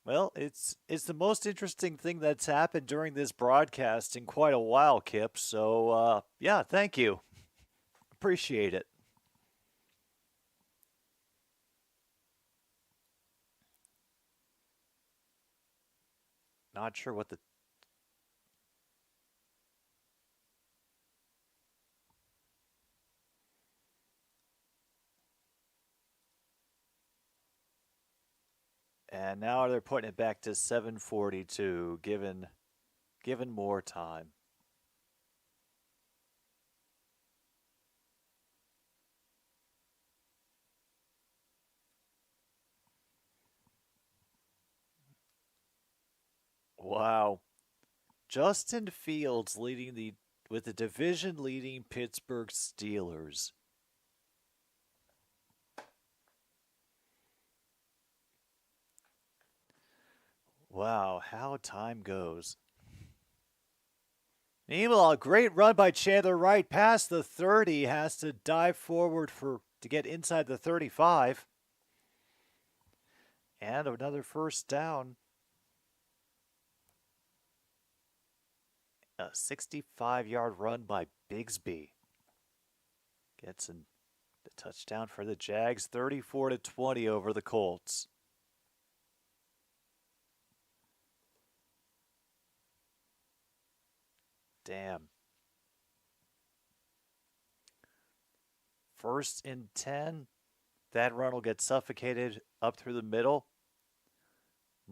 Well, it's the most interesting thing that's happened during this broadcast in quite a while, Kip. So, yeah, thank you. Appreciate it. Not sure what the... And now they're putting it back to 7:42, given more time. Wow. Justin Fields leading with the division-leading Pittsburgh Steelers. Wow, how time goes. Meanwhile, a great run by Chandler Wright past the 30. Has to dive forward to get inside the 35. And another first down. A 65-yard run by Bigsby. Gets the touchdown for the Jags, 34-20 over the Colts. Damn. First and 10. That run will get suffocated up through the middle.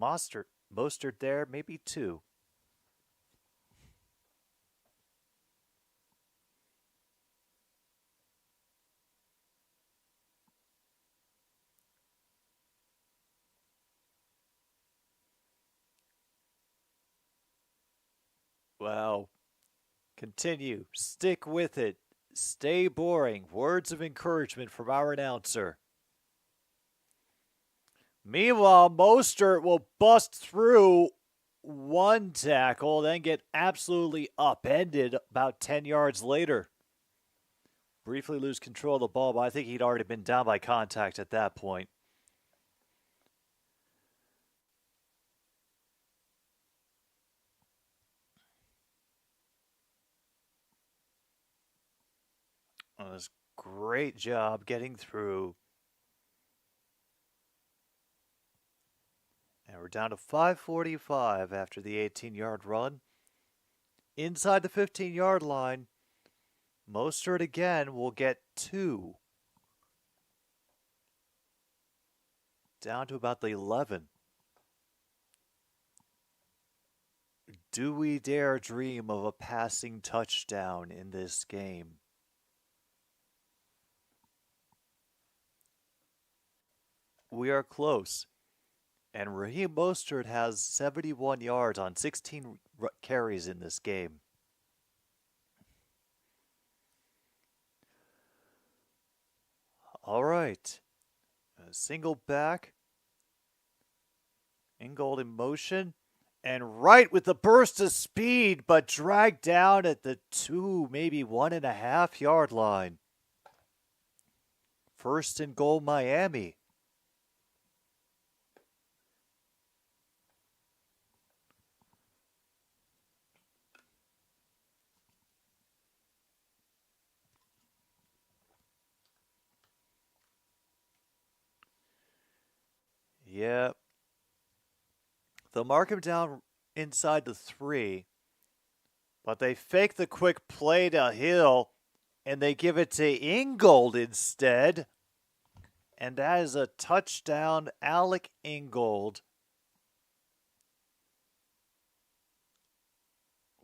Mostert there, maybe 2. Wow. Continue. Stick with it. Stay boring. Words of encouragement from our announcer. Meanwhile, Mostert will bust through one tackle, then get absolutely upended about 10 yards later. Briefly lose control of the ball, but I think he'd already been down by contact at that point. It was a great job getting through. And we're down to 5:45 after the 18-yard run. Inside the 15-yard line, Mostert again will get 2. Down to about the 11. Do we dare dream of a passing touchdown in this game? We are close. And Raheem Mostert has 71 yards on 16 carries in this game. All right. A single back. Ingold in motion. And Wright with the burst of speed, but dragged down at the 2, maybe 1.5 yard line. First and goal, Miami. Yep. They'll mark him down inside the 3, but they fake the quick play to Hill, and they give it to Ingold instead. And that is a touchdown, Alec Ingold.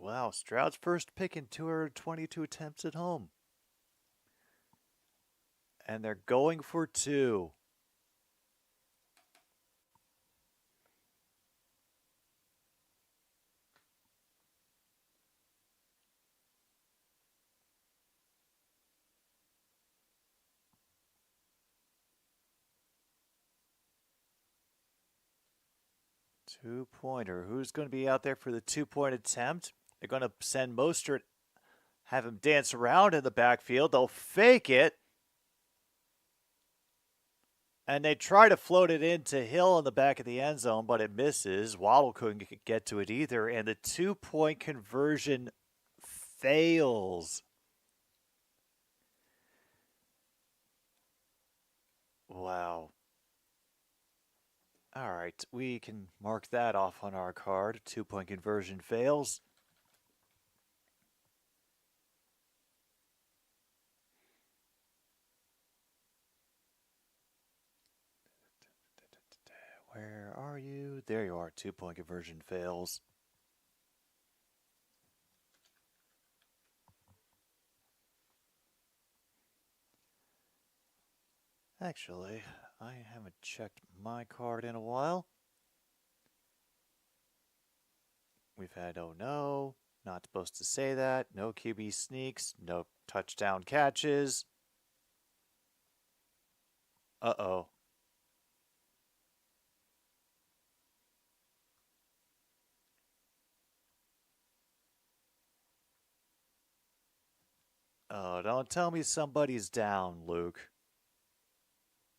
Wow, Stroud's first pick in 222 attempts at home. And they're going for 2. Two-pointer. Who's going to be out there for the 2-point attempt? They're going to send Mostert, have him dance around in the backfield. They'll fake it. And they try to float it into Hill in the back of the end zone, but it misses. Waddle couldn't get to it either. And the 2-point conversion fails. Wow. All right, we can mark that off on our card. 2-point conversion fails. Where are you? There you are. 2-point conversion fails. Actually, I haven't checked my card in a while. We've had oh no, not supposed to say that, no QB sneaks, no touchdown catches. Uh-oh. Oh, don't tell me somebody's down, Luke.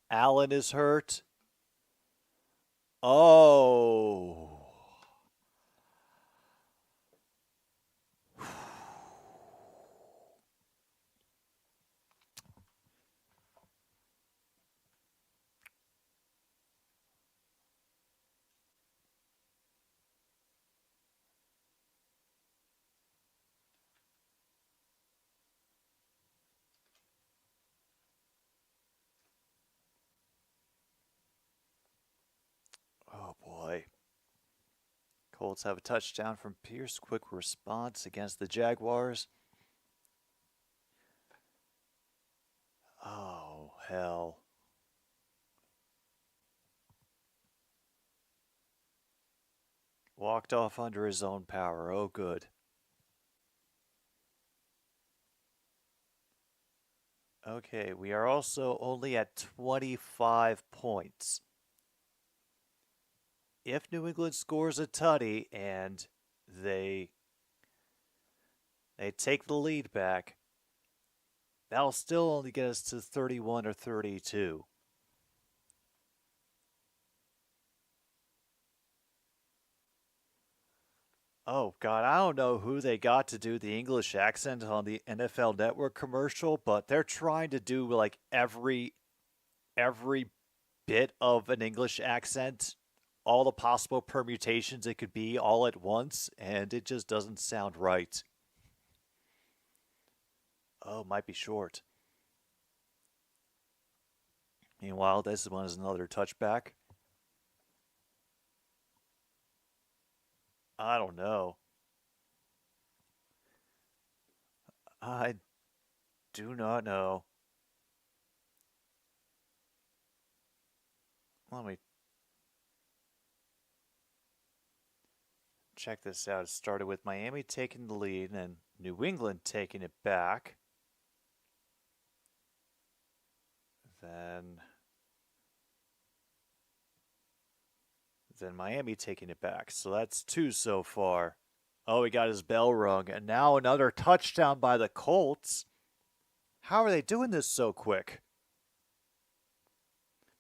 Allen is hurt. Oh. Oh boy. Colts have a touchdown from Pierce. Quick response against the Jaguars. Oh, hell. Walked off under his own power. Oh, good. Okay, we are also only at 25 points. If New England scores a tutty and they take the lead back, that'll still only get us to 31 or 32. Oh, God, I don't know who they got to do the English accent on the NFL Network commercial, but they're trying to do like every bit of an English accent, all the possible permutations it could be all at once, and it just doesn't sound right. Oh, might be short. Meanwhile, this one is another touchback. I don't know. I do not know. Let me check this out. It started with Miami taking the lead and New England taking it back. Then Miami taking it back. So that's 2 so far. Oh, he got his bell rung. And now another touchdown by the Colts. How are they doing this so quick?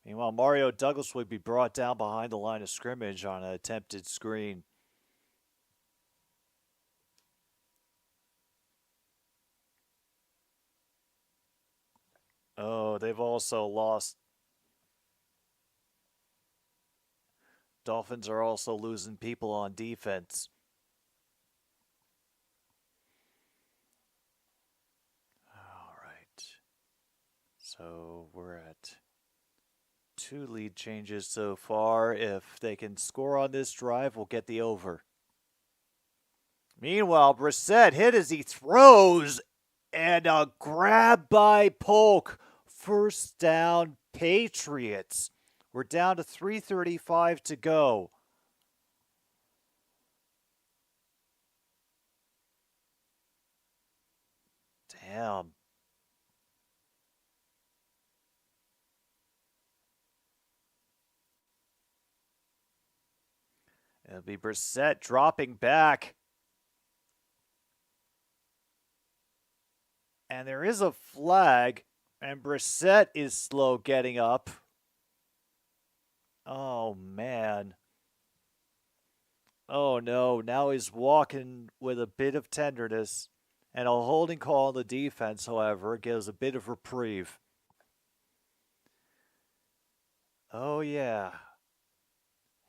Meanwhile, Mario Douglas would be brought down behind the line of scrimmage on an attempted screen. Oh, they've also lost. Dolphins are also losing people on defense. All right. So we're at 2 lead changes so far. If they can score on this drive, we'll get the over. Meanwhile, Brissett hit as he throws, and a grab by Polk. First down, Patriots. We're down to 3:35 to go. Damn. It'll be Brissett dropping back. And there is a flag, and Brissett is slow getting up. Oh, man. Oh, no. Now he's walking with a bit of tenderness. And a holding call on the defense, however, gives a bit of reprieve. Oh, yeah.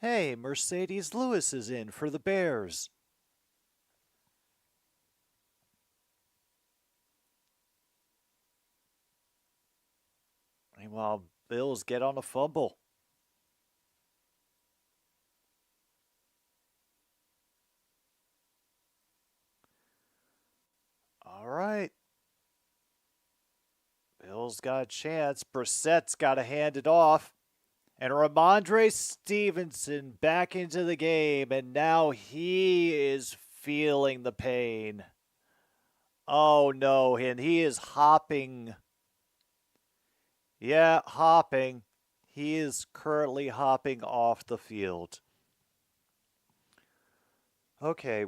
Hey, Mercedes Lewis is in for the Bears. Meanwhile, Bills get on a fumble. All right. Bills got a chance. Brissett's got to hand it off. And Ramondre Stevenson back into the game, and now he is feeling the pain. Oh, no, and he is hopping. Yeah, hopping. He is currently hopping off the field. Okay,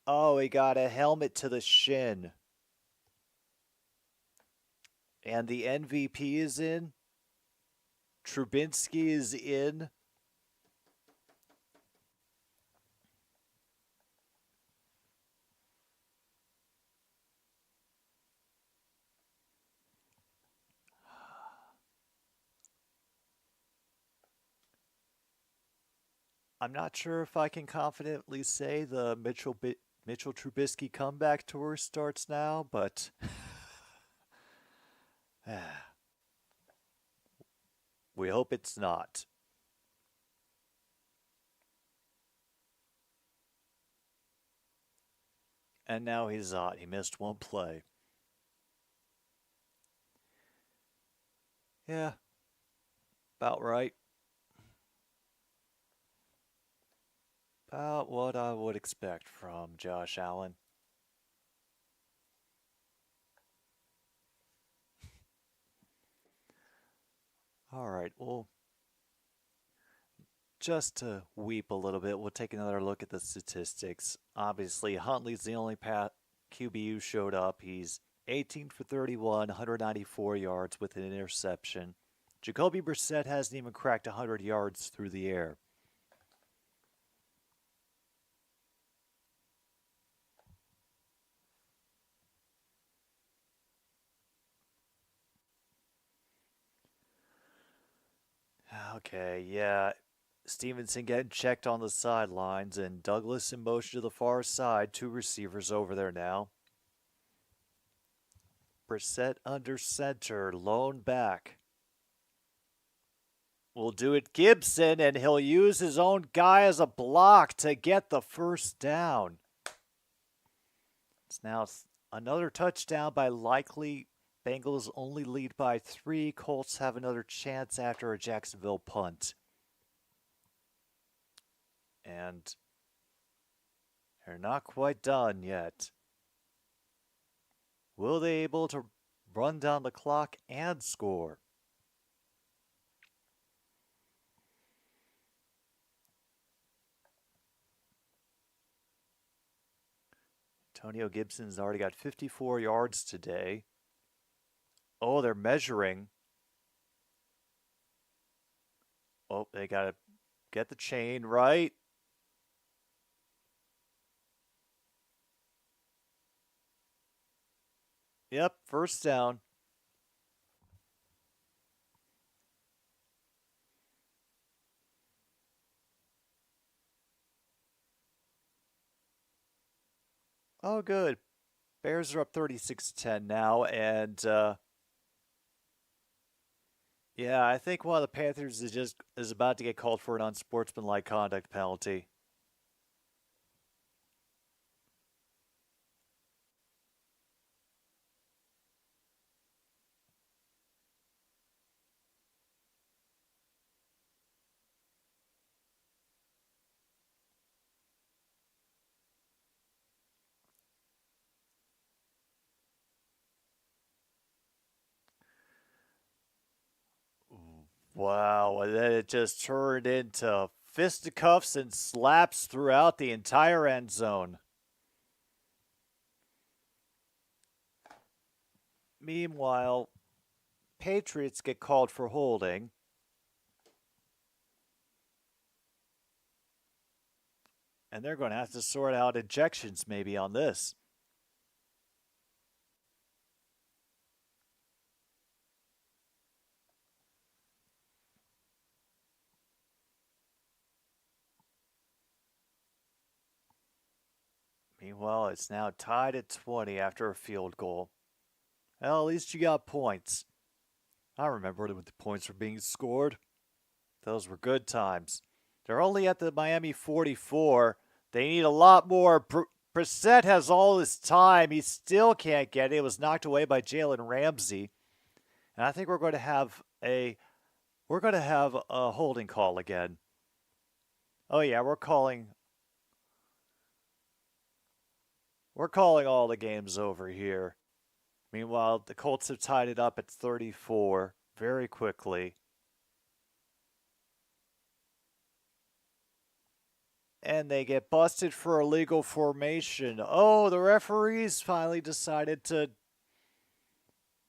Oh, he got a helmet to the shin. And the MVP is in. Trubinsky is in. I'm not sure if I can confidently say the Mitchell Trubisky comeback tour starts now, but we hope it's not. And now he's out. He missed one play. Yeah, about right. About what I would expect from Josh Allen. All right, well, just to weep a little bit, we'll take another look at the statistics. Obviously, Huntley's the only QB who showed up. He's 18 for 31, 194 yards with an interception. Jacoby Brissett hasn't even cracked 100 yards through the air. Okay, yeah. Stevenson getting checked on the sidelines, and Douglas in motion to the far side. Two receivers over there now. Brissett under center, lone back. Will do it Gibson, and he'll use his own guy as a block to get the first down. It's now another touchdown by Likely. Bengals only lead by 3. Colts have another chance after a Jacksonville punt. And they're not quite done yet. Will they be able to run down the clock and score? Antonio Gibson's already got 54 yards today. Oh, they're measuring. Oh, they got to get the chain right. Yep, first down. Oh, good. Bears are up 36-10 now, and Yeah, I think one of the Panthers is about to get called for an unsportsmanlike conduct penalty. Wow, and then it just turned into fisticuffs and slaps throughout the entire end zone. Meanwhile, Patriots get called for holding. And they're going to have to sort out ejections maybe on this. Meanwhile, it's now tied at 20 after a field goal. Well, at least you got points. I remember when the points were being scored. Those were good times. They're only at the Miami 44. They need a lot more. Brissett has all this time. He still can't get it. It was knocked away by Jalen Ramsey. And I think we're going to have a holding call again. Oh yeah, we're calling all the games over here. Meanwhile, the Colts have tied it up at 34 very quickly. And they get busted for illegal formation. Oh, the referees finally decided to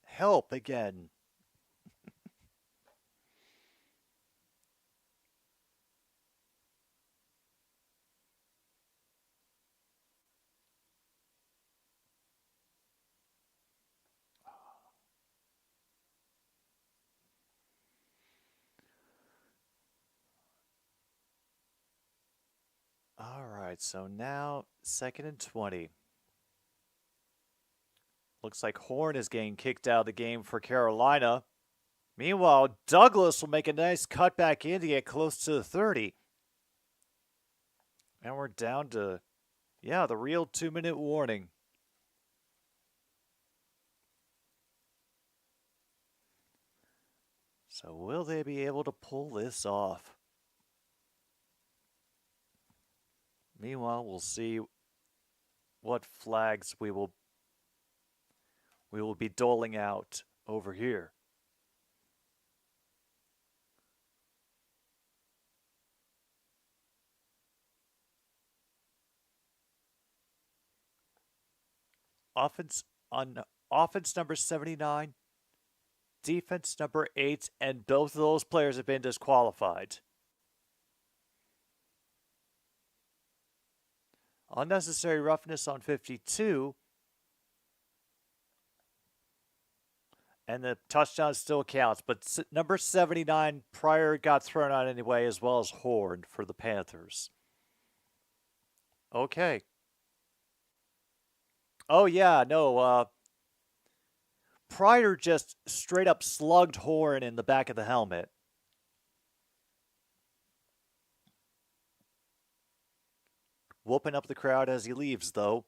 help again. All right, so now 2nd and 20. Looks like Horn is getting kicked out of the game for Carolina. Meanwhile, Douglas will make a nice cut back in to get close to the 30. And we're down to, the real 2-minute warning. So will they be able to pull this off? Meanwhile, we'll see what flags we will be doling out over here. Offense number 79, defense number 8, and both of those players have been disqualified. Unnecessary roughness on 52. And the touchdown still counts. But number 79, Pryor got thrown out anyway, as well as Horn for the Panthers. Okay. Oh, yeah, no. Pryor just straight up slugged Horn in the back of the helmet. Whooping up the crowd as he leaves, though.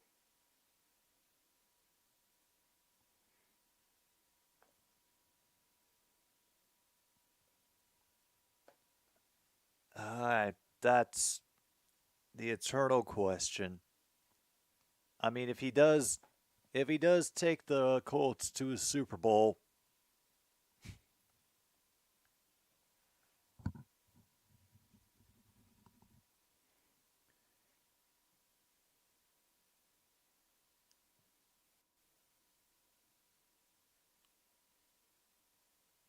That's the eternal question. I mean, if he does take the Colts to a Super Bowl,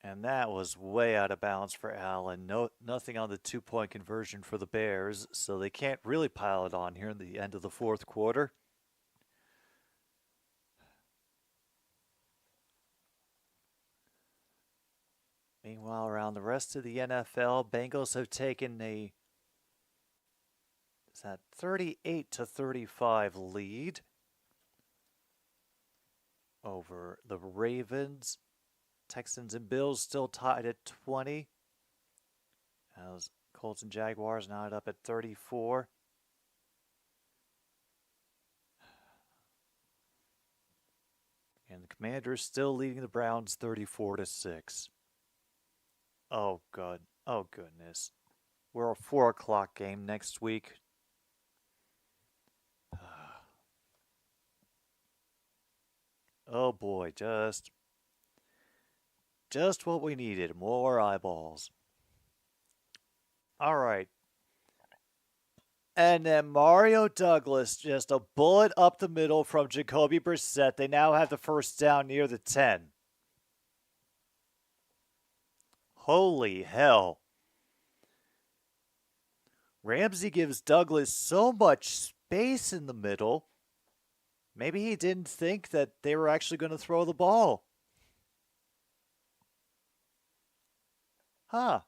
and that was way out of bounds for Allen. Nothing on the 2-point conversion for the Bears, so they can't really pile it on here in the end of the 4th quarter. Meanwhile, around the rest of the NFL, Bengals have taken a 38-35 lead over the Ravens. Texans and Bills still tied at 20. As Colts and Jaguars now up at 34. And the Commanders still leading the Browns 34-6. Oh, good. Oh, goodness. We're a 4 o'clock game next week. Oh, boy. Just what we needed. More eyeballs. All right. And then Mario Douglas, just a bullet up the middle from Jacoby Brissett. They now have the first down near the 10. Holy hell. Ramsey gives Douglas so much space in the middle. Maybe he didn't think that they were actually going to throw the ball. Huh.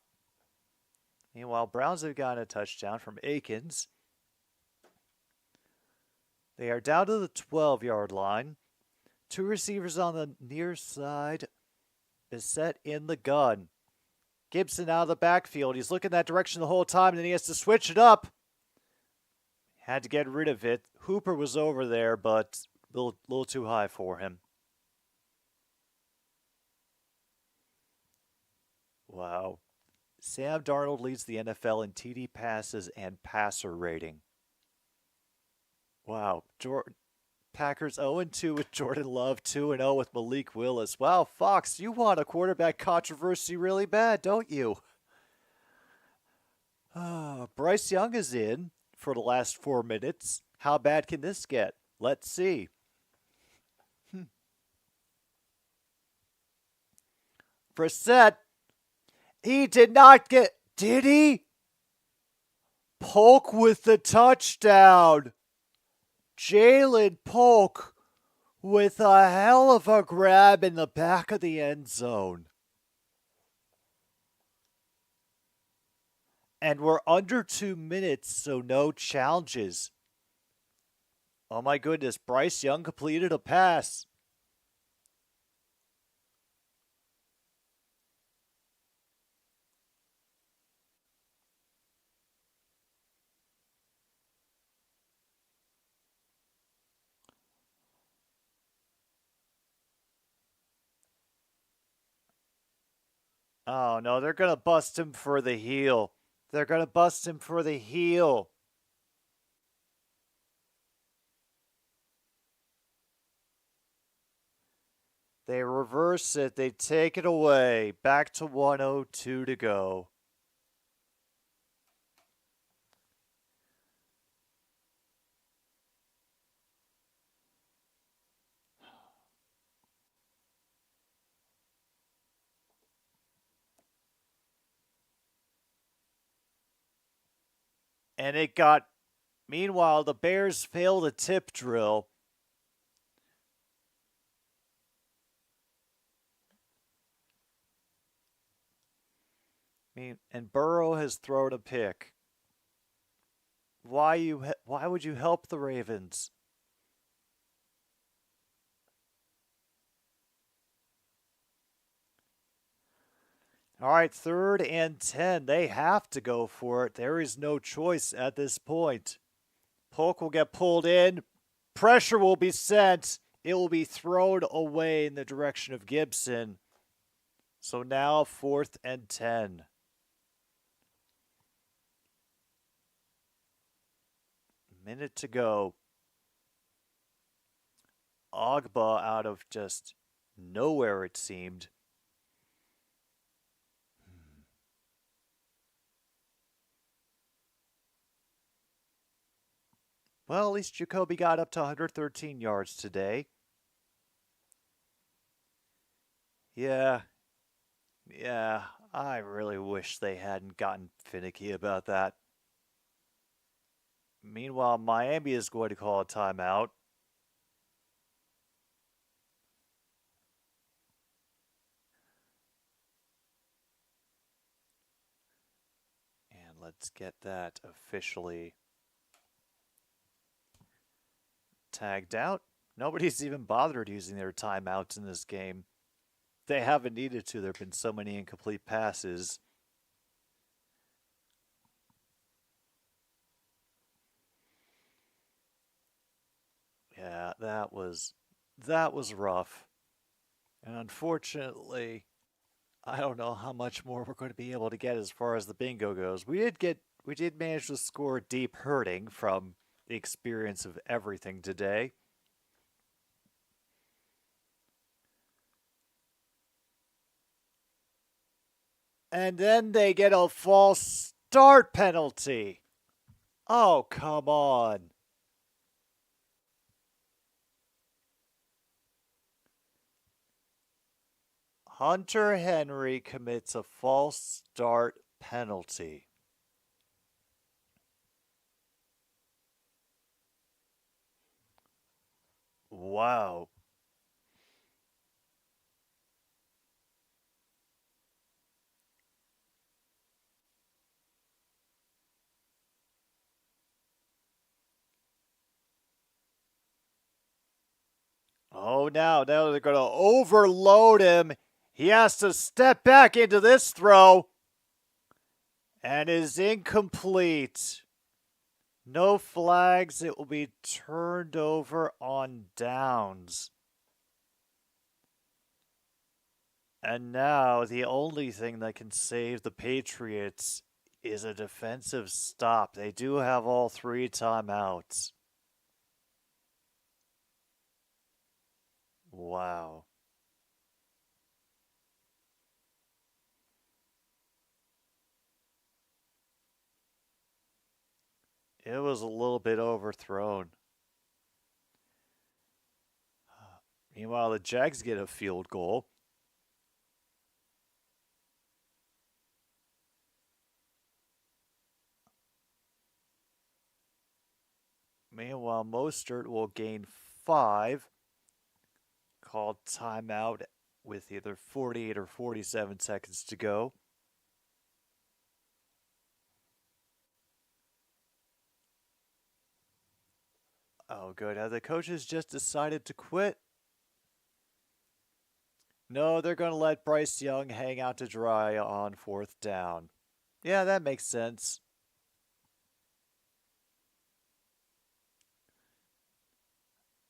Meanwhile, Browns have gotten a touchdown from Akins. They are down to the 12-yard line. 2 receivers on the near side. Bissett in the gun. Gibson out of the backfield. He's looking that direction the whole time, and then he has to switch it up. Had to get rid of it. Hooper was over there, but a little too high for him. Wow. Sam Darnold leads the NFL in TD passes and passer rating. Wow. Packers 0-2 with Jordan Love, 2-0 with Malik Willis. Wow, Fox, you want a quarterback controversy really bad, don't you? Bryce Young is in for the last 4 minutes. How bad can this get? Let's see. Brissett, he did not get... Did he? Polk with the touchdown. Jalen Polk with a hell of a grab in the back of the end zone. And we're under 2 minutes, so no challenges. Oh my goodness, Bryce Young completed a pass. Oh, no, they're going to bust him for the heel. They're going to bust him for the heel. They reverse it. They take it away. Back to 1:02 to go. And it got... Meanwhile, the Bears failed a tip drill. And Burrow has thrown a pick. Why would you help the Ravens? All right, 3rd and 10. They have to go for it. There is no choice at this point. Polk will get pulled in. Pressure will be sent. It will be thrown away in the direction of Gibson. So now 4th and 10. Minute to go. Ogba out of just nowhere, it seemed. Well, at least Jacoby got up to 113 yards today. Yeah, I really wish they hadn't gotten finicky about that. Meanwhile, Miami is going to call a timeout. And let's get that officially tagged out. Nobody's even bothered using their timeouts in this game. they haven't needed to. There have been so many incomplete passes. Yeah, that was rough. And unfortunately, I don't know how much more we're going to be able to get as far as the bingo goes. We did manage to score deep hurting from the experience of everything today. And then they get a false start penalty. Oh, come on. Hunter Henry commits a false start penalty. Wow. Oh, now they're going to overload him. He has to step back into this throw and is incomplete. No flags. It will be turned over on downs. And now the only thing that can save the Patriots is a defensive stop. They do have all 3 timeouts. Wow. It was a little bit overthrown. Meanwhile, the Jags get a field goal. Meanwhile, Mostert will gain 5. Called timeout with either 48 or 47 seconds to go. Oh, good. Have the coaches just decided to quit? No, they're going to let Bryce Young hang out to dry on 4th down. Yeah, that makes sense.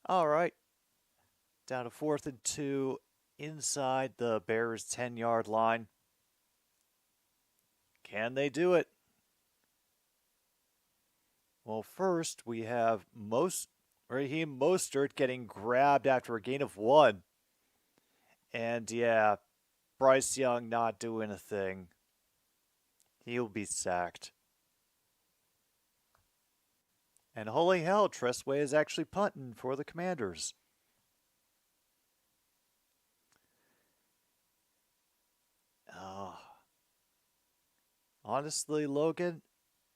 All right. Down to 4th and 2 inside the Bears' 10-yard line. Can they do it? Well, first we have Raheem Mostert getting grabbed after a gain of 1. And yeah, Bryce Young not doing a thing. He'll be sacked. And holy hell, Tressway is actually punting for the Commanders. Oh. Honestly, Logan,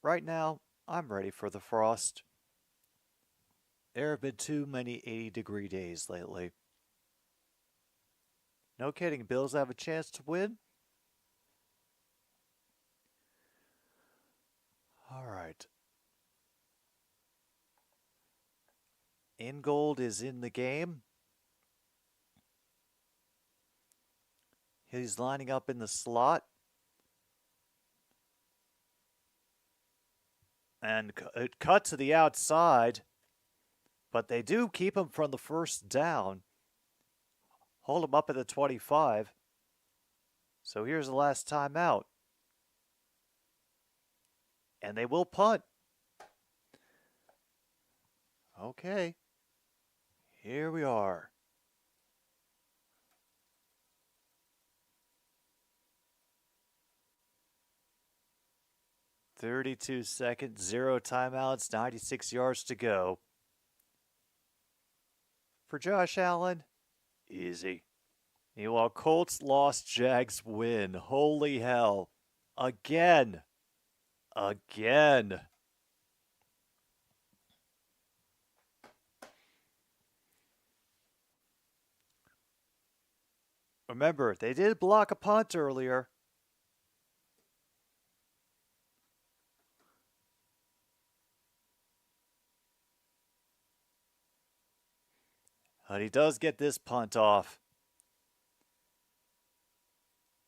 right now, I'm ready for the frost. There have been too many 80-degree days lately. No kidding, Bills have a chance to win? All right. Ingold is in the game. He's lining up in the slot. And it cut to the outside. But they do keep him from the first down. Hold him up at the 25. So here's the last timeout. And they will punt. Okay. Here we are. "32 seconds, 0 timeouts, 96 yards to go." For Josh Allen, easy. Meanwhile, Colts lost, Jags win. Holy hell. Again. Again. Remember, they did block a punt earlier. But he does get this punt off.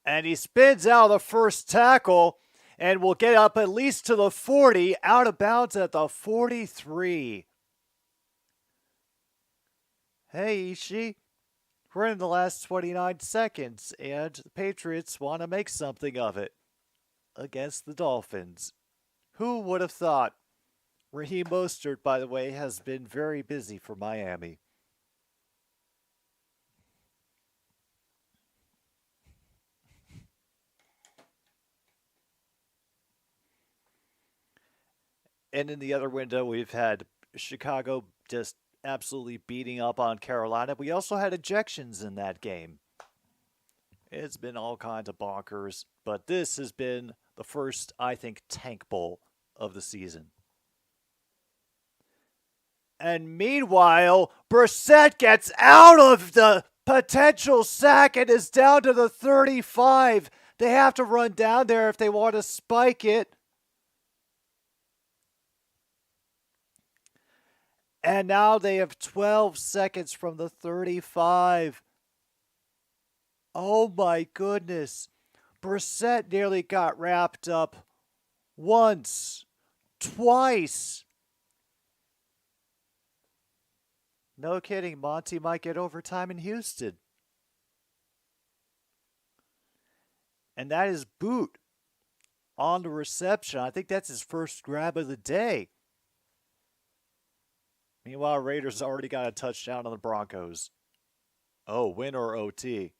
And he spins out of the first tackle and will get up at least to the 40, out of bounds at the 43. Hey, Ishii, we're in the last 29 seconds, and the Patriots want to make something of it against the Dolphins. Who would have thought? Raheem Mostert, by the way, has been very busy for Miami. And in the other window, we've had Chicago just absolutely beating up on Carolina. We also had ejections in that game. It's been all kinds of bonkers, but this has been the first, I think, tank bowl of the season. And meanwhile, Brissett gets out of the potential sack and is down to the 35. They have to run down there if they want to spike it. And now they have 12 seconds from the 35. Oh my goodness. Brissett nearly got wrapped up once, twice. No kidding, Monty might get overtime in Houston. And that is Boot on the reception. I think that's his first grab of the day. Meanwhile, Raiders already got a touchdown on the Broncos. Oh, win or OT.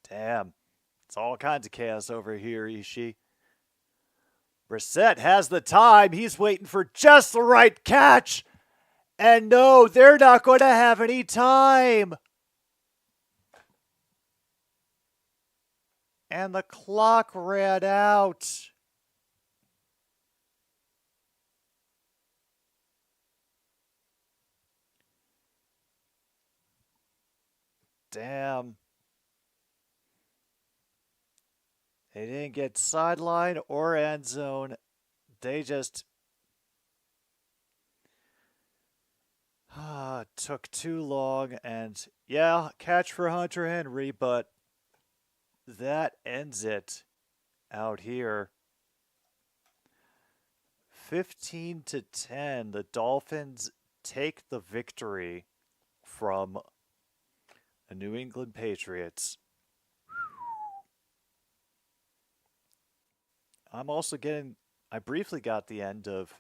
Damn. It's all kinds of chaos over here, Ishii. Brissett has the time. He's waiting for just the right catch. And no, they're not going to have any time. And the clock ran out. Damn. They didn't get sideline or end zone. They just took too long. And yeah, catch for Hunter Henry, but that ends it out here. 15-10. The Dolphins take the victory from the New England Patriots. I briefly got the end of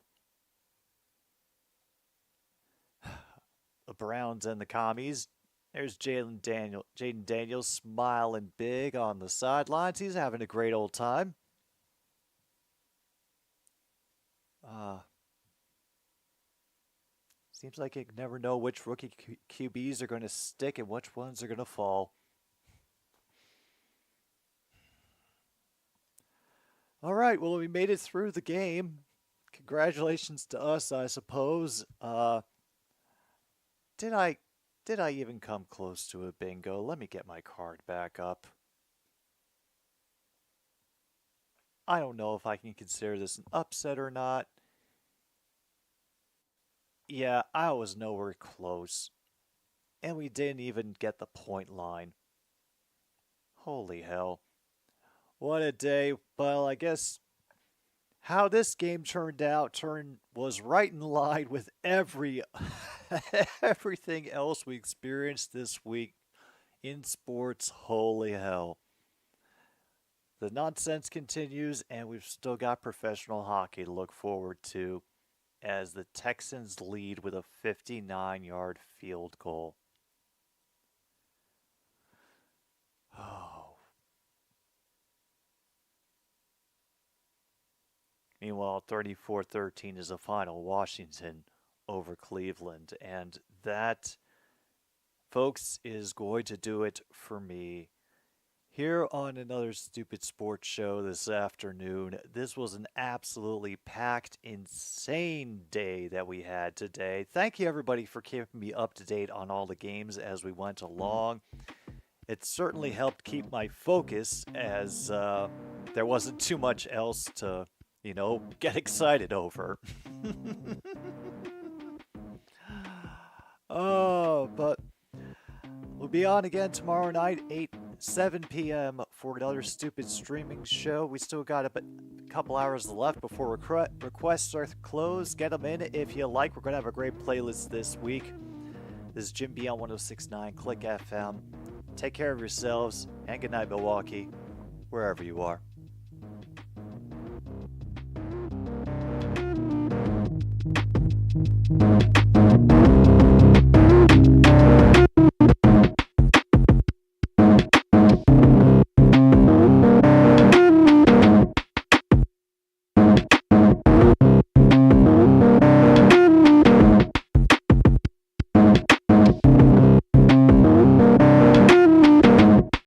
the Browns and the Commies. There's Jaden Daniels smiling big on the sidelines. He's having a great old time. Seems like you never know which rookie QBs are going to stick and which ones are going to fall. All right, well, we made it through the game. Congratulations to us, I suppose. Did I even come close to a bingo? Let me get my card back up. I don't know if I can consider this an upset or not. Yeah, I was nowhere close. And we didn't even get the point line. Holy hell. What a day. Well, I guess how this game turned out was right in line with everything else we experienced this week in sports. Holy hell. The nonsense continues, and we've still got professional hockey to look forward to as the Texans lead with a 59-yard field goal. Oh. Meanwhile, 34-13 is the final. Washington over Cleveland. And that, folks, is going to do it for me here on another stupid sports show this afternoon. This was an absolutely packed, insane day that we had today. Thank you, everybody, for keeping me up to date on all the games as we went along. It certainly helped keep my focus as there wasn't too much else to, get excited over. But we'll be on again tomorrow night, 7 p.m. for another stupid streaming show. We still got a couple hours left before requests are closed. Get them in if you like. We're going to have a great playlist this week. This is Jim B on 106.9 Click FM. Take care of yourselves, and good night, Milwaukee, wherever you are.